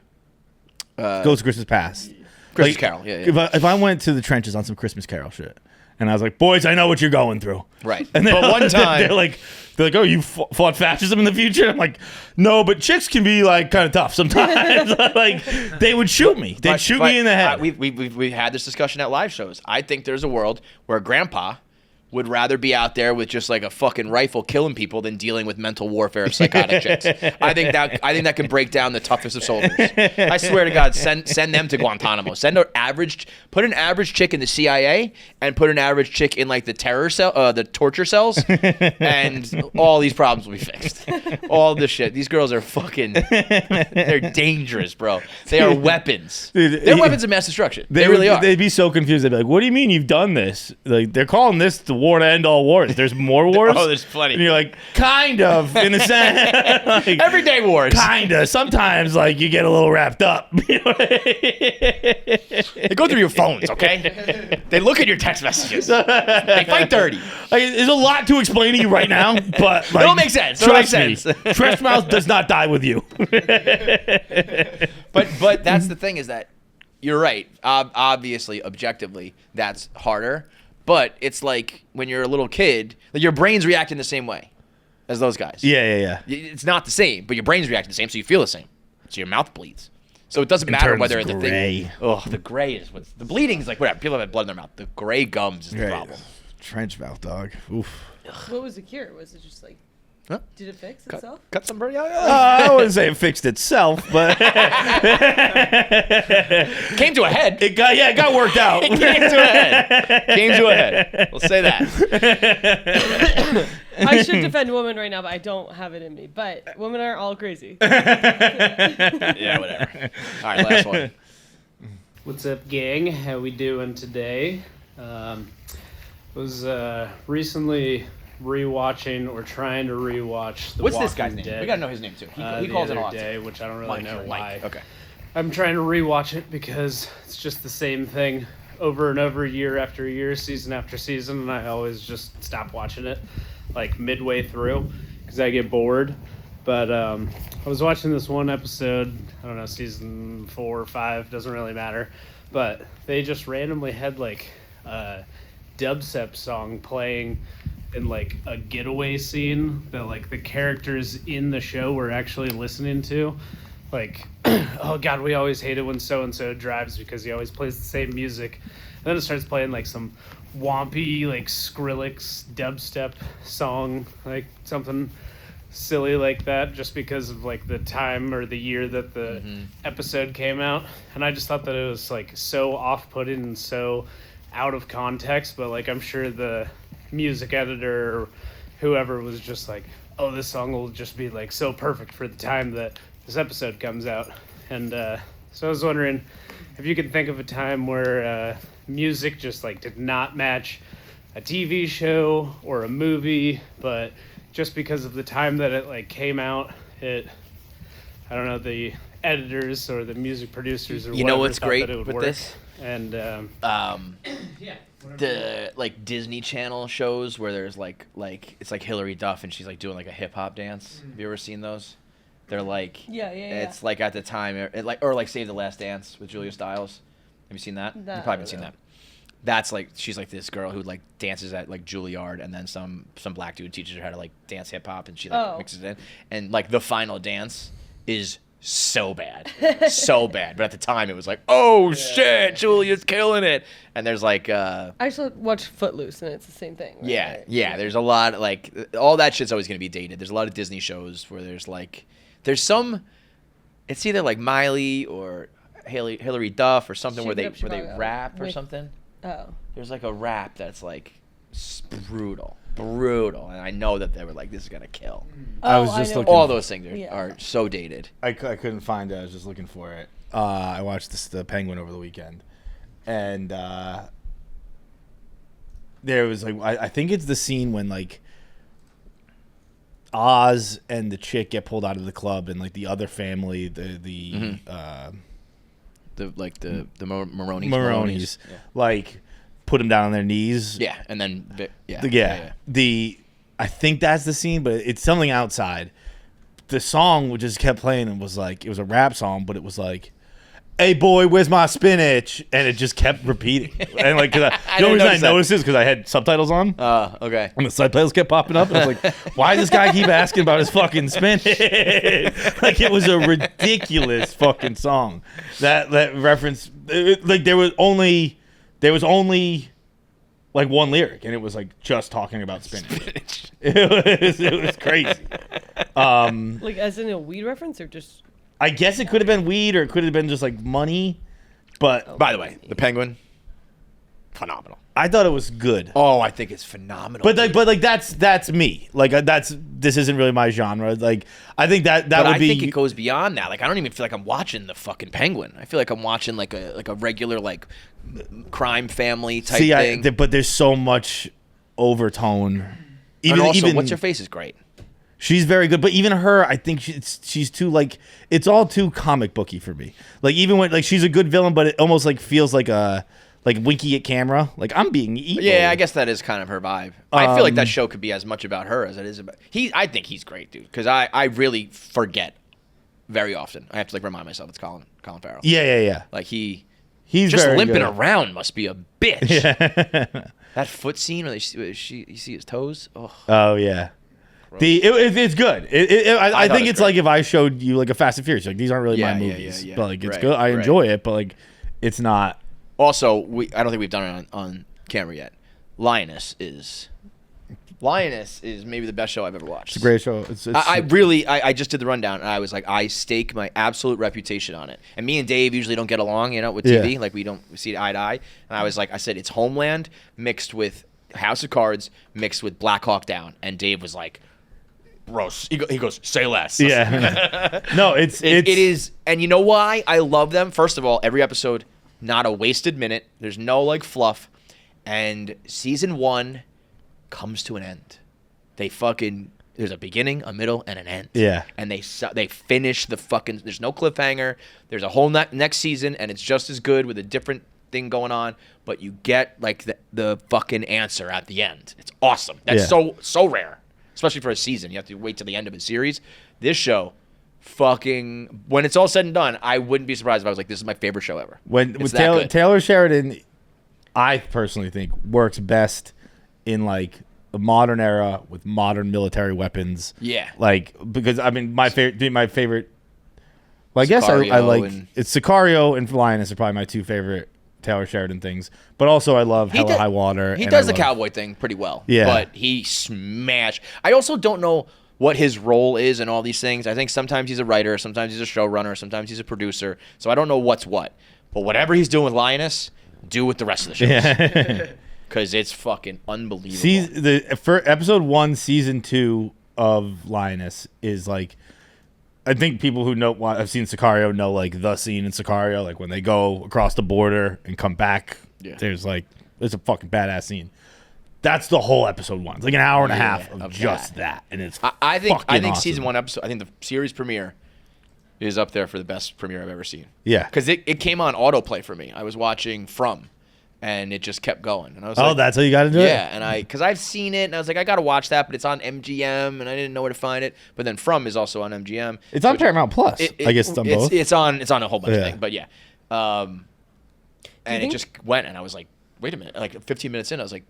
Ghost of Christmas Past. Christmas Carol. Yeah. If I went to the trenches on some Christmas Carol shit, and I was like, boys, I know what you're going through. Right. And but one time they're like, oh, you fought fascism in the future? I'm like, no, but chicks can be like kind of tough sometimes. Like, they would shoot me. They'd shoot me in the head. We had this discussion at live shows. I think there's a world where grandpa would rather be out there with just like a fucking rifle killing people than dealing with mental warfare of psychotic chicks. I think that can break down the toughest of soldiers. I swear to God, send them to Guantanamo. Put an average chick in the CIA and put an average chick in like the the torture cells, and all these problems will be fixed. All this shit. These girls are fucking, they're dangerous, bro. They are weapons. Dude, they're weapons of mass destruction. They really are. They'd be so confused. They'd be like, what do you mean you've done this? Like, they're calling this the war to end all wars. There's more wars? Oh, there's plenty. And you're like, kind of, in a sense. Like, everyday wars. Kind of. Sometimes, like, you get a little wrapped up. They go through your phones, okay? They look at your text messages. They fight dirty. Like, there's a lot to explain to you right now, but like, it'll make sense. Trust me, Trench Mouth does not die with you. But that's the thing, is that you're right. Obviously, objectively, that's harder. But it's like when you're a little kid, like your brain's reacting the same way as those guys. Yeah. It's not the same, but your brain's reacting the same, so you feel the same. So your mouth bleeds. So it doesn't matter whether the thing. Oh, the gray is what's the bleeding is like. Whatever. People have blood in their mouth. The gray gums is the problem. Trench mouth, dog. Oof. What was the cure? Was it just like? Huh? Did it fix itself? Cut some birdie. I wouldn't say it fixed itself, but came to a head. It got worked out. It came to a head. We'll say that. I should defend women right now, but I don't have it in me. But women aren't all crazy. Yeah, whatever. All right, last one. What's up, gang? How we doing today? Was recently rewatching or trying to rewatch The What's Walking this guy's name? Dead, We gotta know his name too. He calls it a lot. Day, which I don't really know why. Okay. I'm trying to rewatch it because it's just the same thing over and over, year after year, season after season, and I always just stop watching it like midway through because I get bored. But I was watching this one episode, I don't know, season 4 or 5, doesn't really matter, but they just randomly had like a dubstep song playing in like a getaway scene that like the characters in the show were actually listening to. Like, oh god, we always hate it when so-and-so drives because he always plays the same music. And then it starts playing like some wompy, like Skrillex dubstep song, like something silly like that just because of like the time or the year that the episode came out, and I just thought that it was like so off-putting and so out of context. But like I'm sure the music editor or whoever was just like, oh, this song will just be like so perfect for the time that this episode comes out. And so I was wondering if you can think of a time where music just like did not match a TV show or a movie, but just because of the time that it like came out, I don't know, the editors or the music producers or You know whatever what's thought great that it would with work. this? And The like Disney Channel shows where there's like it's like Hillary Duff and she's like doing like a hip hop dance. Have you ever seen those? They're like Yeah. It's like at the time or like Save the Last Dance with Julia Stiles. Have you seen that? You probably haven't seen that. That's like she's like this girl who like dances at like Juilliard, and then some black dude teaches her how to like dance hip hop, and she like mixes it in, and like the final dance is so bad. But at the time it was like, oh shit, Julia's killing it. And there's like I actually watched Footloose, and it's the same thing. Right? Yeah, there's a lot, like all that shit's always gonna be dated. There's a lot of Disney shows where there's some, it's either like Miley or Hillary Duff or something where they rap or something. Oh. There's like a rap that's like brutal, and I know that they were like, this is gonna kill. I was just looking. All those things are so dated. I couldn't find it. I was just looking for it. I watched the Penguin over the weekend, and there was like I think it's the scene when like Oz and the chick get pulled out of the club, and like the other family, the Maronis, like put them down on their knees. Yeah, and then I think that's the scene, but it's something outside. The song just kept playing and was like, it was a rap song, but it was like, "Hey boy, where's my spinach?" And it just kept repeating. And like, the only reason I noticed is because I had subtitles on. Okay. And the subtitles kept popping up, and I was like, why does this guy keep asking about his fucking spinach? Like, it was a ridiculous fucking song. That reference, like there was only like one lyric, and it was like just talking about spinach. It was crazy. Like as in a weed reference, or just? I guess it could have been weed, or it could have been just like money. But by the way, the Penguin, phenomenal. I thought it was good. Oh, I think it's phenomenal. But that's me. Like this isn't really my genre. Like I think that would be. I think it goes beyond that. Like I don't even feel like I'm watching the fucking Penguin. I feel like I'm watching like a regular like crime family type thing. But there's so much overtone. Even What's Her Face is great. She's very good, but even her, I think she's too like, it's all too comic booky for me. Like even when like she's a good villain, but it almost like feels like a winky at camera. Like I'm being evil. Yeah, I guess that is kind of her vibe. I feel like that show could be as much about her as it is about I think he's great, dude. Because I really forget very often. I have to like remind myself it's Colin Farrell. Yeah. Like he's just very limping good. around must be a bitch. Yeah. That foot scene where you see his toes. Oh yeah. It's good. I think it's great. Like if I showed you like a Fast and Furious, like these aren't really my movies, but like it's good. I enjoy it, but like it's not. Also, I don't think we've done it on camera yet. Lioness is maybe the best show I've ever watched. It's a great show. I just did the rundown, and I was like, I stake my absolute reputation on it. And me and Dave usually don't get along, with TV. Yeah. Like we don't see eye to eye. And I said it's Homeland mixed with House of Cards mixed with Black Hawk Down. And Dave was like, bro, he goes, say less. Yeah. No, it is. And you know why I love them? First of all, every episode, not a wasted minute. There's no like fluff. And season 1 comes to an end. There's a beginning, a middle, and an end. Yeah. And they finish the fucking, there's no cliffhanger. There's a whole next season, and it's just as good with a different thing going on, but you get like the fucking answer at the end. It's awesome. That's so rare, especially for a season. You have to wait till the end of a series. This show, fucking, when it's all said and done, I wouldn't be surprised if I was like, this is my favorite show ever. With Taylor Sheridan, I personally think works best in like a modern era with modern military weapons. Yeah. Like, because I mean, my favorite. Well, I guess I like it's Sicario and Lioness are probably my two favorite Taylor Sheridan things. But also I love Hell or High Water. He does the cowboy thing pretty well. Yeah. But he smashed. I also don't know what his role is in all these things. I think sometimes he's a writer, sometimes he's a showrunner, sometimes he's a producer. So I don't know what's what. But whatever he's doing with Lioness, do with the rest of the shows. Because it's fucking unbelievable. For episode 1, season 2 of Lioness is like, I think people who know, I've seen Sicario know like the scene in Sicario, like when they go across the border and come back. Yeah. There's a fucking badass scene. That's the whole episode 1. It's like an hour and a half of just that, and it's I think awesome. season 1 episode. I think the series premiere is up there for the best premiere I've ever seen. Yeah, because it came on autoplay for me. I was watching From, and it just kept going. And I was that's how you got to do it. Yeah, and because I've seen it, and I was like, I got to watch that, but it's on MGM, and I didn't know where to find it. But then From is also on MGM. It's on Paramount Plus. I guess it's on both. It's on a whole bunch of things, but yeah. And it just went, and I was like, wait a minute. Like 15 minutes in, I was like,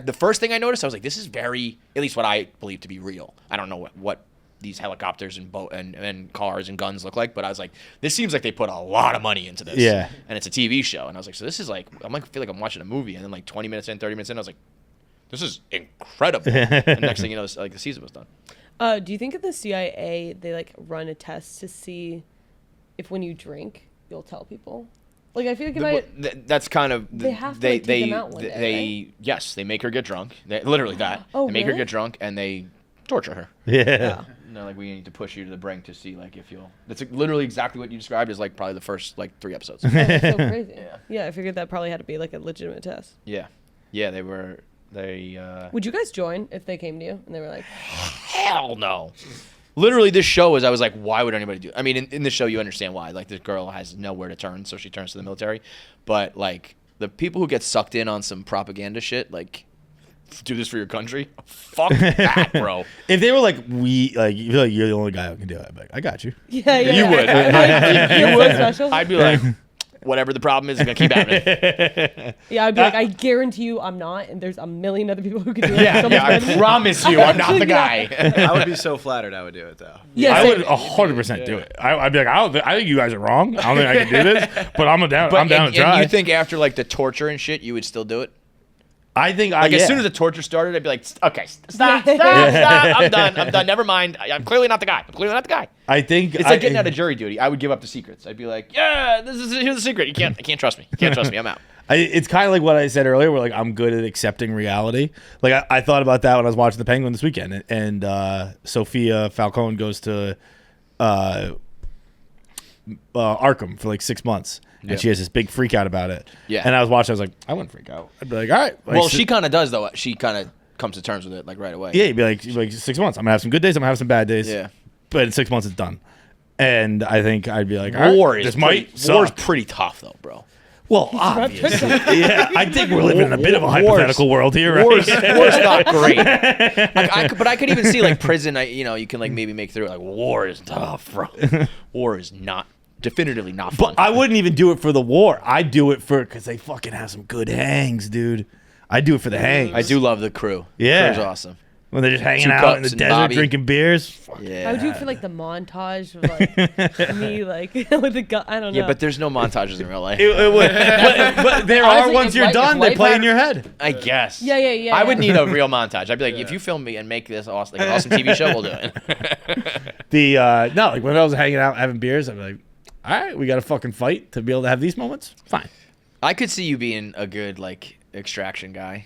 the first thing I noticed, I was like, this is very, at least what I believe to be real. I don't know what these helicopters and and cars and guns look like, but I was like, this seems like they put a lot of money into this. Yeah. And it's a TV show. And I was like, so this is like, I feel like I'm watching a movie. And then like 20 minutes in, 30 minutes in, I was like, this is incredible. And next thing you know, like the season was done. Do you think at the CIA, they like run a test to see if when you drink, you'll tell people? Like, I feel like that's kind of they have to take them out one day, right? Yes, they make her get drunk. Literally that. Oh, they make her really? get drunk and they torture her. Yeah. No, like we need to push you to the brink to see like if you'll. That's literally exactly what you described as like probably the first like 3 episodes. Oh, that's so crazy. Yeah, I figured that probably had to be like a legitimate test. Yeah, they were. Would you guys join if they came to you and they were like, hell no. Literally, this show I was like, why would anybody do it? I mean, in this show, you understand why. Like, this girl has nowhere to turn, so she turns to the military. But, like, the people who get sucked in on some propaganda shit, like, do this for your country, fuck that, bro. If they were like, you feel like you're the only guy who can do it, I'd be like, I got you. Yeah. You would. You would. I'd be like, whatever the problem is, it's going to keep happening. Yeah, I'd be like, I guarantee you I'm not, and there's a million other people who could do it. I promise you I'm not the guy. I would be so flattered I would do it, though. Yeah, I would 100% do it. I'd be like, I think you guys are wrong. I don't think I can do this, but I'm down to try. And you think after, like, the torture and shit, you would still do it? I think as soon as the torture started, I'd be like, okay, stop. I'm done. Never mind. I'm clearly not the guy. I think it's like getting out of jury duty. I would give up the secrets. I'd be like, yeah, here's the secret. I can't trust me. I'm out. It's kind of like what I said earlier, where like I'm good at accepting reality. Like I thought about that when I was watching The Penguin this weekend, and Sophia Falcone goes to Arkham for like 6 months. And she has this big freak out about it. Yeah. And I was watching, I was like, I wouldn't freak out. I'd be like, all right. Like, well, she kind of does, though. She kind of comes to terms with it, like, right away. Yeah, you'd be like 6 months. I'm going to have some good days. I'm going to have some bad days. Yeah. But in 6 months, it's done. And I think I'd be like, war's pretty tough, though, bro. Well, obviously. Yeah, I think we're living in a bit of a hypothetical world here, right? War's not great. But I could even see, like, prison, you can, like, maybe make through it. Like, war is tough, bro. War is definitively not fun. But I wouldn't even do it for the war. I'd do it because they fucking have some good hangs, dude. I'd do it for the hangs. I do love the crew. Yeah. The crew's awesome. When they're just hanging out in the desert drinking beers. Yeah. I would do it for like the montage of like me like with the gun. I don't know. Yeah, but there's no montages in real life. It would. But there Honestly, are once you're done, they play in your head. I guess. Yeah. I would need a real montage. I'd be like, if you film me and make this awesome, like an awesome TV show, we'll do it. Like when I was hanging out having beers, I'd be like, all right, we got to fucking fight to be able to have these moments. Fine. I could see you being a good like extraction guy.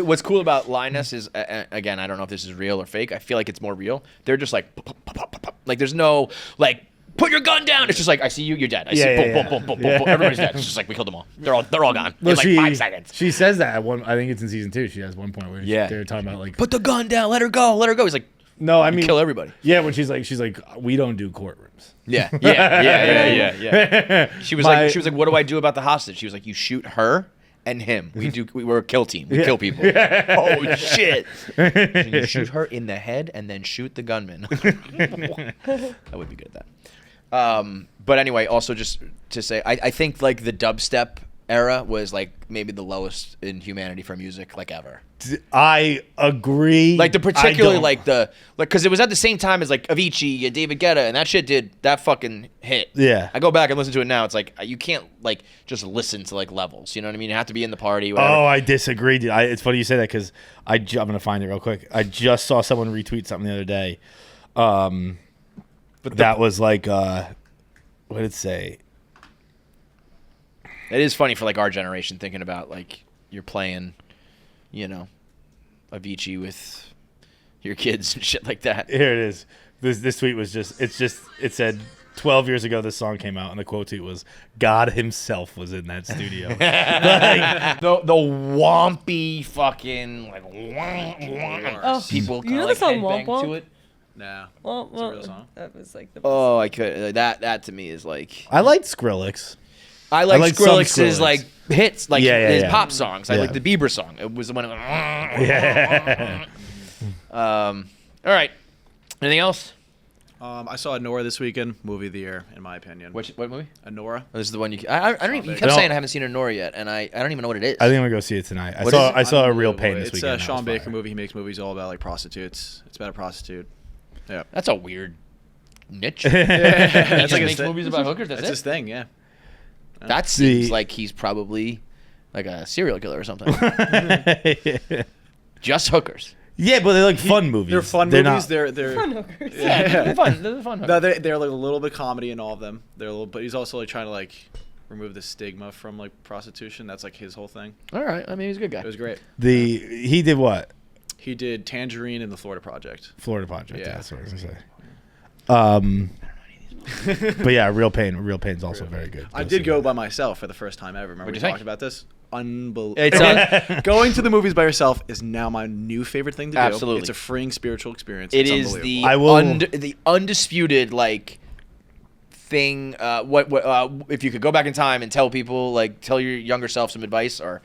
What's cool about Linus is again, I don't know if this is real or fake. I feel like it's more real. They're just like there's no like put your gun down. It's just like I see you, you're dead. I see boom. Everybody's dead. It's just like we killed them all. They're all gone in like 5 seconds. She says that at one. I think it's in season 2. She has one point where they're talking about like put the gun down. Let her go. He's like. No, I mean kill everybody. Yeah, when she's like, we don't do courtrooms. Yeah. She was like, what do I do about the hostage? She was like, you shoot her and him. We're a kill team. We kill people. Oh shit! You shoot her in the head and then shoot the gunman. I would be good at that. But anyway, also just to say, I think like the dubstep era was like maybe the lowest in humanity for music like ever. I agree. Like particularly I don't- like because it was at the same time as like Avicii and David Guetta, and that shit did that fucking hit. Yeah. I go back and listen to it now. It's like you can't like just listen to like levels. You know what I mean? You have to be in the party. Whatever. Oh, I disagree, dude. It's funny you say that because I'm gonna find it real quick. I just saw someone retweet something the other day. But that was like, what did it say? It is funny for like our generation thinking about like you're playing, you know, Avicii with your kids and shit like that. Here it is. This tweet was it said 12 years ago this song came out, and the quote tweet was, God himself was in that studio. Like, the wompy fucking like people you know like the song headbang Womp Womp? to it. Nah. Well, It's a real song. that was like the. Oh, I could that to me is like I liked Skrillex. I like like some Skrillex's Skrillex. like hits, like Yeah, his yeah. pop songs. I Yeah. like the Bieber song. It was the one. Yeah. All right. Anything else? I saw Anora this weekend. Movie of the year, in my opinion. What movie? Anora. Oh, this is the one you. I don't even. You kept No. saying I haven't seen Nora yet, and I don't even know what it is. I think I'm gonna go see it tonight. What is it? I saw a real Unbelievable. pain this It's weekend. a That Sean was Baker fire. movie. He makes movies all about like prostitutes. It's about a prostitute. Yeah. That's a weird niche. That's He like makes movies about hookers. That's his it. thing. Yeah. That seems like he's probably like a serial killer or something. Just hookers. Yeah, but they're like fun movies. They're fun They're movies. not- They're Fun hookers. They're fun. They're fun No, hookers. they're like a little bit comedy in all of them. They're a little, but he's also like trying to like remove the stigma from like prostitution. That's like his whole thing. All right. I mean, he's a good guy. It was great. He did what? He did Tangerine in the Florida Project. Florida Project. Yeah. That's what I was gonna say. But yeah, Real Pain. Real Pain's also very good. I did go by myself for the first time ever. Remember What'd we you talked think? about this? Unbelievable. It's Going to the movies by yourself is now my new favorite thing to do. Absolutely. It's a freeing spiritual experience. It It's is unbelievable. I will- the undisputed like thing. What if you could go back in time and tell people like tell your younger self some advice or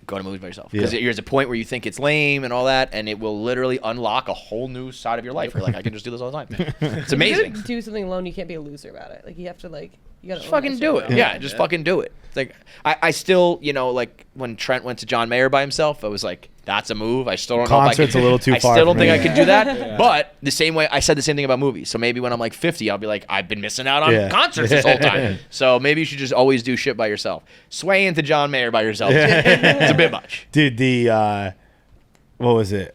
go to movies by yourself because Yeah. there's a point where you think it's lame and all that, and it will literally unlock a whole new side of your life. Where like I can just do this all the time. It's amazing. You do something alone, you can't be a loser about it. Like you have to like you gotta Just own fucking that do shit. it. Yeah, just fucking do it. It's like I still, you know, like when Trent went to John Mayer by himself, I was like, that's a move. I still don't know if I Concert's can, a little too I far still don't for think me. I could do that. But the same way I said the same thing about movies. So maybe when I'm like 50, I'll be like, I've been missing out on Yeah. concerts this whole time. So maybe you should just always do shit by yourself. Sway into John Mayer by yourself. It's a bit much. Dude, what was it?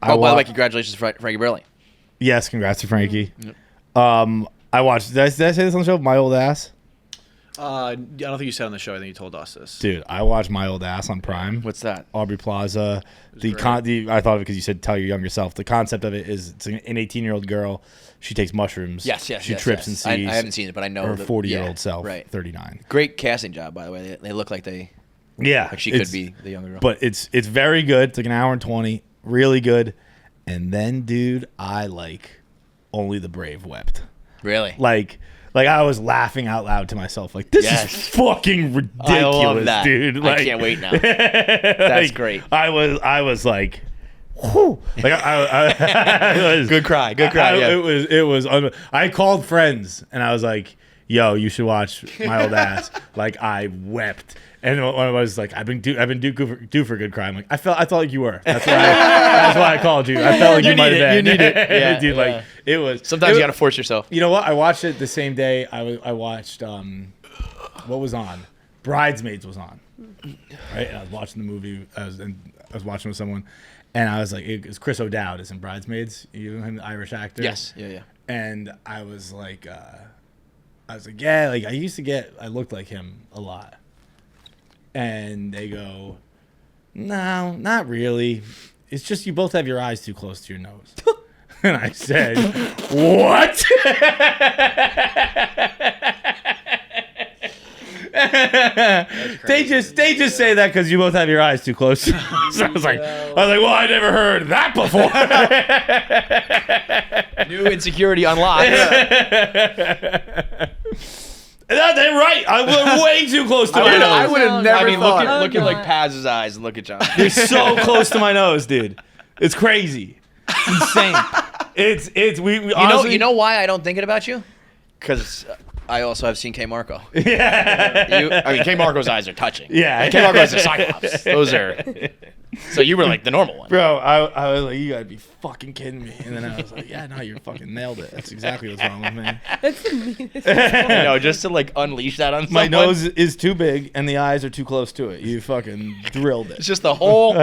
Oh, by the way, congratulations, Frankie Burley. Yes, congrats to Frankie. I watched. Did I say this on the show? My Old Ass. I don't think you said on the show. I think you told us this. Dude, I watched My Old Ass on Prime. What's that? Aubrey Plaza. I thought of it because you said tell your younger self. The concept of it is it's an 18-year-old girl. She takes mushrooms. Yes. She trips and sees. I haven't seen it, but I know her that- 40-year-old self. Right. 39. Great casting job, by the way. They look like they Yeah, like she could be the younger girl. But it's very good. It's like an hour and 20. Really good. And then, dude, I Only the Brave wept. Really? Like I was laughing out loud to myself. Like, this is fucking ridiculous, I love that. dude. I can't wait now. That's great. I was like, whew. Like I was, Good cry. Good cry. Yeah. It was. I called friends and I was like, "Yo, you should watch My Old Ass." Like I wept. And one of us was like, I've been due for a good cry. I'm like, I felt like you were. That's why I called you. I felt like you might have been. You need it. Yeah, dude. yeah. Like it was. Sometimes you gotta force yourself. You know what? I watched it the same day. I watched what was on? Bridesmaids was on. Right, and I was watching the movie. I was watching with someone, and I was like, it's Chris O'Dowd is in Bridesmaids. You know him, the Irish actor. Yes. Yeah. And I was like, yeah, like I looked like him a lot. And they go, no, not really. It's just you both have your eyes too close to your nose. And I said, what? They just say that because you both have your eyes too close. So I was like, well, I never heard that before. New insecurity unlocked. They're right. I was way too close to my nose. I would have never thought. Look at like Paz's eyes and look at John. They're so close to my nose, dude. It's crazy. It's insane. It's we honestly, You know why I don't think it about you? Because I also have seen K Marco. Yeah. I mean, K Marco's eyes are touching. Yeah. K Marco has a Cyclops. Those are. So you were like the normal one. Bro, I was like, you gotta be fucking kidding me. And then I was like, yeah, no, you fucking nailed it. That's exactly what's wrong with me. That's the meanest. You know, just to like unleash that on My someone. nose is too big and the eyes are too close to it. You fucking drilled it. It's just the whole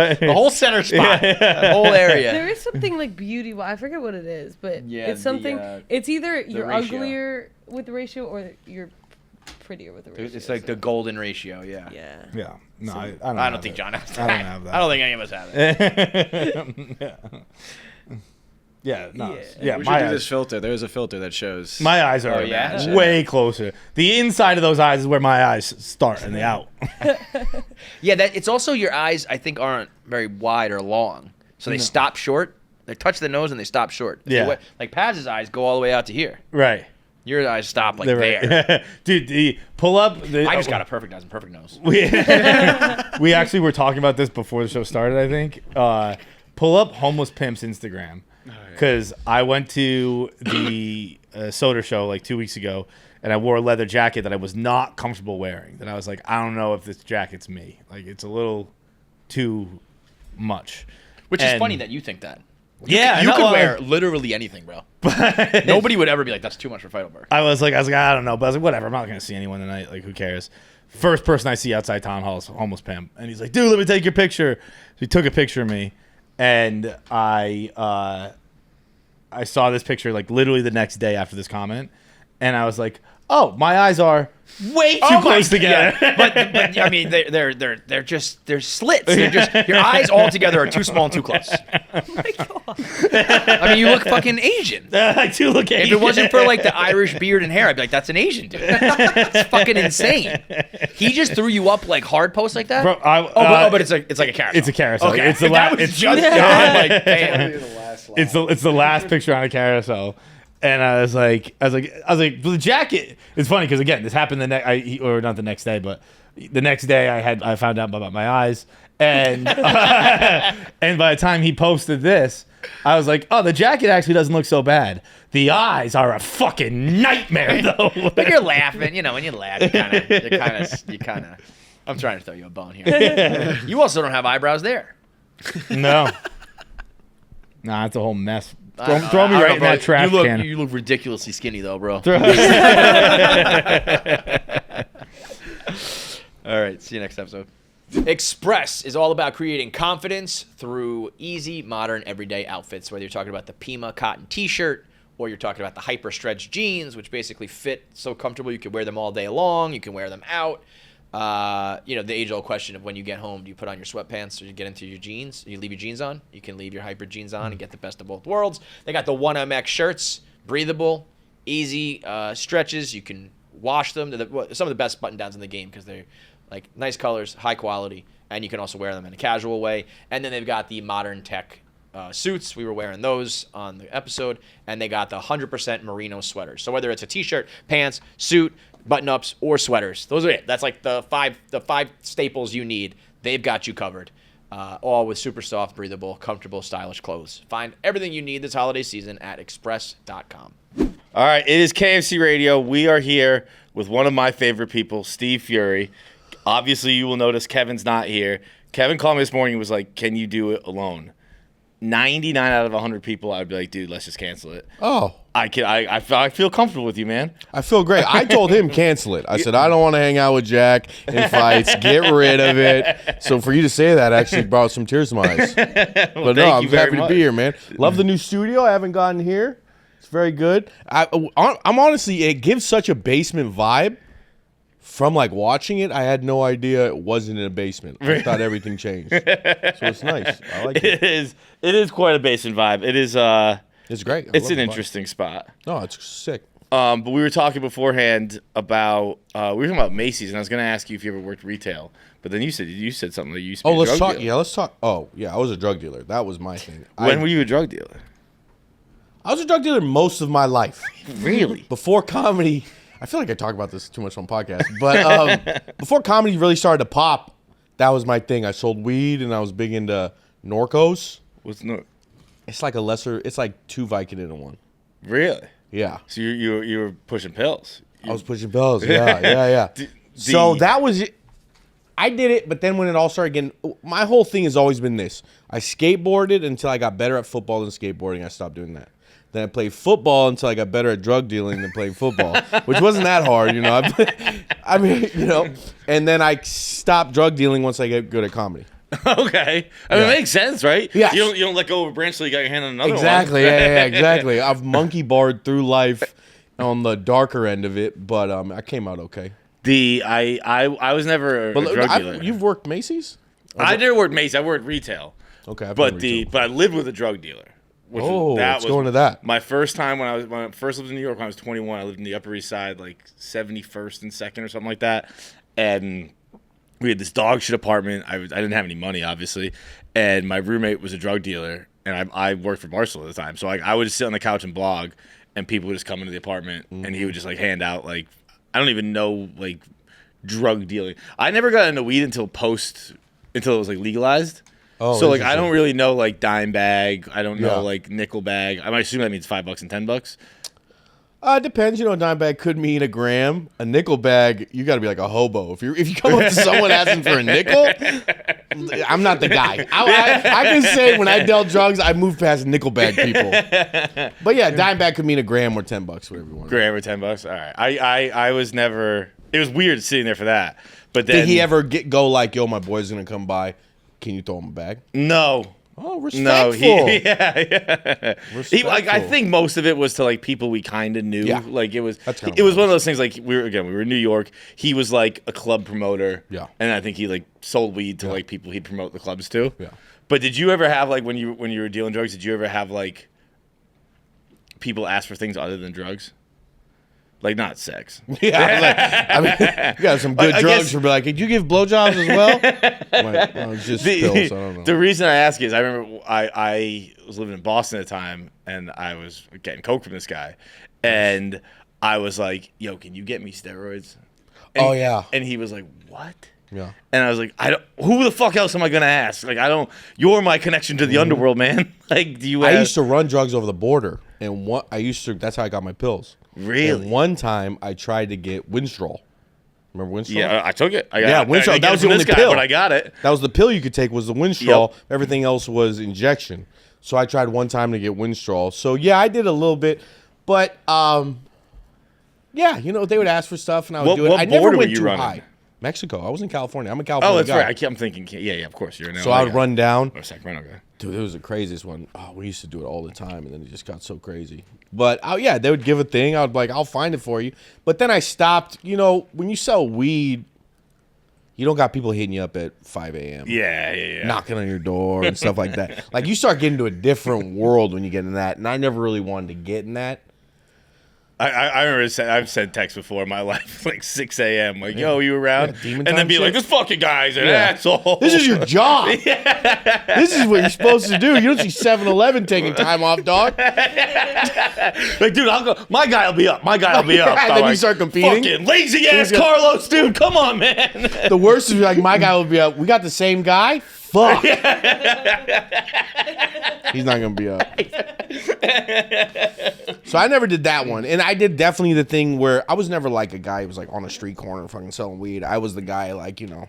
center spot, that whole area. There is something like beauty. I forget what it is, but Yeah, it's something. it's either you're ratio. uglier with the ratio or you're prettier with the ratio. It's like the golden ratio. Yeah. Yeah. Yeah. No, So, I don't I have don't think it. John has that. I don't have that. I don't think any of us have it. Yeah, no. Yeah. Yeah, We should my do eyes. this filter. There's a filter that shows. My eyes are Oh, yeah? way closer. The inside of those eyes is where my eyes start and they out. Yeah, it's also your eyes. I think aren't very wide or long, so they stop short. They touch the nose and they stop short. If you Yeah. like Paz's eyes go all the way out to here. Right. Your eyes stop like They're there. right. Dude, the pull up. I just got a perfect eyes and perfect nose. We actually were talking about this before the show started, I think. Pull up Homeless Pimp's Instagram. Because I went to the Soda show like 2 weeks ago, and I wore a leather jacket that I was not comfortable wearing. That I was like, I don't know if this jacket's me. Like, it's a little too much. Which is And- funny that you think that. Yeah, You no, could wear literally anything, bro. Nobody would ever be like, that's too much for Feitelberg. I was like, I don't know, but I was like, whatever. I'm not gonna see anyone tonight. Like, who cares? First person I see outside town hall is Homeless Pimp, and he's like, dude, let me take your picture. So he took a picture of me, and I saw this picture like literally the next day after this comment, and I was like, oh, my eyes are way too close together. Yeah. But I mean, they're just slits. They're just your eyes all together are too small and too close. Oh my god. I mean, you look fucking Asian. I do look Asian. If it wasn't for like the Irish beard and hair, I'd be like, that's an Asian dude. It's fucking insane. He just threw you up like hard posts like that. Bro, but it's like a carousel. It's a carousel. Okay, It's the that last. was It's just John. Like, damn. it's the last picture on a carousel, and I was like, well, the jacket. It's funny because again, this happened not the next day, but the next day I found out about my eyes, and and by the time he posted this, I was like, oh, the jacket actually doesn't look so bad. The eyes are a fucking nightmare though. But you're laughing, you know. When you laugh, you kind of. I'm trying to throw you a bone here. You also don't have eyebrows there. No. Nah, it's a whole mess. Throw me right in that trash can. You look ridiculously skinny though, bro. All right, see you next episode. Express is all about creating confidence through easy, modern, everyday outfits. Whether you're talking about the Pima cotton T-shirt or you're talking about the hyper stretch jeans, which basically fit so comfortable you can wear them all day long. You can wear them out. The age-old question of when you get home, do you put on your sweatpants or you get into your jeans? You leave your jeans on. You can leave your hyper jeans on and get the best of both worlds. They got the 1MX shirts, breathable, easy stretches. You can wash them. They're some of the best button-downs in the game because they're like nice colors, high quality, and you can also wear them in a casual way. And then they've got the modern tech suits. We were wearing those on the episode, and they got the 100% merino sweaters. So whether it's a t-shirt, pants, suit, button-ups, or sweaters, those are it. That's like the five staples you need. They've got you covered. All with super soft, breathable, comfortable, stylish clothes. Find everything you need this holiday season at express.com. All right, it is KFC Radio. We are here with one of my favorite people, Steve Furey. Obviously, you will notice Kevin's not here. Kevin called me this morning and was like, can you do it alone? 99 out of 100 people, I'd be like, dude, let's just cancel it. Oh. I feel comfortable with you, man. I feel great. I told him cancel it. I said, I don't want to hang out with Jack in fights. Get rid of it. So for you to say that actually brought some tears to my eyes. But no, I'm happy to be here, man. Love the new studio. I haven't gotten here. It's very good. I'm honestly, it gives such a basement vibe. From like watching it, I had no idea it wasn't in a basement. I thought everything changed. So it's nice. I like it. It is quite a basement vibe. It is it's great. It's an interesting spot. No, it's sick. But we were talking beforehand about Macy's, and I was going to ask you if you ever worked retail. But then you said something that you used to be a drug dealer. Yeah, let's talk. Oh, yeah, I was a drug dealer. That was my thing. When were you a drug dealer? I was a drug dealer most of my life. Really? Before comedy, I feel like I talk about this too much on podcasts, but before comedy really started to pop, that was my thing. I sold weed, and I was big into Norcos. What's Norcos? It's like it's like 2 Vicodin in one. Really? Yeah. So you were pushing pills. I was pushing pills. Yeah. So that was it. I did it, but then when it all started getting, my whole thing has always been this. I skateboarded until I got better at football than skateboarding. I stopped doing that. Then I played football until I got better at drug dealing than playing football, which wasn't that hard, you know. I mean, you know. And then I stopped drug dealing once I get good at comedy. Okay. I mean, it makes sense, right? Yeah. You don't let go of a branch till you got your hand on another Exactly. one. Yeah, exactly. I've monkey barred through life on the darker end of it, but I came out okay. I was never a drug dealer. You've worked Macy's? I never worked Macy's. I worked retail. Okay. But I lived with a drug dealer. Let's go into that. My first time when I first lived in New York when I was 21. I lived in the Upper East Side, like 71st and 2nd or something like that. And we had this dog shit apartment. I didn't have any money, obviously. And my roommate was a drug dealer. And I worked for Barstool at the time. So I would just sit on the couch and blog. And people would just come into the apartment. And he would just like hand out like, I don't even know, like drug dealing. I never got into weed until it was like legalized. Oh, so like I don't really know like dime bag. I don't know like nickel bag. I might assume that means $5 and $10. It depends. You know, a dime bag could mean a gram. A nickel bag, you got to be like a hobo. If you come up to someone asking for a nickel, I'm not the guy. I can say when I dealt drugs, I moved past nickel bag people. But yeah, dime bag could mean a gram or $10, whatever you want. Gram or $10. All right. I was never. It was weird sitting there for that. But then, did he ever go like, "Yo, my boy's gonna come by. Can you throw him a bag?" No. Oh, respectful. No, I think most of it was to like people we kind of knew. Yeah. Like it was one of those things. Like we were in New York. He was like a club promoter. Yeah. And I think he like sold weed to like people he'd promote the clubs to. Yeah. But did you ever have like when you were dealing drugs? Did you ever have like people ask for things other than drugs? Like not sex. Yeah, I mean, you got some good drugs for be like, did you give blowjobs as well? Like, no, it's just pills. I don't know. The reason I ask is I remember I was living in Boston at the time, and I was getting coke from this guy, and I was like, "Yo, can you get me steroids?" And and he was like, "What?" Yeah. And I was like, who the fuck else am I gonna ask? Like, you're my connection to the underworld, man. Like, do you? I used to run drugs over the border, and that's how I got my pills. Really? And one time I tried to get Winstrol. Remember Winstrol? Yeah, I took it. Winstrol. That was the only pill. But I got it. That was the pill you could take was the Winstrol. Yep. Everything else was injection. So I tried one time to get Winstrol. So yeah, I did a little bit, but yeah, you know they would ask for stuff and I would do it. I never went too high. Mexico. I was in California. I'm a California guy. Oh, that's guy. right. I'm thinking. Yeah, of course you're. So I would run down. Or Sacramento guy. Dude, it was the craziest one. Oh, we used to do it all the time, and then it just got so crazy. But yeah, they would give a thing. I would be like, I'll find it for you. But then I stopped. You know, when you sell weed, you don't got people hitting you up at 5 a.m. Yeah. Knocking on your door and stuff like that. Like you start getting to a different world when you get in that, and I never really wanted to get in that. I remember I've sent texts before in my life, like 6 a.m. Like, yo, you around? Yeah, and then be like, this fucking guy's an asshole. This is your job. This is what you're supposed to do. You don't see 7-Eleven taking time off, dog. Like, dude, I'll go. My guy will be up. And then you start competing. Fucking lazy ass Carlos, dude. Come on, man. The worst is like, my guy will be up. We got the same guy? Fuck. He's not going to be up. So I never did that one. And I did definitely the thing where I was never like a guy who was like on a street corner fucking selling weed. I was the guy like, you know,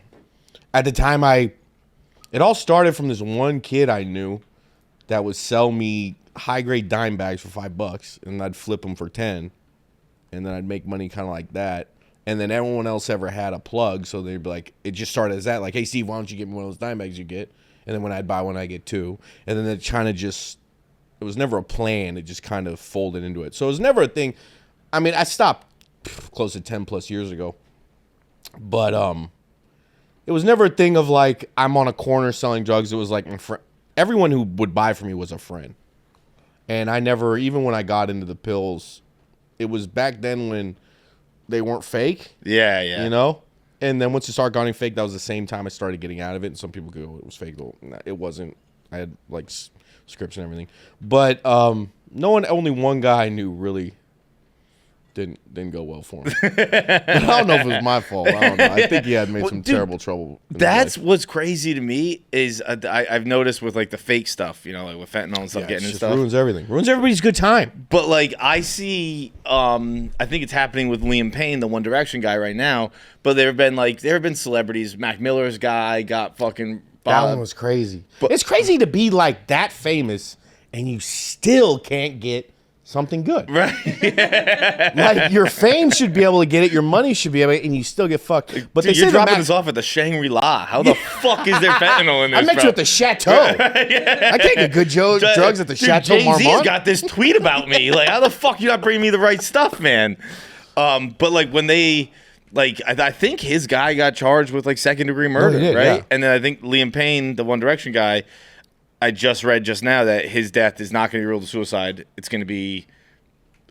at the time it all started from this one kid I knew that would sell me high grade dime bags for $5 and I'd flip them for 10 and then I'd make money kind of like that. And then everyone else ever had a plug, so they'd be like, it just started as that, like, hey, Steve, why don't you get me one of those dime bags you get? And then when I'd buy one, I get two. And then it kind of just, it was never a plan. It just kind of folded into it. So it was never a thing. I mean, I stopped close to 10 plus years ago. But it was never a thing of like, I'm on a corner selling drugs. It was like, everyone who would buy from me was a friend. And I never, even when I got into the pills, it was back then when they weren't fake. Yeah. You know? And then once it started going fake, that was the same time I started getting out of it. And some people go, it was fake. It wasn't. I had like scripts and everything. But only one guy I knew really didn't go well for him. But I don't know if it was my fault. I don't know. I think he had made some terrible trouble. That's what's crazy to me is I've noticed with like the fake stuff, you know, like with fentanyl and stuff getting and stuff. Ruins everything. Ruins everybody's good time. But like I see, I think it's happening with Liam Payne, the One Direction guy right now. But there have been celebrities. Mac Miller's guy got fucking. That one was crazy. But it's crazy to be like that famous and you still can't get something good. Right. Like your fame should be able to get it, your money should be able to, and you still get fucked. But dude, you're dropping this off at the Shangri-La. How the fuck is there fentanyl in this? I met you at the Chateau. I can't get good drugs at the Chateau Marmont. Jay-Z's got this tweet about me. Like, how the fuck you not bringing me the right stuff, man? But like when they. Like, I think his guy got charged with, like, second-degree murder, right? Yeah. And then I think Liam Payne, the One Direction guy, I just read just now that his death is not going to be ruled a suicide. It's going to be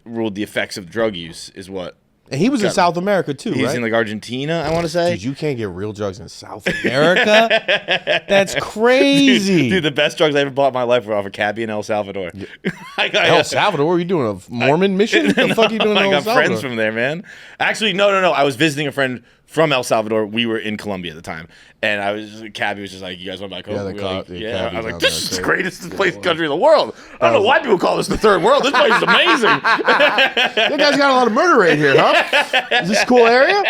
ruled the effects of drug use is what. And he was in South America, too, He's right? in, like, Argentina, I want to say. Dude, you can't get real drugs in South America? That's crazy. Dude, the best drugs I ever bought in my life were off a cabbie in El Salvador. El Salvador? What are you doing, a Mormon mission? What the fuck are you doing in El Salvador? I got friends from there, man. Actually, no. I was visiting a friend from El Salvador. We were in Colombia at the time. And cabbie was just like, you guys want back home? I was like, this is the greatest country in the world. I don't know why people call this the third world. This place is amazing. You guys got a lot of murder rate here, huh? Is this a cool area?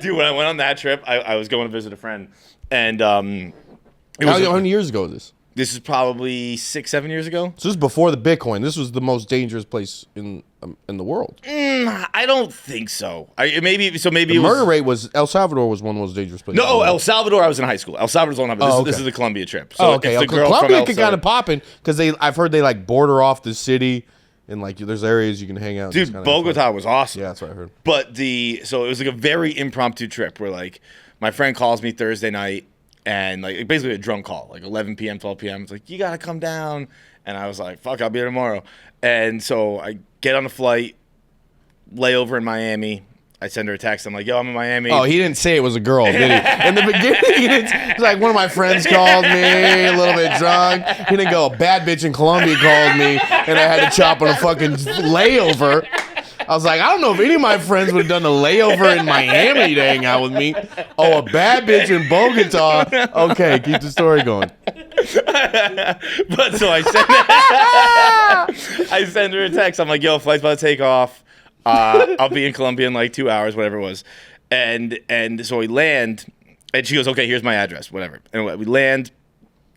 Dude, when I went on that trip, I was going to visit a friend. And how many years ago was this? This is probably 6-7 years ago. So this is before the Bitcoin. This was the most dangerous place in the world. I don't think so. Maybe the murder rate was El Salvador was one of the most dangerous places. No, El Salvador. I was in high school. El Salvador's on. This is the Colombia trip. So okay. It's the girl Colombia can kind of pop in because I've heard they like border off the city and like there's areas you can hang out. Dude, Bogota was awesome. Yeah, that's what I heard. But so it was like a very impromptu trip where like my friend calls me Thursday night. And like basically a drunk call, like 11 p.m., 12 p.m. It's like, you got to come down. And I was like, fuck, I'll be here tomorrow. And so I get on the flight, lay over in Miami. I send her a text. I'm like, yo, I'm in Miami. Oh, he didn't say it was a girl, did he? In the beginning, it's like one of my friends called me, a little bit drunk. He didn't go, a bad bitch in Colombia called me, and I had to chop on a fucking layover. I was like, I don't know if any of my friends would have done a layover in Miami to hang out with me. Oh, a bad bitch in Bogota. Okay, keep the story going. But so I send her a text. I'm like, yo, flight's about to take off. I'll be in Colombia in like 2 hours, whatever it was. And so we land, and she goes, okay, here's my address, whatever. Anyway, we land,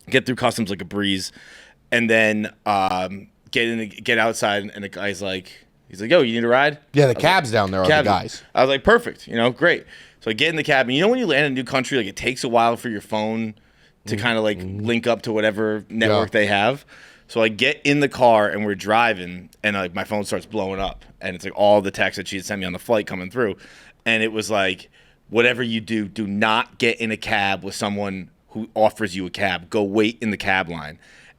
get through customs like a breeze, and then get outside, and the guy's like, he's like, yo, you need a ride? Yeah, the cabs down there are the guys. I was like, perfect, great. So I get in the cab, and you know when you land in a new country, like it takes a while for your phone to kind of like link up to whatever network they have. So I get in the car, and we're driving, and like my phone starts blowing up, and it's like all the texts that she had sent me on the flight coming through. And it was like, whatever you do, do not get in a cab with someone who offers you a cab. Go wait in the cab line.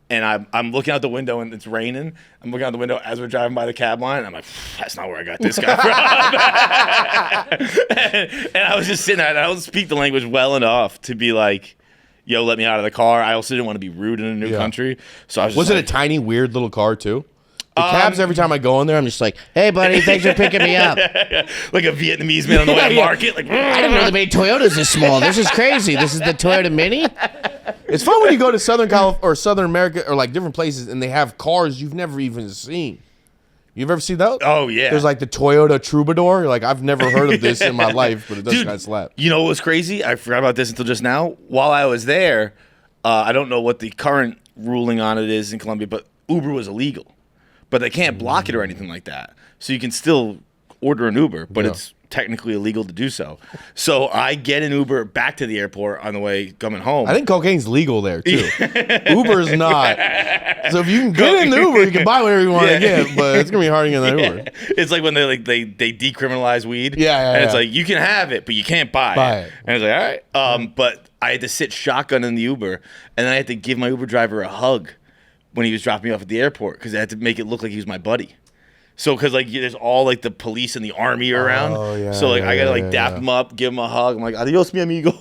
And I'm looking out the window, and it's raining. I'm looking out the window as we're driving by the cab line. And I'm like, that's not where I got this guy from. and I was just sitting there, and I don't speak the language well enough to be like, yo, let me out of the car. I also didn't want to be rude in a new country. So I was just it a tiny, weird little car, too? The cabs, every time I go in there, I'm just like, hey, buddy, thanks for picking me up. Like a Vietnamese man on the way to market. Like, I didn't know they made Toyotas this small. This is crazy. This is the Toyota Mini? It's fun when you go to Southern California or Southern America or like different places and they have cars you've never even seen. You've ever seen those? Oh, yeah. There's like the Toyota Troubadour. You're like, I've never heard of this in my life, but it does kind of slap. You know what was crazy? I forgot about this until just now. While I was there, I don't know what the current ruling on it is in Colombia, but Uber was illegal. But they can't block it or anything like that. So you can still order an Uber, but it's technically illegal to do so. So I get an Uber back to the airport on the way coming home. I think cocaine's legal there, too. Uber's not. So if you can get in the Uber, you can buy whatever you want to get, but it's going to be hard to get in the Uber. It's like when they decriminalize weed. Yeah. It's like, you can have it, but you can't buy it. And it's like, all right. But I had to sit shotgun in the Uber, and then I had to give my Uber driver a hug when he was dropping me off at the airport because I had to make it look like he was my buddy. So, because like there's all like the police and the army around. I gotta dap him up, give him a hug. I'm like, adios, mi amigo.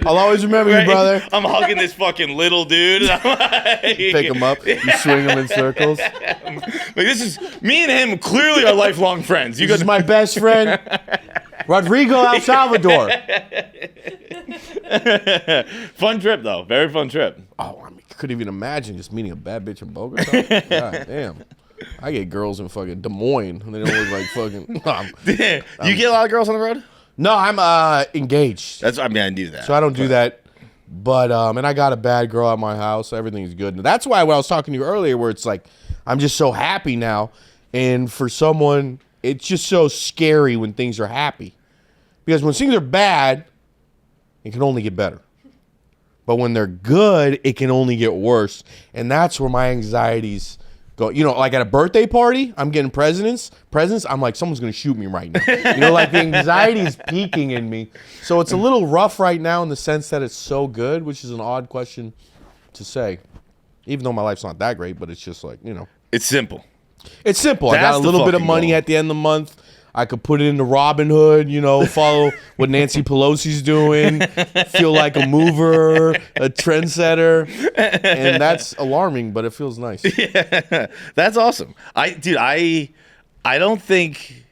I'll always remember you, brother. I'm hugging this fucking little dude. Pick him up. You swing him in circles. Like, this is me and him clearly are lifelong friends. This is my best friend, Rodrigo El Salvador. Fun trip though, very fun trip. Oh, I mean, couldn't even imagine just meeting a bad bitch in Bogota. God damn. I get girls in fucking Des Moines and they don't look like fucking. You get a lot of girls on the road? No, I'm engaged. I do that. So I don't do that. But and I got a bad girl at my house. So everything's good. And that's why when I was talking to you earlier, where it's like I'm just so happy now, and for someone, it's just so scary when things are happy, because when things are bad, it can only get better. But when they're good, it can only get worse. And that's where my anxieties go. You know, like at a birthday party, I'm getting presents. I'm like, someone's going to shoot me right now. You know, like the anxiety is peaking in me. So it's a little rough right now in the sense that it's so good, which is an odd question to say. Even though my life's not that great, but it's just like, you know. It's simple. It's simple. That's I got a little bit of fucking money goal. at the end of the month. I could put it into Robinhood, you know, follow what Nancy Pelosi's doing, feel like a mover, a trendsetter, and that's alarming, but it feels nice. Yeah, that's awesome. I don't think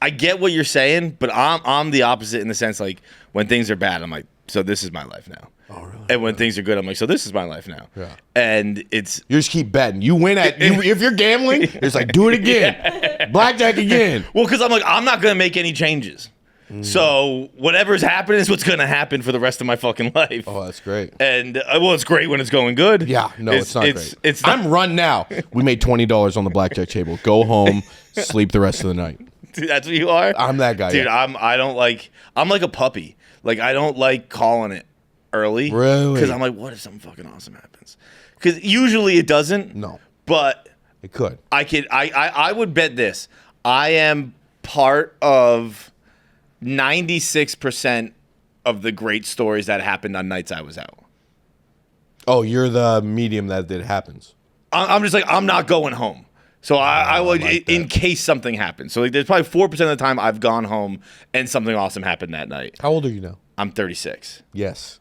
I get what you're saying, but I'm the opposite in the sense, like, when things are bad, I'm like, so this is my life now. Oh, really? And when things are good, I'm like, so this is my life now. Yeah. And it's you just keep betting. You win if you're gambling, it's like, do it again, blackjack again. Well, because I'm like, I'm not gonna make any changes. So whatever's happening is what's gonna happen for the rest of my fucking life. Oh, that's great. And well, it's great when it's going good. Yeah, no, it's not great. It's not, I'm run now. We made $20 on the blackjack table. Go home, sleep the rest of the night. Dude, that's what you are. I'm that guy. Dude, yeah. I'm like a puppy. Like, I don't like calling it early. Really? Because I'm like, what if something fucking awesome happens? Because usually it doesn't. No. But it could. I would bet this. I am part of 96% of the great stories that happened on nights I was out. Oh, you're the medium that it happens. I'm just like, I'm not going home. So I would, like in case something happens. So like, there's probably 4% of the time I've gone home and something awesome happened that night. How old are you now? I'm 36. Yes.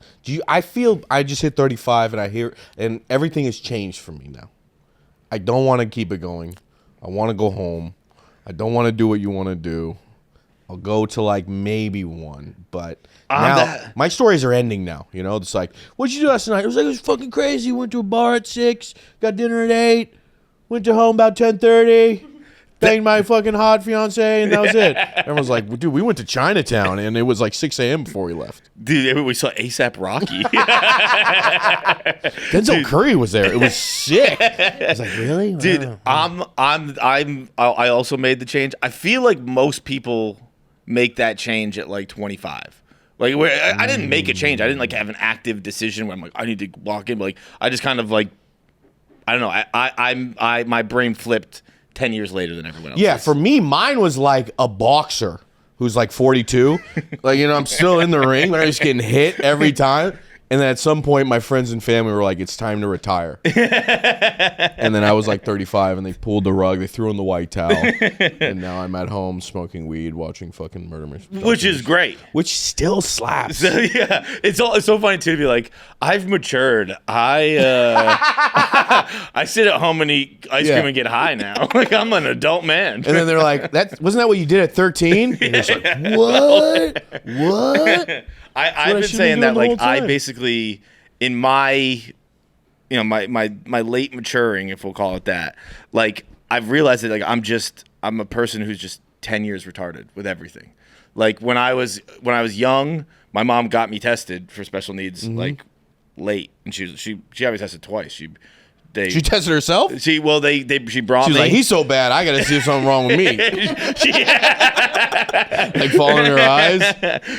I feel I just hit 35 and I hear, and everything has changed for me now. I don't want to keep it going. I want to go home. I don't want to do what you want to do. I'll go to like maybe one, but now my stories are ending now. You know, it's like, what'd you do last night? It was fucking crazy. Went to a bar at 6, got dinner at 8, went to home about 10:30. Banged my fucking hot fiance, and that was it. Everyone's like, dude, we went to Chinatown, and it was like 6 a.m. before we left. Dude, we saw A$AP Rocky. Denzel Curry was there. It was sick. I was like, really? Dude, I also made the change. I feel like most people make that change at like 25. Like, where I didn't make a change. I didn't like have an active decision where I'm like, I need to walk in. But like, I just kind of like, I don't know. My brain flipped 10 years later than everyone else. Yeah, for me, mine was like a boxer who's like 42. Like, you know, I'm still in the ring, but I'm just getting hit every time. And then at some point, my friends and family were like, it's time to retire. And then I was like 35, and they pulled the rug. They threw in the white towel. And now I'm at home smoking weed, watching fucking murder mysteries. Which is great. Which still slaps. So, yeah, it's so funny, too, to be like, I've matured. I sit at home and eat ice cream and get high now. Like, I'm an adult man. And then they're like, wasn't that what you did at 13? And it's like, what? What? I've been saying that, like, I basically, in my, you know, my late maturing, if we'll call it that, like, I've realized that, like, I'm a person who's just 10 years retarded with everything. Like, when I was young, my mom got me tested for special needs, like, late, and she got me tested twice. She tested herself? She brought me. She was like, he's so bad, I got to see if something wrong with me. Like falling in her eyes.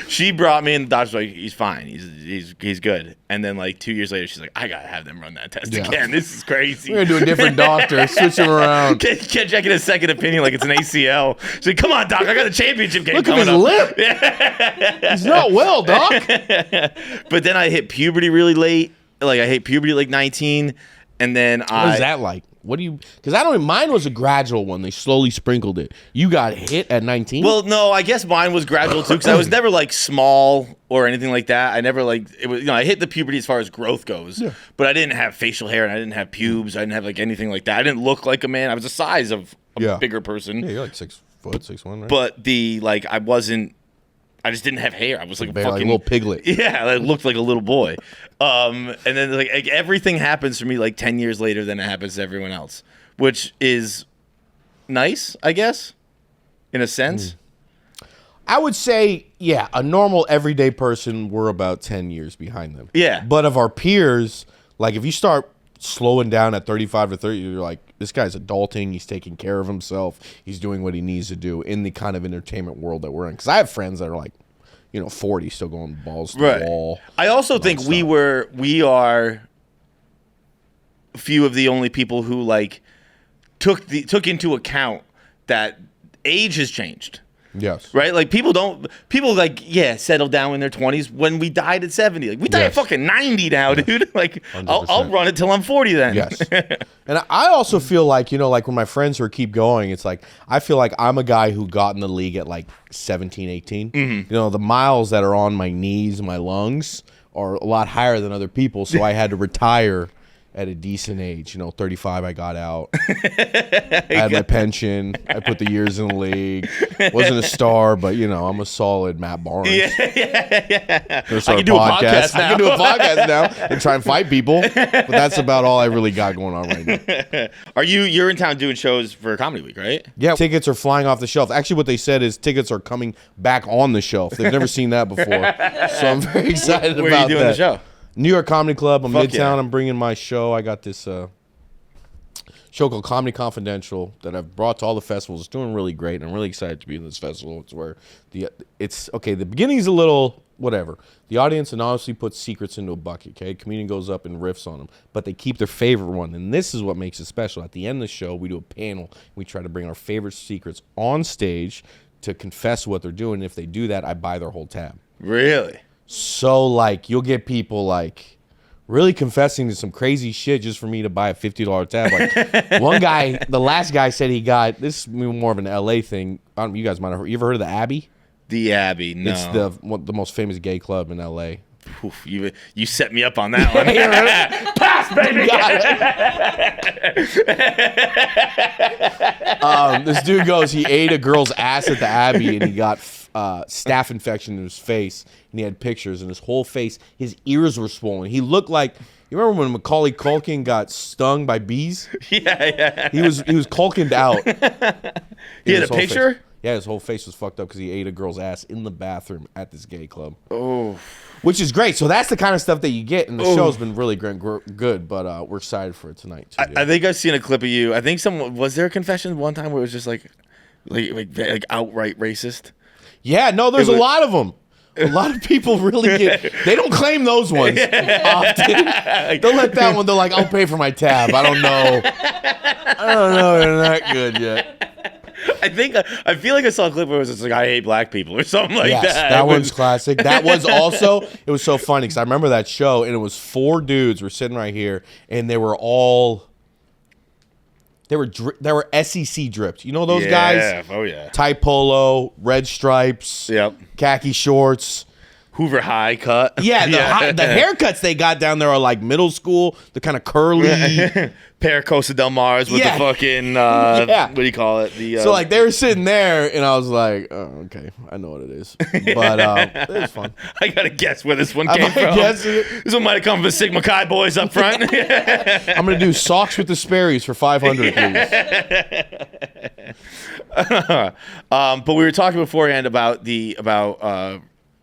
She brought me, and the doctor's like, he's fine. He's good. And then like 2 years later, she's like, I got to have them run that test again. This is crazy. We're going to do a different doctor. Switch him around. Can't check in a second opinion like it's an ACL. She's like, come on, doc. I got a championship game coming up. Look at his lip. He's not well, doc. But then I hit puberty really late. Like, I hit puberty at like 19. And then What is that like? What do you? Because I don't. Mine was a gradual one. They slowly sprinkled it. You got hit at 19. Well, no, I guess mine was gradual too, because I was never like small or anything like that. I never like it was. I hit the puberty as far as growth goes, but I didn't have facial hair and I didn't have pubes. I didn't have like anything like that. I didn't look like a man. I was the size of a bigger person. Yeah, you're like 6 foot, 6'1", right? But I wasn't. I just didn't have hair. I was like a fucking like a little piglet. Yeah, I looked like a little boy. And then like everything happens for me like 10 years later than it happens to everyone else, which is nice, I guess, in a sense. I would say, yeah, a normal everyday person, we're about 10 years behind them. Yeah. But of our peers, like if you start slowing down at 35 to 30, you're like, this guy's adulting. He's taking care of himself. He's doing what he needs to do in the kind of entertainment world that we're in. Because I have friends that are like, 40, still going balls to the wall. I also think we are a few of the only people who like took into account that age has changed. Yes. Right? Like people settle down in their 20s when we died at 70. Like we die at fucking 90 now, dude. Like I'll run it till I'm 40 then. Yes. And I also feel like, like when my friends who keep going, it's like I feel like I'm a guy who got in the league at like 17, 18. Mm-hmm. The miles that are on my knees, my lungs are a lot higher than other people, so I had to retire at a decent age. 35, I got out. I had my pension. I put the years in the league. Wasn't a star, but, I'm a solid Matt Barnes. Yeah. I can do a podcast now. I can do a podcast now and try and fight people. But that's about all I really got going on right now. You're in town doing shows for Comedy Week, right? Yeah, tickets are flying off the shelf. Actually, what they said is tickets are coming back on the shelf. They've never seen that before. So I'm very excited about that. Where are you doing the show? New York Comedy Club. I'm Midtown. Yeah. I'm bringing my show. I got this show called Comedy Confidential that I've brought to all the festivals. It's doing really great, and I'm really excited to be in this festival. It's where the beginning's a little whatever. The audience anonymously puts secrets into a bucket, okay? Comedian goes up and riffs on them, but they keep their favorite one, and this is what makes it special. At the end of the show, we do a panel. We try to bring our favorite secrets on stage to confess what they're doing, and if they do that, I buy their whole tab. Really? So, like, you'll get people, like, really confessing to some crazy shit just for me to buy a $50 tab. Like, one guy, the last guy said he got, this is more of an LA thing. I don't know, you guys might have heard. You ever heard of the Abbey? The Abbey, no. It's the most famous gay club in LA. Oof, you set me up on that one. Pass, baby! This dude goes, he ate a girl's ass at the Abbey, and he got staph infection in his face, and he had pictures, and his whole face, his ears were swollen. He looked like, you remember when Macaulay Culkin got stung by bees? Yeah. He was Culkin'd out. He had a picture? Yeah, his whole face was fucked up because he ate a girl's ass in the bathroom at this gay club. Oh. Which is great. So that's the kind of stuff that you get, and the show's been really good, but we're excited for it tonight, too. I think I've seen a clip of you. I think was there a confession one time where it was just like outright racist? Yeah, no, there's a lot of them. A lot of people really they don't claim those ones often. They'll let that one, they're like, I'll pay for my tab. I don't know, they're not good yet. I feel like I saw a clip where it was just like, I hate black people or something like that. That one's classic. That was also, it was so funny because I remember that show, and it was 4 dudes were sitting right here, and they were all, they were SEC dripped. You know those guys? Oh, yeah. Tight polo, red stripes, khaki shorts. Hoover high cut. Yeah, the haircuts they got down there are like middle school. They're kind of curly. Pair of Costa Del Mars with the fucking, what do you call it? So like they were sitting there, and I was like, oh, okay, I know what it is. But it was fun. I got to guess where this one came from. This one might have come from the Sigma Chi boys up front. I'm going to do socks with the Sperry's for $500, please. But we were talking beforehand about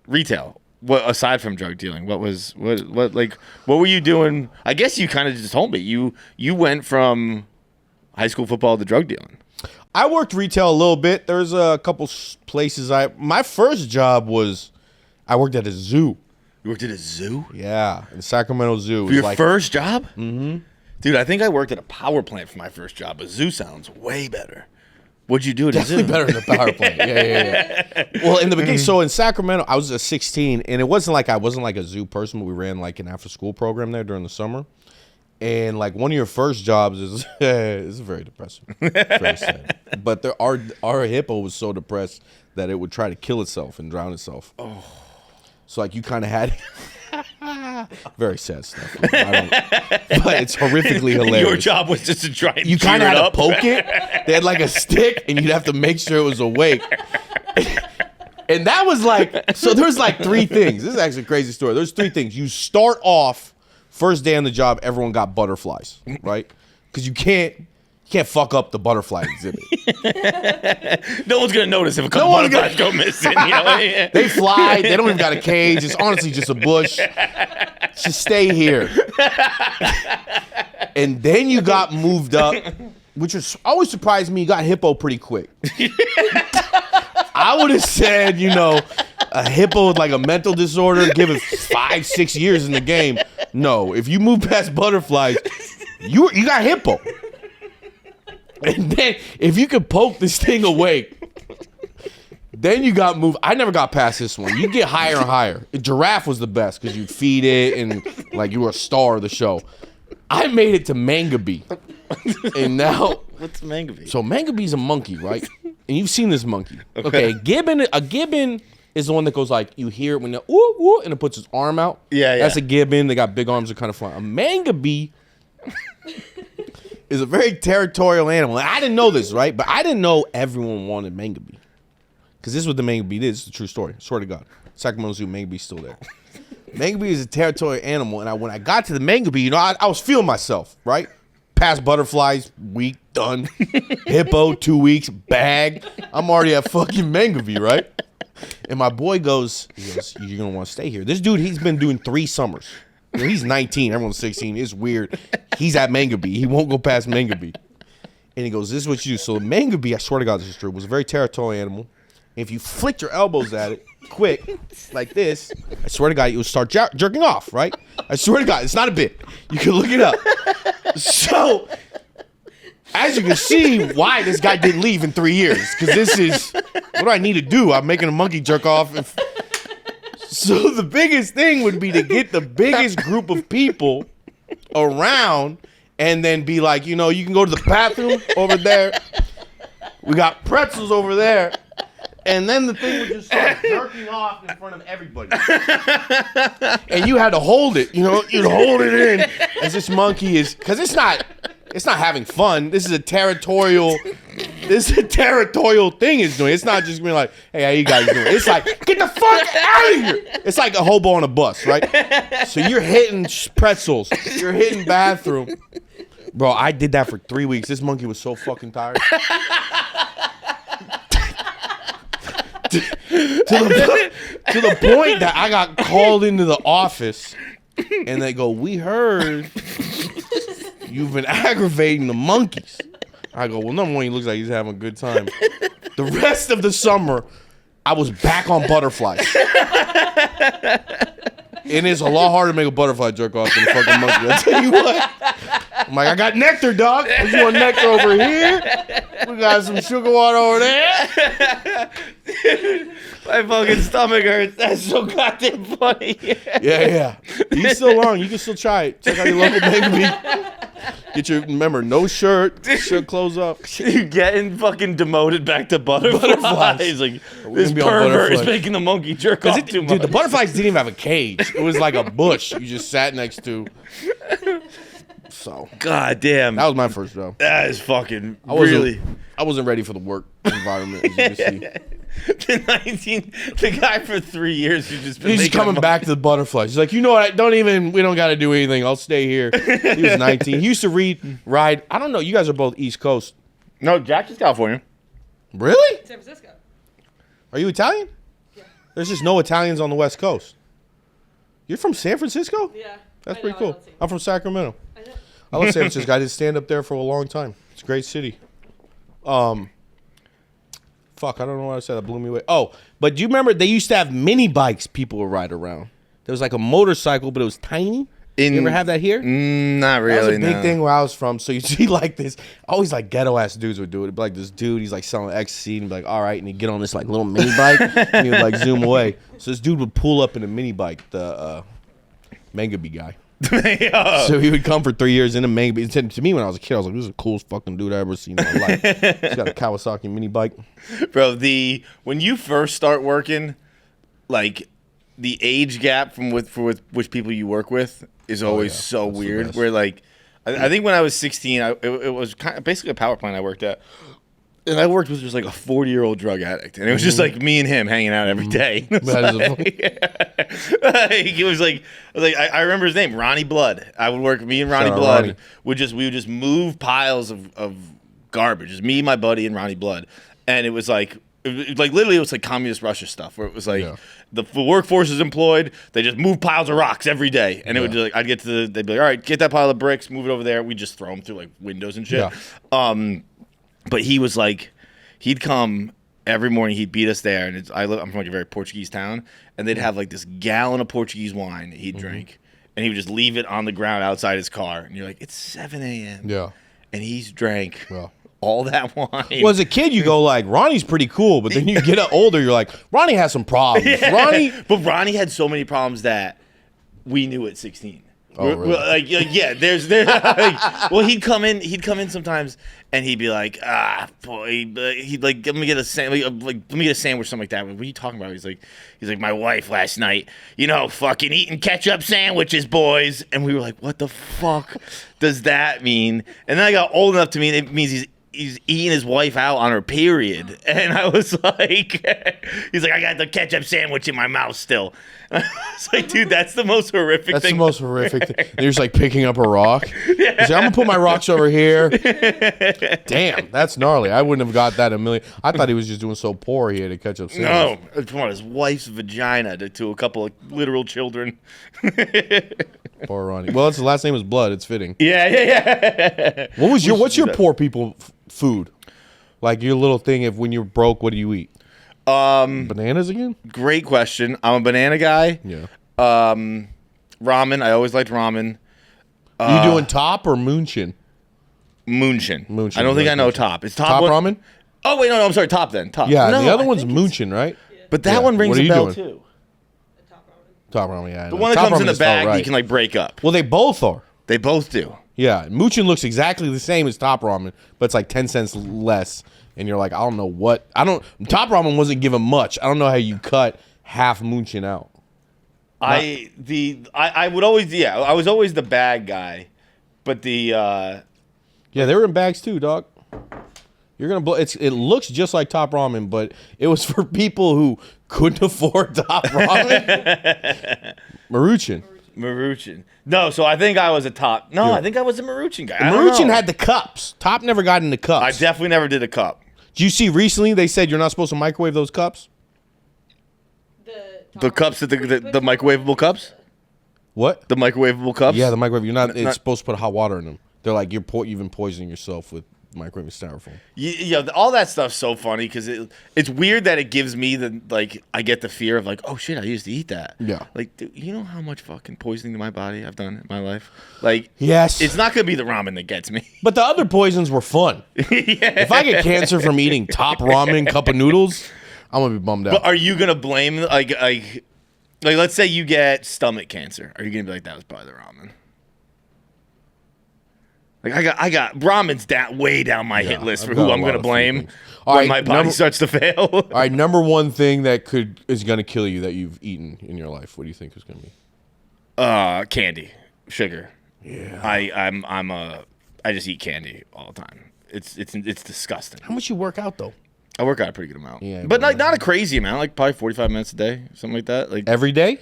retail. What aside from drug dealing, what were you doing? I guess you kind of just told me you went from high school football to drug dealing. I worked retail a little bit. There's a couple places my first job was I worked at a zoo. You worked at a zoo? Yeah, in Sacramento Zoo. For your first job? Mm-hmm. Dude, I think I worked at a power plant for my first job. A zoo sounds way better. What'd you do at a zoo? Definitely better than the power plant. Yeah. Well, in the beginning, so in Sacramento, I was 16, and it wasn't like I wasn't like a zoo person, but we ran like an after-school program there during the summer. And like one of your first jobs is it's very depressing. Very sad. But our hippo was so depressed that it would try to kill itself and drown itself. Oh. So like you kind of had very sad stuff. But it's horrifically hilarious. Your job was just to try and you kind of cheer had it up. to poke it. They had like a stick, and you'd have to make sure it was awake. And that was like, so there's like 3 things. This is actually a crazy story. There's 3 things. You start off, first day on the job, everyone got butterflies, right? Because you can't fuck up the butterfly exhibit. No one's gonna notice if a couple butterflies go missing. You know? They fly. They don't even got a cage. It's honestly just a bush. Just stay here. And then you got moved up, which was always surprised me. You got hippo pretty quick. I would have said, a hippo with like a mental disorder, give it 5-6 years in the game. No, if you move past butterflies, you got hippo. And then if you could poke this thing awake, then you got moved. I never got past this one. You get higher and higher. Giraffe was the best because you'd feed it and like you were a star of the show. I made it to Mangabee. And now what's Mangabee? So Mangabee's a monkey, right? And you've seen this monkey. Okay, a gibbon is the one that goes like, you hear it when the ooh, ooh, and it puts its arm out. Yeah. That's a gibbon. They got big arms that kind of fly. A Mangabee is a very territorial animal. And I didn't know this, right? But I didn't know everyone wanted Mangabee. Because this is what the Mangabee is. It's a true story. I swear to God. Sacramento Zoo, Mangabee's still there. Mangabee is a territorial animal. And when I got to the Mangabee, I was feeling myself, right? Past butterflies, week, done. Hippo, 2 weeks, bag. I'm already at fucking Mangabee, right? And my boy goes, you're going to want to stay here. This dude, he's been doing 3 summers. He's 19. Everyone's 16. It's weird. He's at Mangabee. He won't go past Mangabee. And he goes, this is what you do. So the Mangabee, I swear to God this is true, was a very territorial animal. And if you flicked your elbows at it quick, like this, I swear to God, it would start jerking off, right? I swear to God, it's not a bit. You can look it up. So, as you can see, why this guy didn't leave in 3 years. Because this is, what do I need to do? I'm making a monkey jerk off. So the biggest thing would be to get the biggest group of people around and then be like, you can go to the bathroom over there. We got pretzels over there. And then the thing would just start jerking off in front of everybody. And you had to hold it, you'd hold it in as this monkey is, because it's not having fun. This is a territorial thing it's doing. It's not just being like, hey, how you guys doing? It's like, get the fuck out of here. It's like a hobo on a bus, right? So you're hitting pretzels. You're hitting bathroom. Bro, I did that for 3 weeks. This monkey was so fucking tired. To the point that I got called into the office and they go, we heard you've been aggravating the monkeys. I go, well, number one, he looks like he's having a good time. The rest of the summer, I was back on butterflies. And it's a lot harder to make a butterfly jerk off than a fucking monkey. I'll tell you what. I'm like, I got nectar, dog. You want nectar over here? We got some sugar water over there. Dude, my fucking stomach hurts. That's so goddamn funny. Yeah. He's still on. You can still try it. Check out your local Mangabee. Remember, no shirt clothes up. You're getting fucking demoted back to butterflies. Like, this pervert is making the monkey jerk off too much. Dude, the butterflies didn't even have a cage. It was like a bush you just sat next to. So, God damn. That was my first job. That is fucking I wasn't ready for the work environment, as you can see. The guy for 3 years who's just been He's coming back to the butterflies. He's like, we don't got to do anything. I'll stay here. He was 19. He used to ride. I don't know. You guys are both East Coast. No, Jack is California. Really? San Francisco. Are you Italian? Yeah. There's just no Italians on the West Coast. You're from San Francisco? Yeah. That's pretty cool. I'm from Sacramento. I love San Francisco. I did stand up there for a long time. It's a great city. Fuck, I don't know what I said. That blew me away. Oh, but do you remember they used to have mini bikes people would ride around? There was like a motorcycle, but it was tiny. You ever have that here? Not really. That was a big thing where I was from. So you see like this, always like ghetto ass dudes would do it. It'd be like this dude, he's like selling ecstasy and be like, all right, and he'd get on this like little mini bike and he would like zoom away. So this dude would pull up in a mini bike, the Mangabee guy. So he would come for 3 years in a He said to me when I was a kid, I was like, this is the coolest fucking dude I ever seen in my life. He's got a Kawasaki mini bike. Bro, when you first start working, like the age gap from which people you work with is always so weird. Where like, I think when I was 16, it was kind of basically a power plant I worked at. And I worked with just like a 40-year-old drug addict, and it was just like me and him hanging out every day. It was like I remember his name, Ronnie Blood. I would work. Me and Ronnie Blood we would just move piles of garbage. Just me, my buddy, and Ronnie Blood, and it was like literally it was like communist Russia stuff, where it was like the workforce is employed. They just move piles of rocks every day, and it would like I'd get to they'd be like, all right, get that pile of bricks, move it over there. We just throw them through like windows and shit. Yeah. But he was like, he'd come every morning. He'd beat us there, and I'm from like a very Portuguese town, and they'd have like this gallon of Portuguese wine that he'd drink, and he would just leave it on the ground outside his car. And you're like, it's 7 a.m. Yeah, and he's drank all that wine. Well, as a kid, you go like, Ronnie's pretty cool, but then you get older, you're like, Ronnie has some problems. But Ronnie had so many problems that we knew at 16. Oh, really? There's like, well, he'd come in sometimes, and he'd be like, he'd like, let me get a sandwich, something like that. What are you talking about? He's like, my wife last night, fucking eating ketchup sandwiches, boys. And we were like, what the fuck does that mean? And then I got old enough to mean it means he's eating his wife out on her period. And I was like, he's like, I got the ketchup sandwich in my mouth still. And I was like, dude, that's the most horrific thing. That's the most horrific thing. You're just like picking up a rock. He's like, I'm going to put my rocks over here. Damn, that's gnarly. I wouldn't have got that a million. I thought he was just doing so poor he had a ketchup sandwich. No, come on, his wife's vagina to a couple of literal children. Poor Ronnie. Well, the last name is Blood. It's fitting. Yeah. What's your poor people food? Like your little thing of when you're broke, what do you eat? Bananas again? Great question. I'm a banana guy. Yeah. Ramen. I always liked ramen. You doing top or Munchin? Munchin. I don't think I know top. Is top ramen? Oh wait, no. I'm sorry. Top then. Top. Yeah. No, the other one's Munchin, right? But that one rings a bell too. Top ramen. Yeah. The one that comes in the bag, you can like break up. Well, they both are. They both do. Yeah. Munchin looks exactly the same as top ramen, but it's like 10 cents less. And you're like, I don't know what. Top ramen wasn't given much. I don't know how you cut half Munchin out. I would always I was always the bag guy, but they were in bags too, dog. You're gonna blow. It looks just like top ramen, but it was for people who couldn't afford top ramen. Maruchan. No, so I think I was a top. No, I think I was a Maruchan guy. Maruchan had the cups. Top never got in the cups. I definitely never did a cup. Did you see recently they said you're not supposed to microwave those cups? The cups, the microwavable cups? What? The microwavable cups? Yeah, the microwave. It's supposed to put hot water in them. They're like, you've been poisoning yourself with microwaving styrofoam. Yeah, all that stuff's so funny because it's weird that it gives me I get the fear of like, oh shit, I used to eat that. Yeah. Like, dude, you know how much fucking poisoning to my body I've done in my life? Like, yes. It's not going to be the ramen that gets me. But the other poisons were fun. Yeah. If I get cancer from eating top ramen cup of noodles, I'm going to be bummed out. But are you going to blame, like, let's say you get stomach cancer. Are you going to be like, that was probably the ramen? Like I got ramen's way down my hit list for who I'm going to blame when my body starts to fail. All right, number one thing that is going to kill you that you've eaten in your life. What do you think is going to be? Candy, sugar. Yeah. I just eat candy all the time. It's disgusting. How much you work out though? I work out a pretty good amount. Yeah, but not a crazy amount. Like probably 45 minutes a day, something like that. Like every day.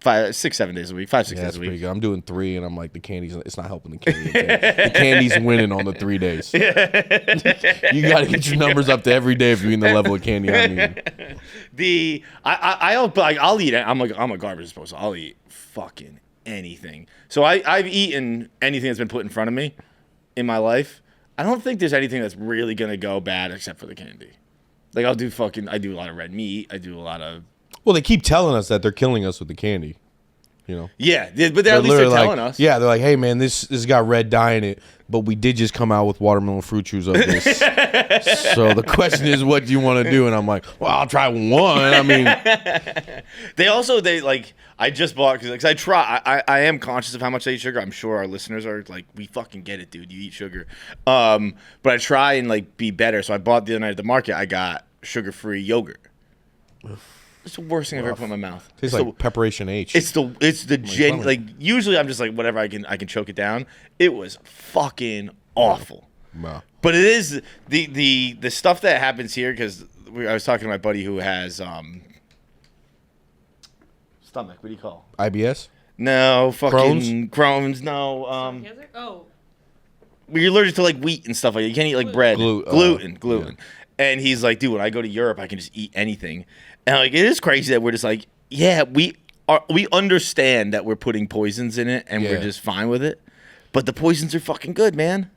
5, 6, 7 days a week. 5, 6 days a week. Pretty good. I'm doing 3, and I'm like, the candy's. It's not helping the candy. The candy's winning on the 3 days. You got to get your numbers up to every day if you're eating the level of candy I'm eating. I'll eat it. I'm a garbage disposal. I'll eat fucking anything. So I've eaten anything that's been put in front of me in my life. I don't think there's anything that's really gonna go bad except for the candy. Like I do a lot of red meat. I do a lot of. Well, they keep telling us that they're killing us with the candy. You know. Yeah, but at least they're literally telling us. Yeah, they're like, hey man, this got red dye in it, but we did just come out with watermelon fruit chews of this. So the question is, what do you want to do? And I'm like, well, I'll try one. I mean, they like. I just bought because I am conscious of how much I eat sugar. I'm sure our listeners are like, we fucking get it, dude. You eat sugar. But I try and like be better. So I bought the other night at the market. I got sugar-free yogurt. It's the worst thing I've ever put in my mouth. Tastes like Preparation H. It's the gen. Like usually I'm just like whatever I can choke it down. It was fucking awful. Wow. But it is the stuff that happens here because I was talking to my buddy who has stomach. What do you call? IBS. No, fucking Crohn's. No. Oh. You're allergic to like wheat and stuff like that. You can't eat like bread. Gluten. Yeah. And he's like, dude, when I go to Europe, I can just eat anything. And like, it is crazy that we're just like, yeah, we understand that we're putting poisons in it, and we're just fine with it. But the poisons are fucking good, man.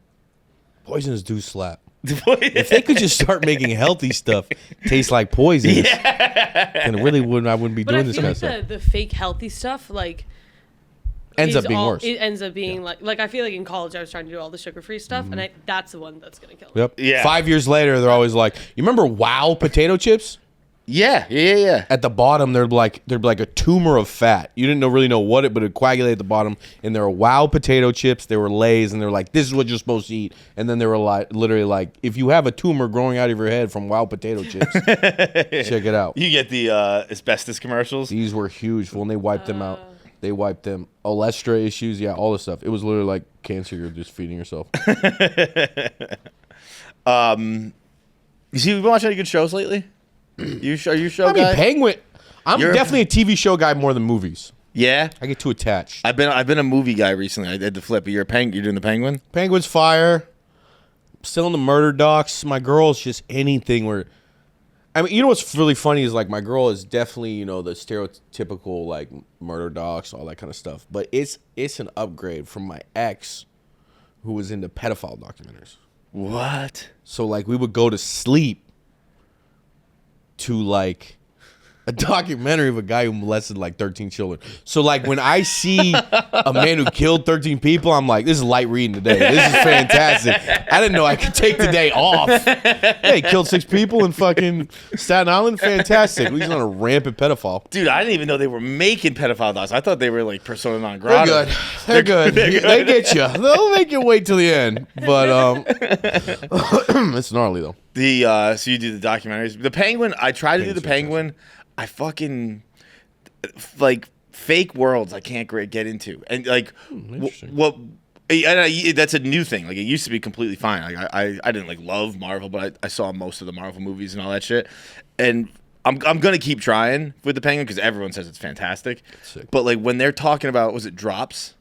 Poisons do slap. If they could just start making healthy stuff taste like poisons, then I wouldn't be doing this kind of stuff. The fake healthy stuff, like, ends up being worse. It ends up being like I feel like in college I was trying to do all the sugar-free stuff, and that's the one that's gonna kill me. Yep. Yeah. 5 years later, they're always like, you remember Wow potato chips? Yeah. At the bottom, they're like a tumor of fat. You didn't really know what it, but it coagulated at the bottom. And they were Wow potato chips. They were Lay's, and they were like, this is what you're supposed to eat. And then they were like, literally like, if you have a tumor growing out of your head from Wow potato chips, check it out. You get the asbestos commercials. These were huge when they wiped them out. They wiped them. Olestra issues, yeah, all this stuff. It was literally like cancer you're just feeding yourself. You see, we've been watching any good shows lately? Are you a show I guy? mean, Penguin. I'm definitely a TV show guy more than movies. Yeah, I get too attached. I've been a movie guy recently. I did the flip. You're doing the Penguin? Penguin's fire. Still in the murder docs. My girl's just anything where. I mean, you know what's really funny is like my girl is definitely the stereotypical like murder docs, all that kind of stuff. But it's an upgrade from my ex, who was into pedophile documentaries. What? So like we would go to sleep to like a documentary of a guy who molested like 13 children. So like when I see a man who killed 13 people, I'm like, this is light reading today. This is fantastic. I didn't know I could take the day off. Yeah, he killed 6 people in fucking Staten Island. Fantastic. He's not a rampant pedophile. Dude, I didn't even know they were making pedophile docs. I thought they were like persona non grata. They're good. They get you. They'll make you wait till the end. But it's gnarly though. So you do the documentaries. The Penguin, I try to do the Penguin. I fucking like fake worlds I can't get into. And like what that's a new thing. Like it used to be completely fine. Like I didn't like love Marvel, but I saw most of the Marvel movies and all that shit. And I'm gonna keep trying with the Penguin because everyone says it's fantastic. But like when they're talking about drops,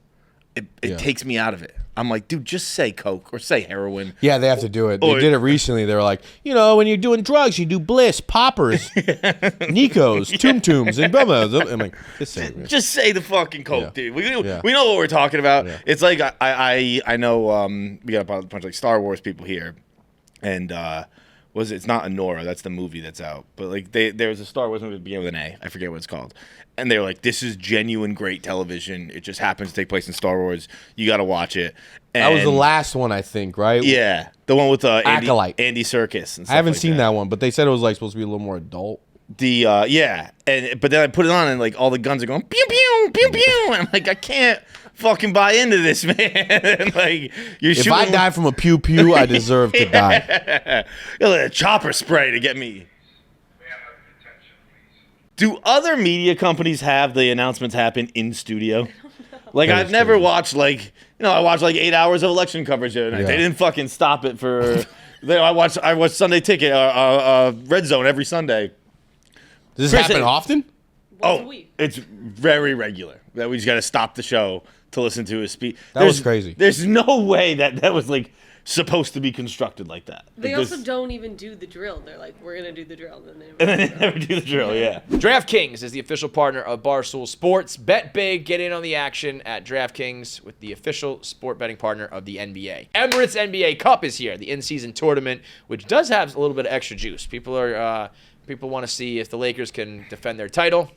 it takes me out of it. I'm like, dude, just say coke or say heroin. Yeah, they have to do it. They did it recently. They were like, when you're doing drugs, you do Bliss, Poppers, Nikos, Tum Tums, and blah, blah, blah. I'm like, just say the fucking coke, dude. We know what we're talking about. Yeah. It's like I know we got a bunch of like Star Wars people here, and it's not Anora, that's the movie that's out. But like there was a Star Wars movie that began with an A. I forget what it's called. And they were like, this is genuine great television. It just happens to take place in Star Wars. You got to watch it. And that was the last one, I think, right? Yeah. The one with Andy And Serkis. And I haven't seen that one, but they said it was like supposed to be a little more adult. But then I put it on and like all the guns are going pew pew pew pew. And I'm like, I can't fucking buy into this, man. And, like if I die from a pew pew, I deserve to die. A chopper spray to get me. Do other media companies have the announcements happen in studio? Like I've never watched I watched like 8 hours of election coverage the other night. They didn't fucking stop it for. I watched Sunday Ticket, Red Zone every Sunday. Does this happen often? Once a week. It's very regular that we just got to stop the show to listen to his speech. That was crazy. There's no way that was like supposed to be constructed like that. They also don't even do the drill. They're like, we're going to do the drill. And then they never do the drill, yeah. DraftKings is the official partner of Barstool Sports. Bet big, get in on the action at DraftKings with the official sport betting partner of the NBA. Emirates NBA Cup is here, the in-season tournament, which does have a little bit of extra juice. People want to see if the Lakers can defend their title.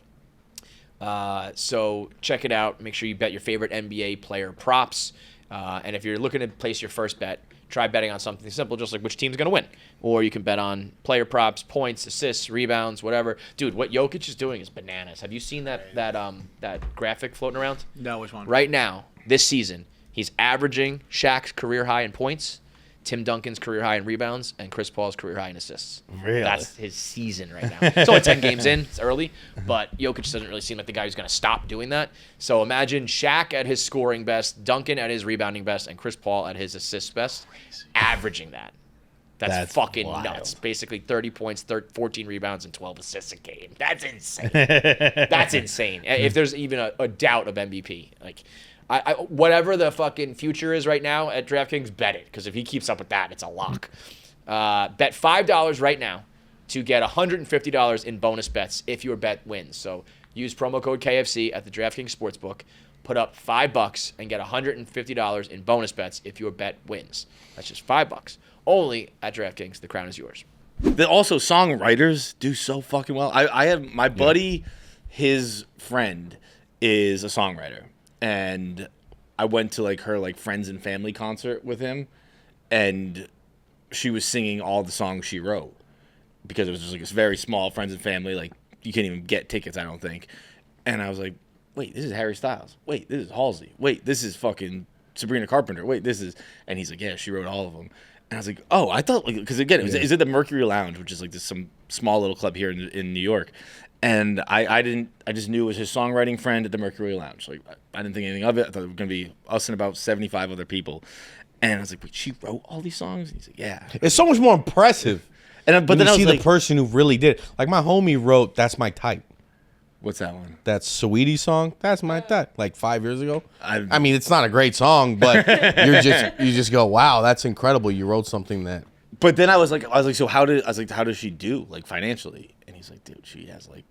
So check it out. Make sure you bet your favorite NBA player props. And if you're looking to place your first bet, try betting on something simple, just like which team's going to win. Or you can bet on player props, points, assists, rebounds, whatever. Dude, what Jokic is doing is bananas. Have you seen that graphic floating around? No, which one? Right now, this season, he's averaging Shaq's career high in points, Tim Duncan's career high in rebounds, and Chris Paul's career high in assists. Really? That's his season right now. It's only 10 games in. It's early. But Jokic doesn't really seem like the guy who's going to stop doing that. So imagine Shaq at his scoring best, Duncan at his rebounding best, and Chris Paul at his assist best, averaging that. That's fucking wild. nuts. Basically 30 points, 14 rebounds, and 12 assists a game. That's insane. That's insane. If there's even a doubt of MVP. Like, I whatever the fucking future is right now at DraftKings, bet it. Because if he keeps up with that, it's a lock. Bet $5 right now to get $150 in bonus bets if your bet wins. So use promo code KFC at the DraftKings Sportsbook. Put up $5 and get $150 in bonus bets if your bet wins. That's just $5. Only at DraftKings. The crown is yours. Also, songwriters do so fucking well. I have my buddy, his friend is a songwriter. And I went to like her like friends and family concert with him, and she was singing all the songs she wrote because it was just like this very small friends and family. Like you can't even get tickets, I don't think. And I was like, wait, this is Harry Styles. Wait, this is Halsey. Wait, this is fucking Sabrina Carpenter. Wait, this is, and he's like, yeah, she wrote all of them. And I was like, oh, I thought like because again, is it the Mercury Lounge, which is like this some small little club here in New York. And I just knew it was his songwriting friend at the Mercury Lounge. Like I didn't think anything of it. I thought it was gonna be us and about 75 other people. And I was like, wait, she wrote all these songs? And he's like, yeah. It's so much more impressive. And but then you I was see like, the person who really did. Like my homie wrote "That's My Type." what's that one? That Saweetie song. That's my type. Like 5 years ago. I mean, it's not a great song, but you just go, wow, that's incredible. You wrote something that. But then I was like, so how does she do like financially? And he's like, dude, she has like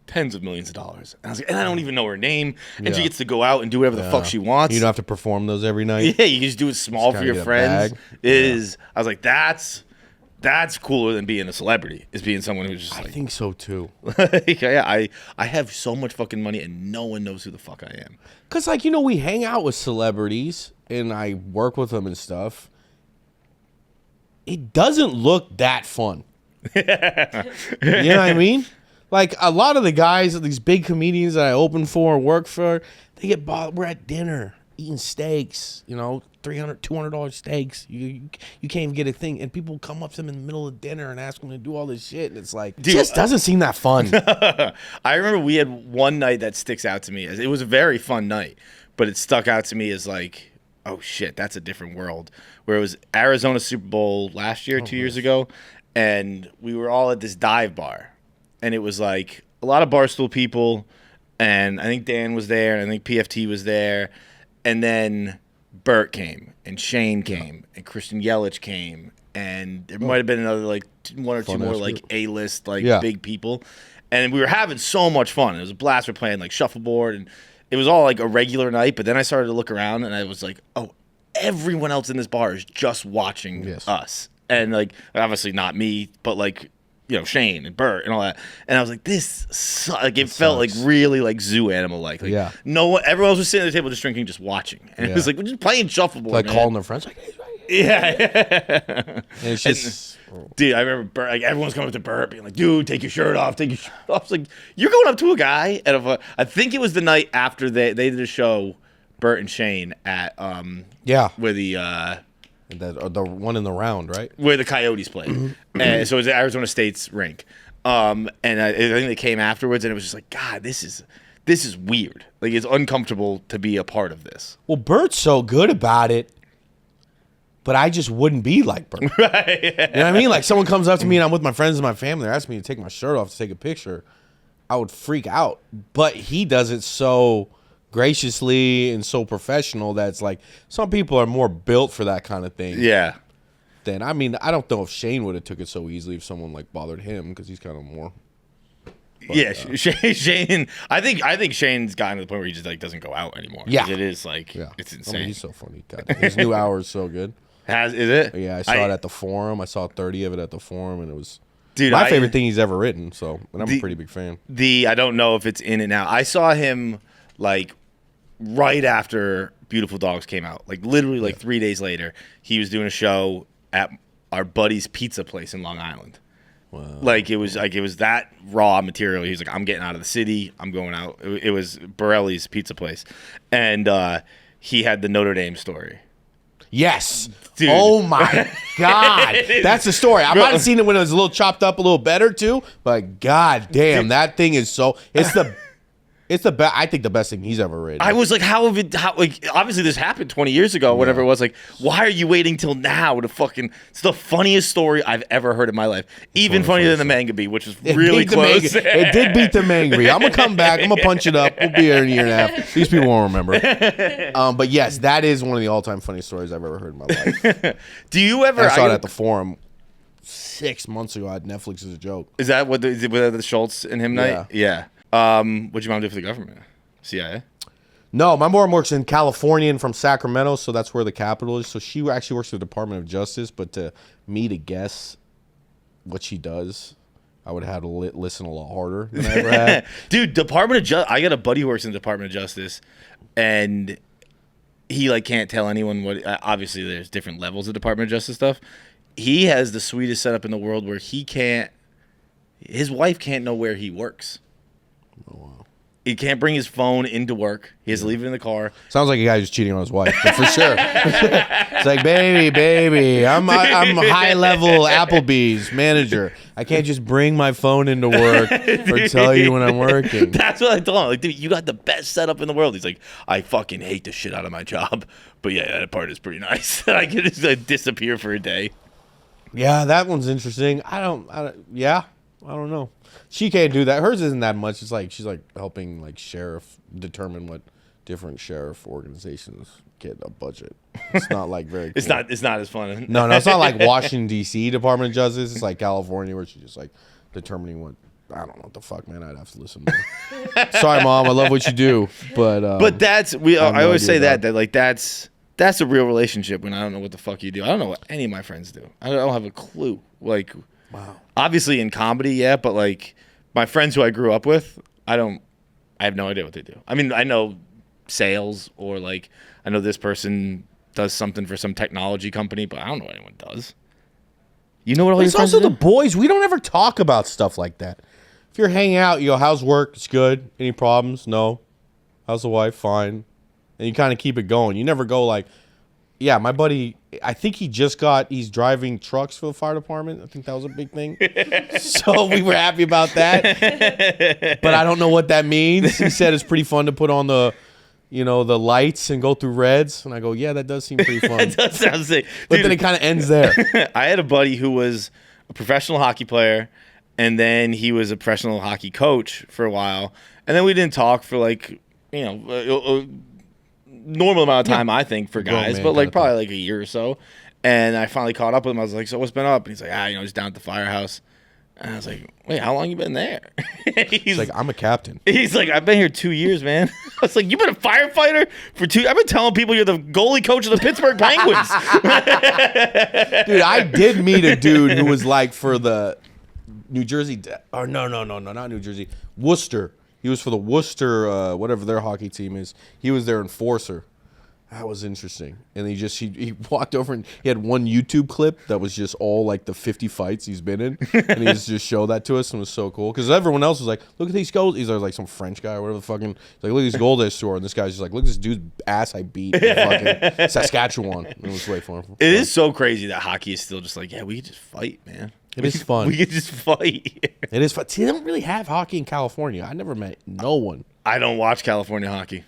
tens of millions of dollars. And I was like, and I don't even know her name. And she gets to go out and do whatever the fuck she wants. You don't have to perform those every night. Yeah, you just do it small for your friends. I was like, that's cooler than being a celebrity. Is being someone who's just I think so too. I have so much fucking money and no one knows who the fuck I am. Cause like, you know, we hang out with celebrities and I work with them and stuff. It doesn't look that fun. You know what I mean? Like a lot of the guys, these big comedians that I open for or work for, they get bothered. We're at dinner eating steaks, you know, $300, $200 steaks. You can't even get a thing. And people come up to them in the middle of dinner and ask them to do all this shit. And it's like, dude, it just doesn't seem that fun. I remember we had one night that sticks out to me. It was a very fun night, but it stuck out to me as like, oh shit, that's a different world. Where it was Arizona Super Bowl last year, 2 years ago. And we were all at this dive bar. And it was like a lot of Barstool people. And I think Dan was there. And I think PFT was there. And then Bert came. And Shane came. And Christian Yelich came. And there might have been another, like, one or two more, like, A-list, like, big people. And we were having so much fun. It was a blast. We're playing, like, shuffleboard. And it was all, like, a regular night. But then I started to look around. And I was like, oh, everyone else in this bar is just watching us. And, like, obviously not me, but, like, you know, Shane and Bert and all that. And I was like, it felt like really like zoo animal like. No one, everyone else was sitting at the table just drinking, just watching. And it was like, we're just playing shuffleboard. Like calling their friends, like, he's right here. Yeah. And it's just, dude, I remember Bert, like everyone's coming up to Bert being like, dude, take your shirt off, take your shirt off. I was like, you're going up to a guy at I think it was the night after they did a show, Bert and Shane at where the one in the round, right? Where the Coyotes played. And so it was at Arizona State's rink. And I think they came afterwards, and it was just like, God, this is weird. Like, it's uncomfortable to be a part of this. Well, Bert's so good about it, but I just wouldn't be like Bert. Right. You know what I mean? Like, someone comes up to me, and I'm with my friends and my family. They're asking me to take my shirt off to take a picture. I would freak out. But he does it so graciously and so professional that it's like some people are more built for that kind of thing. Yeah. Then I mean, I don't know if Shane would have took it so easily if someone like bothered him because he's kind of more. But, Shane. I think Shane's gotten to the point where he just like doesn't go out anymore. Yeah, it is like it's insane. I mean, he's so funny. God, his new hour is so good. Is it? Yeah, I saw it at the Forum. I saw 30 of it at the Forum, and it was. Dude, my favorite thing he's ever written. So, and I'm a pretty big fan. I don't know if it's in it now. I saw him like right after Beautiful Dogs came out, like literally like 3 days later. He was doing a show at our buddy's pizza place in Long Island. Wow. Like it was that raw material. He was like, I'm getting out of the city. I'm going out. It was Borelli's pizza place, and he had the Notre Dame story. Yes. Dude. Oh my God. That's the story. I might have seen it when it was a little chopped up a little better too, but God damn, that thing is so. It's the best. I think the best thing he's ever written. I was like, like, obviously this happened 20 years ago, whatever it was. Like, why are you waiting till now to fucking? It's the funniest story I've ever heard in my life. Even funnier than the manga bee, which was really close. It did beat the manga bee. I'm gonna come back. I'm gonna punch it up. We'll be here in a year and a half. These people won't remember. But yes, that is one of the all-time funniest stories I've ever heard in my life. Do you ever? I saw it at the Forum 6 months ago at Netflix as a joke. Is that what the Schultz and him night? Yeah. What'd your mom do for the government? CIA? No, my mom works in California and from Sacramento, so that's where the capital is. So she actually works for the Department of Justice, but to me to guess what she does, I would have had to listen a lot harder than I ever had. Dude, Department of Justice. I got a buddy who works in the Department of Justice, and he like can't tell anyone what. Obviously, there's different levels of Department of Justice stuff. He has the sweetest setup in the world where his wife can't know where he works. Oh, wow. He can't bring his phone into work. He has to leave it in the car. Sounds like a guy who's cheating on his wife, but for sure. It's like, baby, I'm high-level Applebee's manager. I can't just bring my phone into work or tell you when I'm working. That's what I told him. Like, dude, you got the best setup in the world. He's like, I fucking hate the shit out of my job, but yeah, that part is pretty nice. I can just like, disappear for a day. Yeah, that one's interesting. I don't know. She can't do that. Hers isn't that much. It's like she's like helping like sheriff determine what different sheriff organizations get a budget. It's not like very. It's not as fun. No, it's not like Washington D.C. Department of Justice. It's like California where she's just like determining what. I don't know what the fuck, man. I'd have to listen more. Sorry, Mom. I love what you do, but that's I always say that like that's a real relationship when I don't know what the fuck you do. I don't know what any of my friends do. I don't have a clue. Like. Wow. Obviously in comedy, yeah, but like my friends who I grew up with, I have no idea what they do. I mean, I know sales or like I know this person does something for some technology company, but I don't know what anyone does. You know what all your friends do? It's also the boys. We don't ever talk about stuff like that. If you're hanging out, you go, how's work? It's good. Any problems? No. How's the wife? Fine. And you kind of keep it going. You never go like, yeah, my buddy, I think he's driving trucks for the fire department. I think that was a big thing. So we were happy about that. But I don't know what that means. He said it's pretty fun to put on the lights and go through reds. And I go, yeah, that does seem pretty fun. That does sound sick. But then it kind of ends there. I had a buddy who was a professional hockey player, and then he was a professional hockey coach for a while. And then we didn't talk for like, normal amount of time, I think, for guys, but like probably like a year or so. And I finally caught up with him. I was like, so what's been up? And he's like, just down at the firehouse. And I was like, wait, how long you been there? He's like, I'm a captain. He's like, I've been here 2 years, man. I was like, you've been a firefighter for 2 years? I've been telling people you're the goalie coach of the Pittsburgh Penguins. Dude, I did meet a dude who was like for the New Jersey, or no, not New Jersey, Worcester. He was for the Worcester, whatever their hockey team is. He was their enforcer. That was interesting. And he walked over and he had one YouTube clip that was just all like the 50 fights he's been in. And he just showed that to us and it was so cool. Because everyone else was like, look at these goals. He's like some French guy or whatever the fucking. He's like, look at these goals I scored. And this guy's just like, look at this dude's ass I beat in fucking Saskatchewan. It was way fun. It is so crazy that hockey is still just like, yeah, we could just fight, man. It is fun. We could just fight. It is fun. See, they don't really have hockey in California. I never met no one. I don't watch California hockey.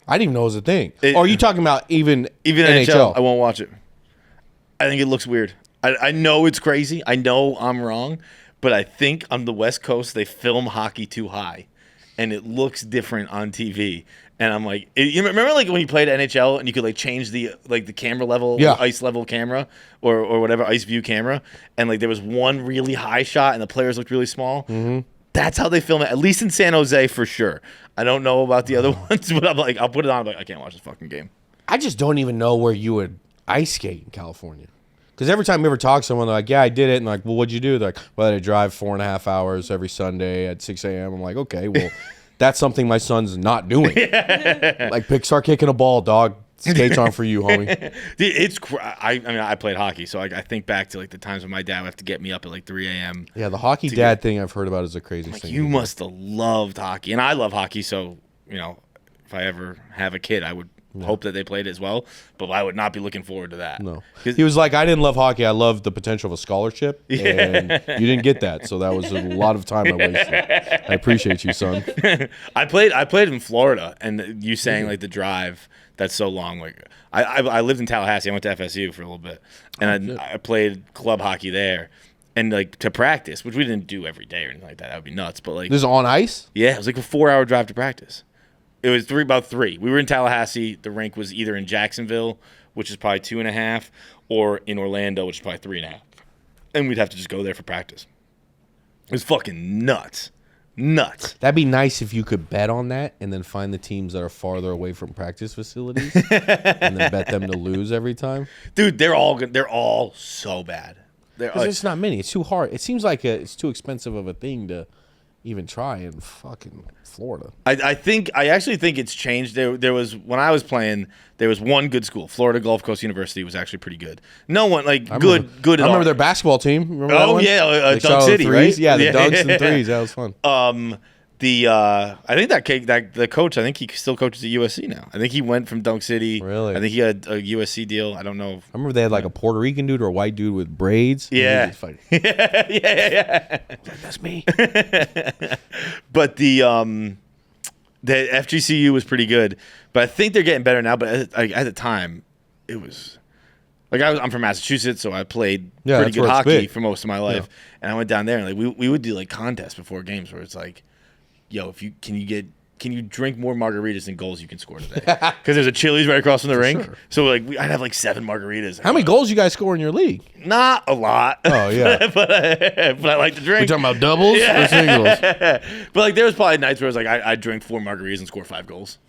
I didn't even know it was a thing. Or are you talking about even NHL? I won't watch it. I think it looks weird. I know it's crazy. I know I'm wrong. But I think on the West Coast, they film hockey too high. And it looks different on TV. And I'm like, you remember like when you played NHL and you could like change the camera level, ice level camera or whatever, ice view camera. And like there was one really high shot and the players looked really small. Mm-hmm. That's how they film it, at least in San Jose for sure. I don't know about the other ones, but I'm like, I'll put it on. I'm like, I can't watch this fucking game. I just don't even know where you would ice skate in California. Because every time we ever talk to someone, they're like, yeah, I did it. And like, well, what'd you do? They're like, well, I drive 4.5 hours every Sunday at 6 a.m. I'm like, okay, well, that's something my son's not doing. Like, start kicking a ball, dog. Skates aren't for you, homie. Dude, I mean, I played hockey, so I think back to like the times when my dad would have to get me up at like 3 a.m. Yeah, the hockey dad thing I've heard about is the craziest thing. You must have loved hockey, and I love hockey. So if I ever have a kid, I would hope that they played it as well. But I would not be looking forward to that. No, he was like, I didn't love hockey. I loved the potential of a scholarship, and you didn't get that. So that was a lot of time I wasted. I appreciate you, son. I played in Florida, and you saying like the drive. That's so long. Like I lived in Tallahassee. I went to FSU for a little bit, and I played club hockey there, and like to practice, which we didn't do every day or anything like that. That would be nuts. But like this is on ice. Yeah, it was like a 4-hour drive to practice. It was about 3. We were in Tallahassee. The rink was either in Jacksonville, which is probably 2.5, or in Orlando, which is probably 3.5, and we'd have to just go there for practice. It was fucking nuts. That'd be nice if you could bet on that and then find the teams that are farther away from practice facilities and then bet them to lose every time. Dude, they're all so bad. Because it's not many. It's too hard. It seems like it's too expensive of a thing to even try in fucking Florida. I actually think it's changed. There was, when I was playing, there was one good school. Florida Gulf Coast University was actually pretty good. No one good. I remember their basketball team. Remember that one? Yeah, Dunk City, right? Yeah, the dunks and threes. That was fun. I think that the coach, I think he still coaches at USC now. I think he went from Dunk City. Really? I think he had a USC deal. I don't know. I remember they had like a Puerto Rican dude or a white dude with braids. Yeah. Yeah. That's me. But the FGCU was pretty good. But I think they're getting better now. But at the time, it was like I'm from Massachusetts, so I played pretty good hockey for most of my life. Yeah. And I went down there and like we would do like contests before games where it's like, yo, can you drink more margaritas than goals you can score today? Because there's a Chili's right across from the rink. Sure. So like I'd have like 7 margaritas. How many goals you guys score in your league? Not a lot. Oh yeah, but I like to drink. We're talking about doubles or singles? But like there was probably nights where it was like I'd drink 4 margaritas and score 5 goals.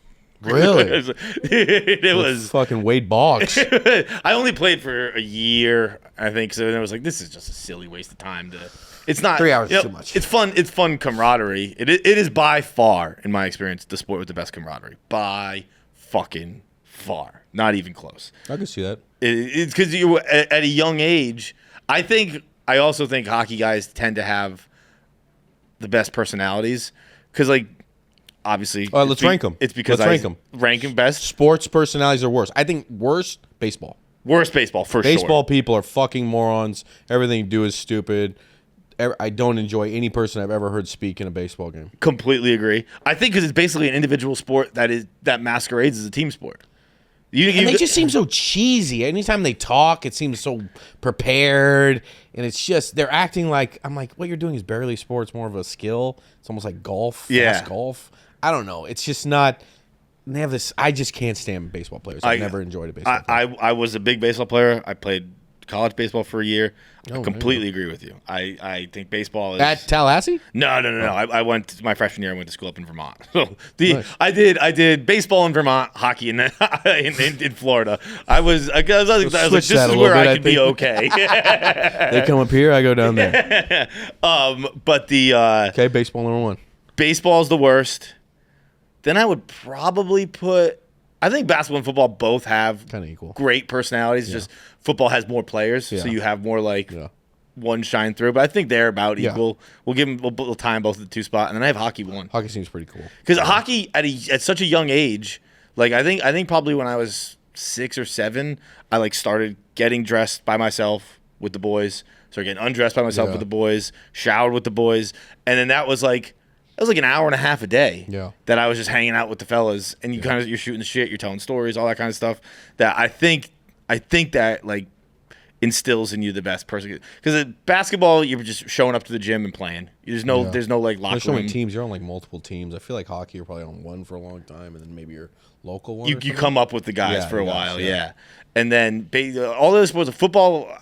Really? it was fucking Wade Boggs. I only played for a year, I think. So then I was like, this is just a silly waste of time to. It's not 3 hours is too much. It's fun. It's fun camaraderie. It is by far, in my experience, the sport with the best camaraderie. By fucking far, not even close. I can see that. It's because you at a young age. I also think hockey guys tend to have the best personalities because, like, obviously, let's rank them. It's because rank them best. Sports personalities are worse. I think worst baseball. Worst baseball for sure. Baseball people are fucking morons. Everything you do is stupid. I don't enjoy any person I've ever heard speak in a baseball game. Completely agree. I think because it's basically an individual sport that masquerades as a team sport. They just seem so cheesy. Anytime they talk, it seems so prepared, and it's just they're acting like I'm like, what you're doing is barely sport. It's more of a skill. It's almost like golf. Fast golf. I don't know. It's just not. They have this. I just can't stand baseball players. I've never enjoyed a baseball player. I was a big baseball player. I played college baseball for a year. I completely agree with you. I think baseball is at Tallahassee. No. I went my freshman year. I went to school up in Vermont. So nice. I did baseball in Vermont, hockey in Florida. I was like, this is where I could be okay. They come up here, I go down there. But okay, baseball number 1. Baseball's the worst. Then I would probably put. I think basketball and football both have kind of equal great personalities. Yeah. Just football has more players, so you have more like one shine through. But I think they're about equal. We'll tie them both at the 2 spot, and then I have hockey 1. Hockey seems pretty cool because hockey at such a young age. Like I think probably when I was 6 or 7, I like started getting dressed by myself with the boys. Started getting undressed by myself with the boys. Showered with the boys, and then that was like an hour and a half a day that I was just hanging out with the fellas, and you're shooting the shit, you're telling stories, all that kind of stuff. That I think that like instills in you the best person. Because at basketball, you're just showing up to the gym and playing. There's no like locker room. There's so many teams. You're on like multiple teams. I feel like hockey, you're probably on one for a long time, and then maybe your local one. You come up with the guys for a while, and then all those sports. Football,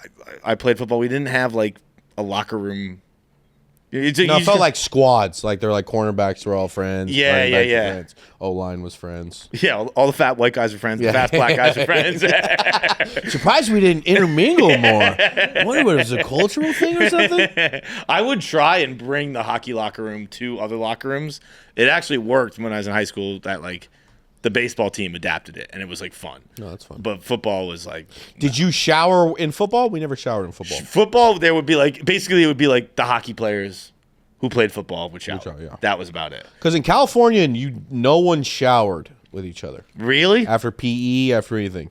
I played football. We didn't have like a locker room It felt like squads. Like they're like cornerbacks were all friends. Yeah, yeah, yeah. Friends. O-line was friends. Yeah, all the fat white guys were friends. The fast black guys were friends. Surprised we didn't intermingle more. What was it, a cultural thing or something? I would try and bring the hockey locker room to other locker rooms. It actually worked when I was in high school. That like the baseball team adapted it, and it was like fun. No, that's fun. But football was like. Did you shower in football? We never showered in football. Football, there would be like basically it would be like the hockey players who played football would shower. Yeah. That was about it. Because in California, no one showered with each other. Really? After PE, after anything.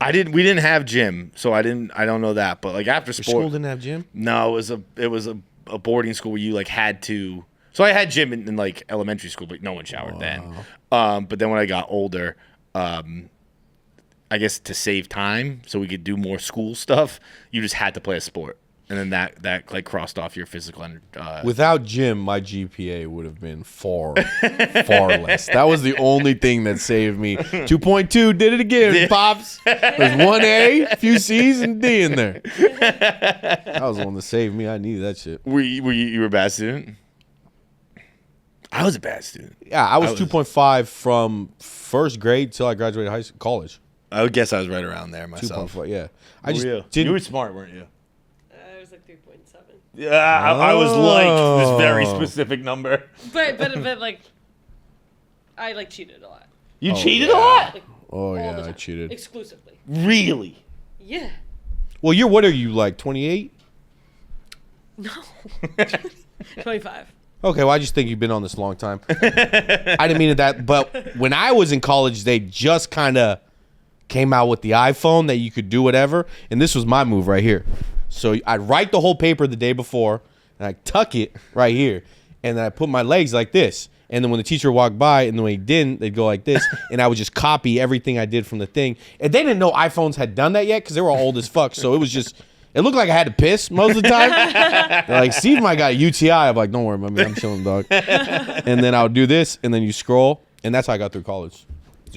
We didn't have gym, so I don't know that. But like after sport, Your school didn't have gym? No, it was a boarding school where you like had to. So I had gym in like elementary school, but no one showered then. But then when I got older, I guess to save time, so we could do more school stuff, you just had to play a sport, and then that like crossed off your physical. Without gym, my GPA would have been far less. That was the only thing that saved me. 2.2 did it again, pops. There's 1A, a few C's, and D in there. That was the one that saved me. I needed that shit. Were you a bad student? I was a bad student. Yeah, I was 2.5 from first grade till I graduated college. I would guess I was right around there myself. 2.5, yeah. I just didn't. You were smart, weren't you? I was like 3.7. Yeah, I was like this very specific number. But like, I like cheated a lot. You cheated a lot? Like, I cheated. Exclusively. Really? Yeah. Well, what are you, like 28? No. 25. Okay, well, I just think you've been on this a long time. I didn't mean that, but when I was in college, they just kind of came out with the iPhone that you could do whatever, and this was my move right here. So I'd write the whole paper the day before, and I'd tuck it right here, and then I put my legs like this, and then when the teacher walked by, and when he didn't, they'd go like this, and I would just copy everything I did from the thing. And they didn't know iPhones had done that yet because they were all old as fuck, so it was just... It looked like I had to piss most of the time. They're like, Steve might got a UTI. I'm like, don't worry about me. I'm chilling, dog. And then I would do this, and then you scroll, and that's how I got through college.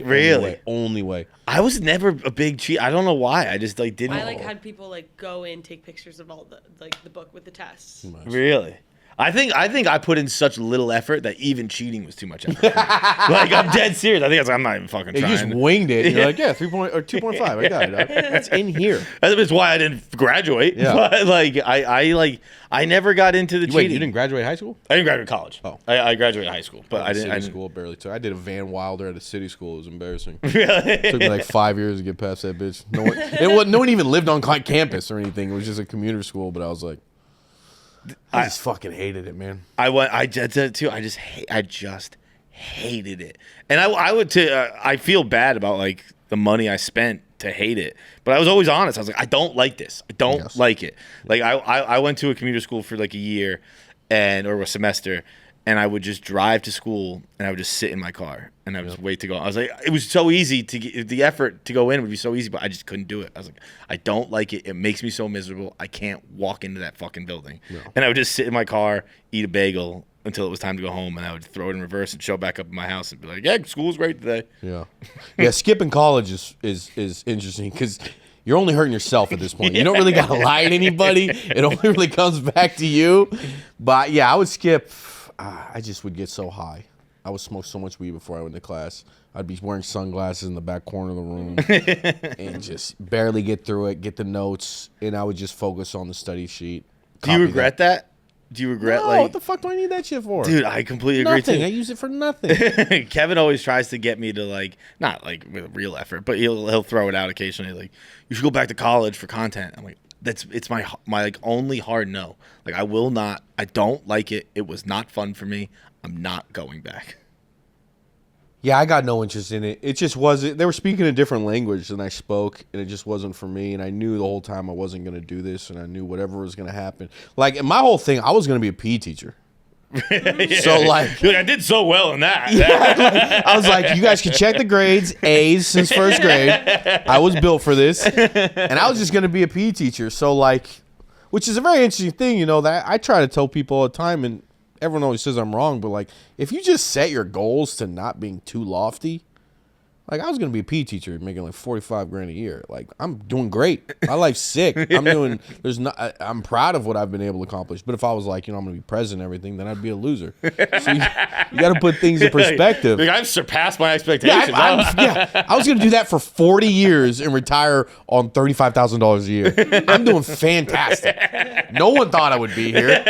Really? Only way. I was never a big cheat. I don't know why. I just like didn't. I like had people like go in, take pictures of all the book with the tests. Really? I think I put in such little effort that even cheating was too much effort. Like I'm dead serious. I think I'm not even fucking trying. You just winged it. You're like, 2.5. I got it. Dog. That's in here. That's why I didn't graduate. Yeah. But like I never got into the cheating. Wait, you didn't graduate high school? I didn't graduate college. Oh, I graduated high school, but I didn't. City school barely too. I did a Van Wilder at a city school. It was embarrassing. Really? It took me like 5 years to get past that bitch. No one even lived on campus or anything. It was just a commuter school. But I was like. I just fucking hated it, man. I did it too. I just hated it, and I would too. I feel bad about like the money I spent to hate it, but I was always honest. I was like, I don't like this. I don't like it. Like I went to a commuter school for like a year, or a semester, and I would just drive to school and I would just sit in my car and I would just wait to go. I was like, it was so easy to get the effort to go in would be so easy, but I just couldn't do it. I was like, I don't like it. It makes me so miserable. I can't walk into that fucking building. No. And I would just sit in my car, eat a bagel until it was time to go home, and I would throw it in reverse and show back up in my house and be like, yeah, school's great today. Yeah. Yeah, skipping college is interesting because you're only hurting yourself at this point. You don't really got to lie to anybody. It only really comes back to you. But yeah, I would skip. I just would get so high. I would smoke so much weed before I went to class. I'd be wearing sunglasses in the back corner of the room and just barely get through it, get the notes, and I would just focus on the study sheet. Do you regret that? Do you regret what the fuck do I need that shit for? Dude, I completely agree nothing. too. I use it for nothing. Kevin always tries to get me to like, not like with real effort, but he'll throw it out occasionally. Like, you should go back to college for content. I'm like, it's my like only hard no. Like I will not. I don't like it. It was not fun for me. I'm not going back. Yeah, I got no interest in it. It just wasn't. They were speaking a different language than I spoke, and it just wasn't for me. And I knew the whole time I wasn't going to do this, and I knew whatever was going to happen. Like, in my whole thing, I was going to be a PE teacher. Yeah. So, like, I did so well in that. Yeah, I was like, you guys can check the grades, A's since first grade. I was built for this. And I was just going to be a PE teacher. So, like, which is a very interesting thing, you know, that I try to tell people all the time, and everyone always says I'm wrong, but like if you just set your goals to not being too lofty, Like, I was gonna be a PE teacher making like $45,000 a year. Like, I'm doing great. My life's sick. I'm proud of what I've been able to accomplish. But if I was like, I'm gonna be president and everything, then I'd be a loser. So you got to put things in perspective. Like, I've surpassed my expectations. I was gonna do that for 40 years and retire on $35,000 a year. I'm doing fantastic. No one thought I would be here,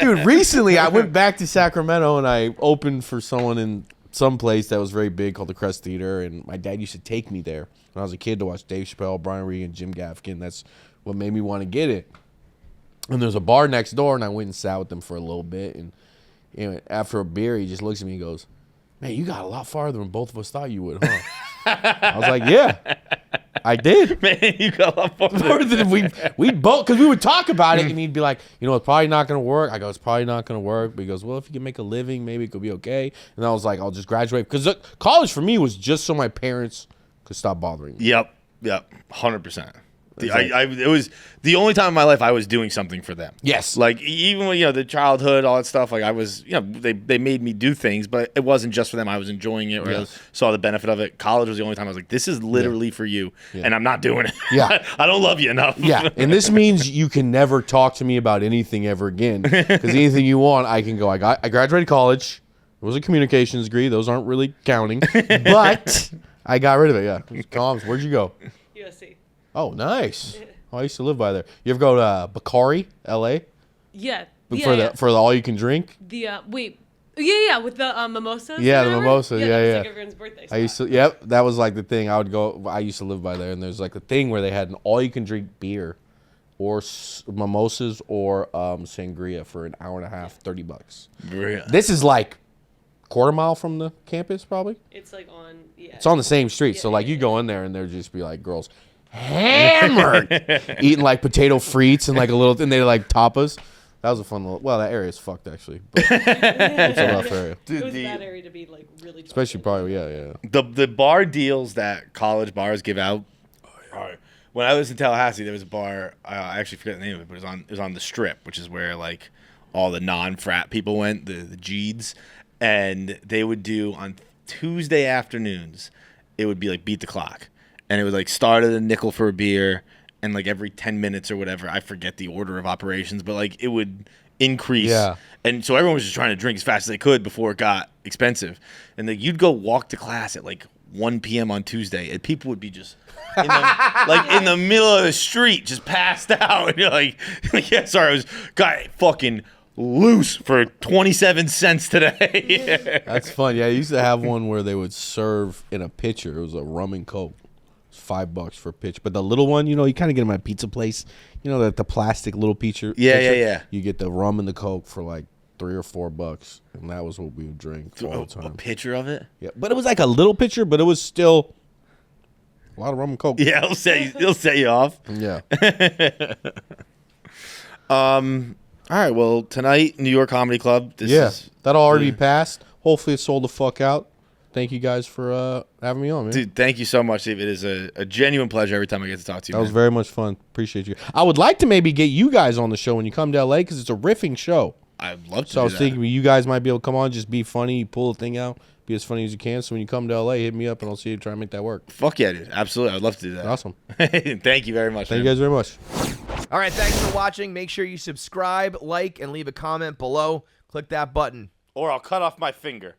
dude. Recently, I went back to Sacramento and I opened for someone in some place that was very big called the Crest Theater, and my dad used to take me there when I was a kid to watch Dave Chappelle, Brian Regan, Jim Gaffigan. That's what made me want to get it. And there's a bar next door, and I went and sat with them for a little bit. And after a beer, he just looks at me and goes, "Man, you got a lot farther than both of us thought you would, huh?" I was like, "Yeah, I did." Man, you got a lot farther than we'd both, because we would talk about it, and he'd be like, "It's probably not going to work." I go, "It's probably not going to work." But he goes, "Well, if you can make a living, maybe it could be okay." And I was like, "I'll just graduate," because college for me was just so my parents could stop bothering me. Yep, 100%. It was the only time in my life I was doing something for them. Yes. Like, even when, the childhood, all that stuff, like, I was, they made me do things, but it wasn't just for them. I was enjoying it, or I saw the benefit of it. College was the only time I was like, this is literally for you, and I'm not doing it. Yeah. I don't love you enough. Yeah, and this means you can never talk to me about anything ever again, because anything you want, I can go, I graduated college. It was a communications degree. Those aren't really counting, but I got rid of it, yeah. Comms, where'd you go? USC. Oh, nice. Oh, I used to live by there. You ever go to Bakari, L.A.? Yeah. For the all you can drink? with the mimosas. Yeah, the mimosa. Yeah. That's like everyone's birthday spot. I used to. Yep, that was like the thing. I used to live by there, and there's like a thing where they had an all you can drink beer, or mimosas, or sangria for an hour and a half, $30. Really? This is like quarter mile from the campus, probably. It's like on. Yeah. It's on the same street, so like you go in there, and there'd just be like girls hammered eating like potato frites and like a little, and they like tapas. That was a fun little. Well, that area is fucked actually. But it's a rough area. It was a bad area to be like really. Especially probably yeah. The bar deals that college bars give out. When I was in Tallahassee, there was a bar. I actually forget the name of it, but it was on the Strip, which is where like all the non-frat people went, the Jeeds, and they would do on Tuesday afternoons. It would be like beat the clock. And it was like start at a nickel for a beer, and like every 10 minutes or whatever, I forget the order of operations, but like it would increase. Yeah. And so everyone was just trying to drink as fast as they could before it got expensive. And like you'd go walk to class at like 1 p.m. on Tuesday, and people would be just in the middle of the street, just passed out. And you're like yeah, sorry, I got fucking loose for 27 cents today. That's fun. Yeah, I used to have one where they would serve in a pitcher. It was a rum and Coke. $5 for a pitcher, but the little one, you kind of get them at a pizza place. The plastic little pitcher. Yeah. You get the rum and the Coke for like $3 or $4, and that was what we would drink all the time. A pitcher of it. Yeah, but it was like a little pitcher, but it was still a lot of rum and Coke. Yeah, it'll set you off. Yeah. All right. Well, tonight, New York Comedy Club. That'll already be passed. Hopefully, it sold the fuck out. Thank you guys for having me on, man. Dude, thank you so much, Steve. It is a genuine pleasure every time I get to talk to you. That was very much fun. Appreciate you. I would like to maybe get you guys on the show when you come to LA, because it's a riffing show. I'd love to. So I was thinking you guys might be able to come on, just be funny, pull the thing out, be as funny as you can. So when you come to LA, hit me up and I'll see you try to make that work. Fuck yeah, dude. Absolutely. I'd love to do that. Awesome. Thank you very much. Thank you guys very much. All right, thanks for watching. Make sure you subscribe, like, and leave a comment below. Click that button. Or I'll cut off my finger.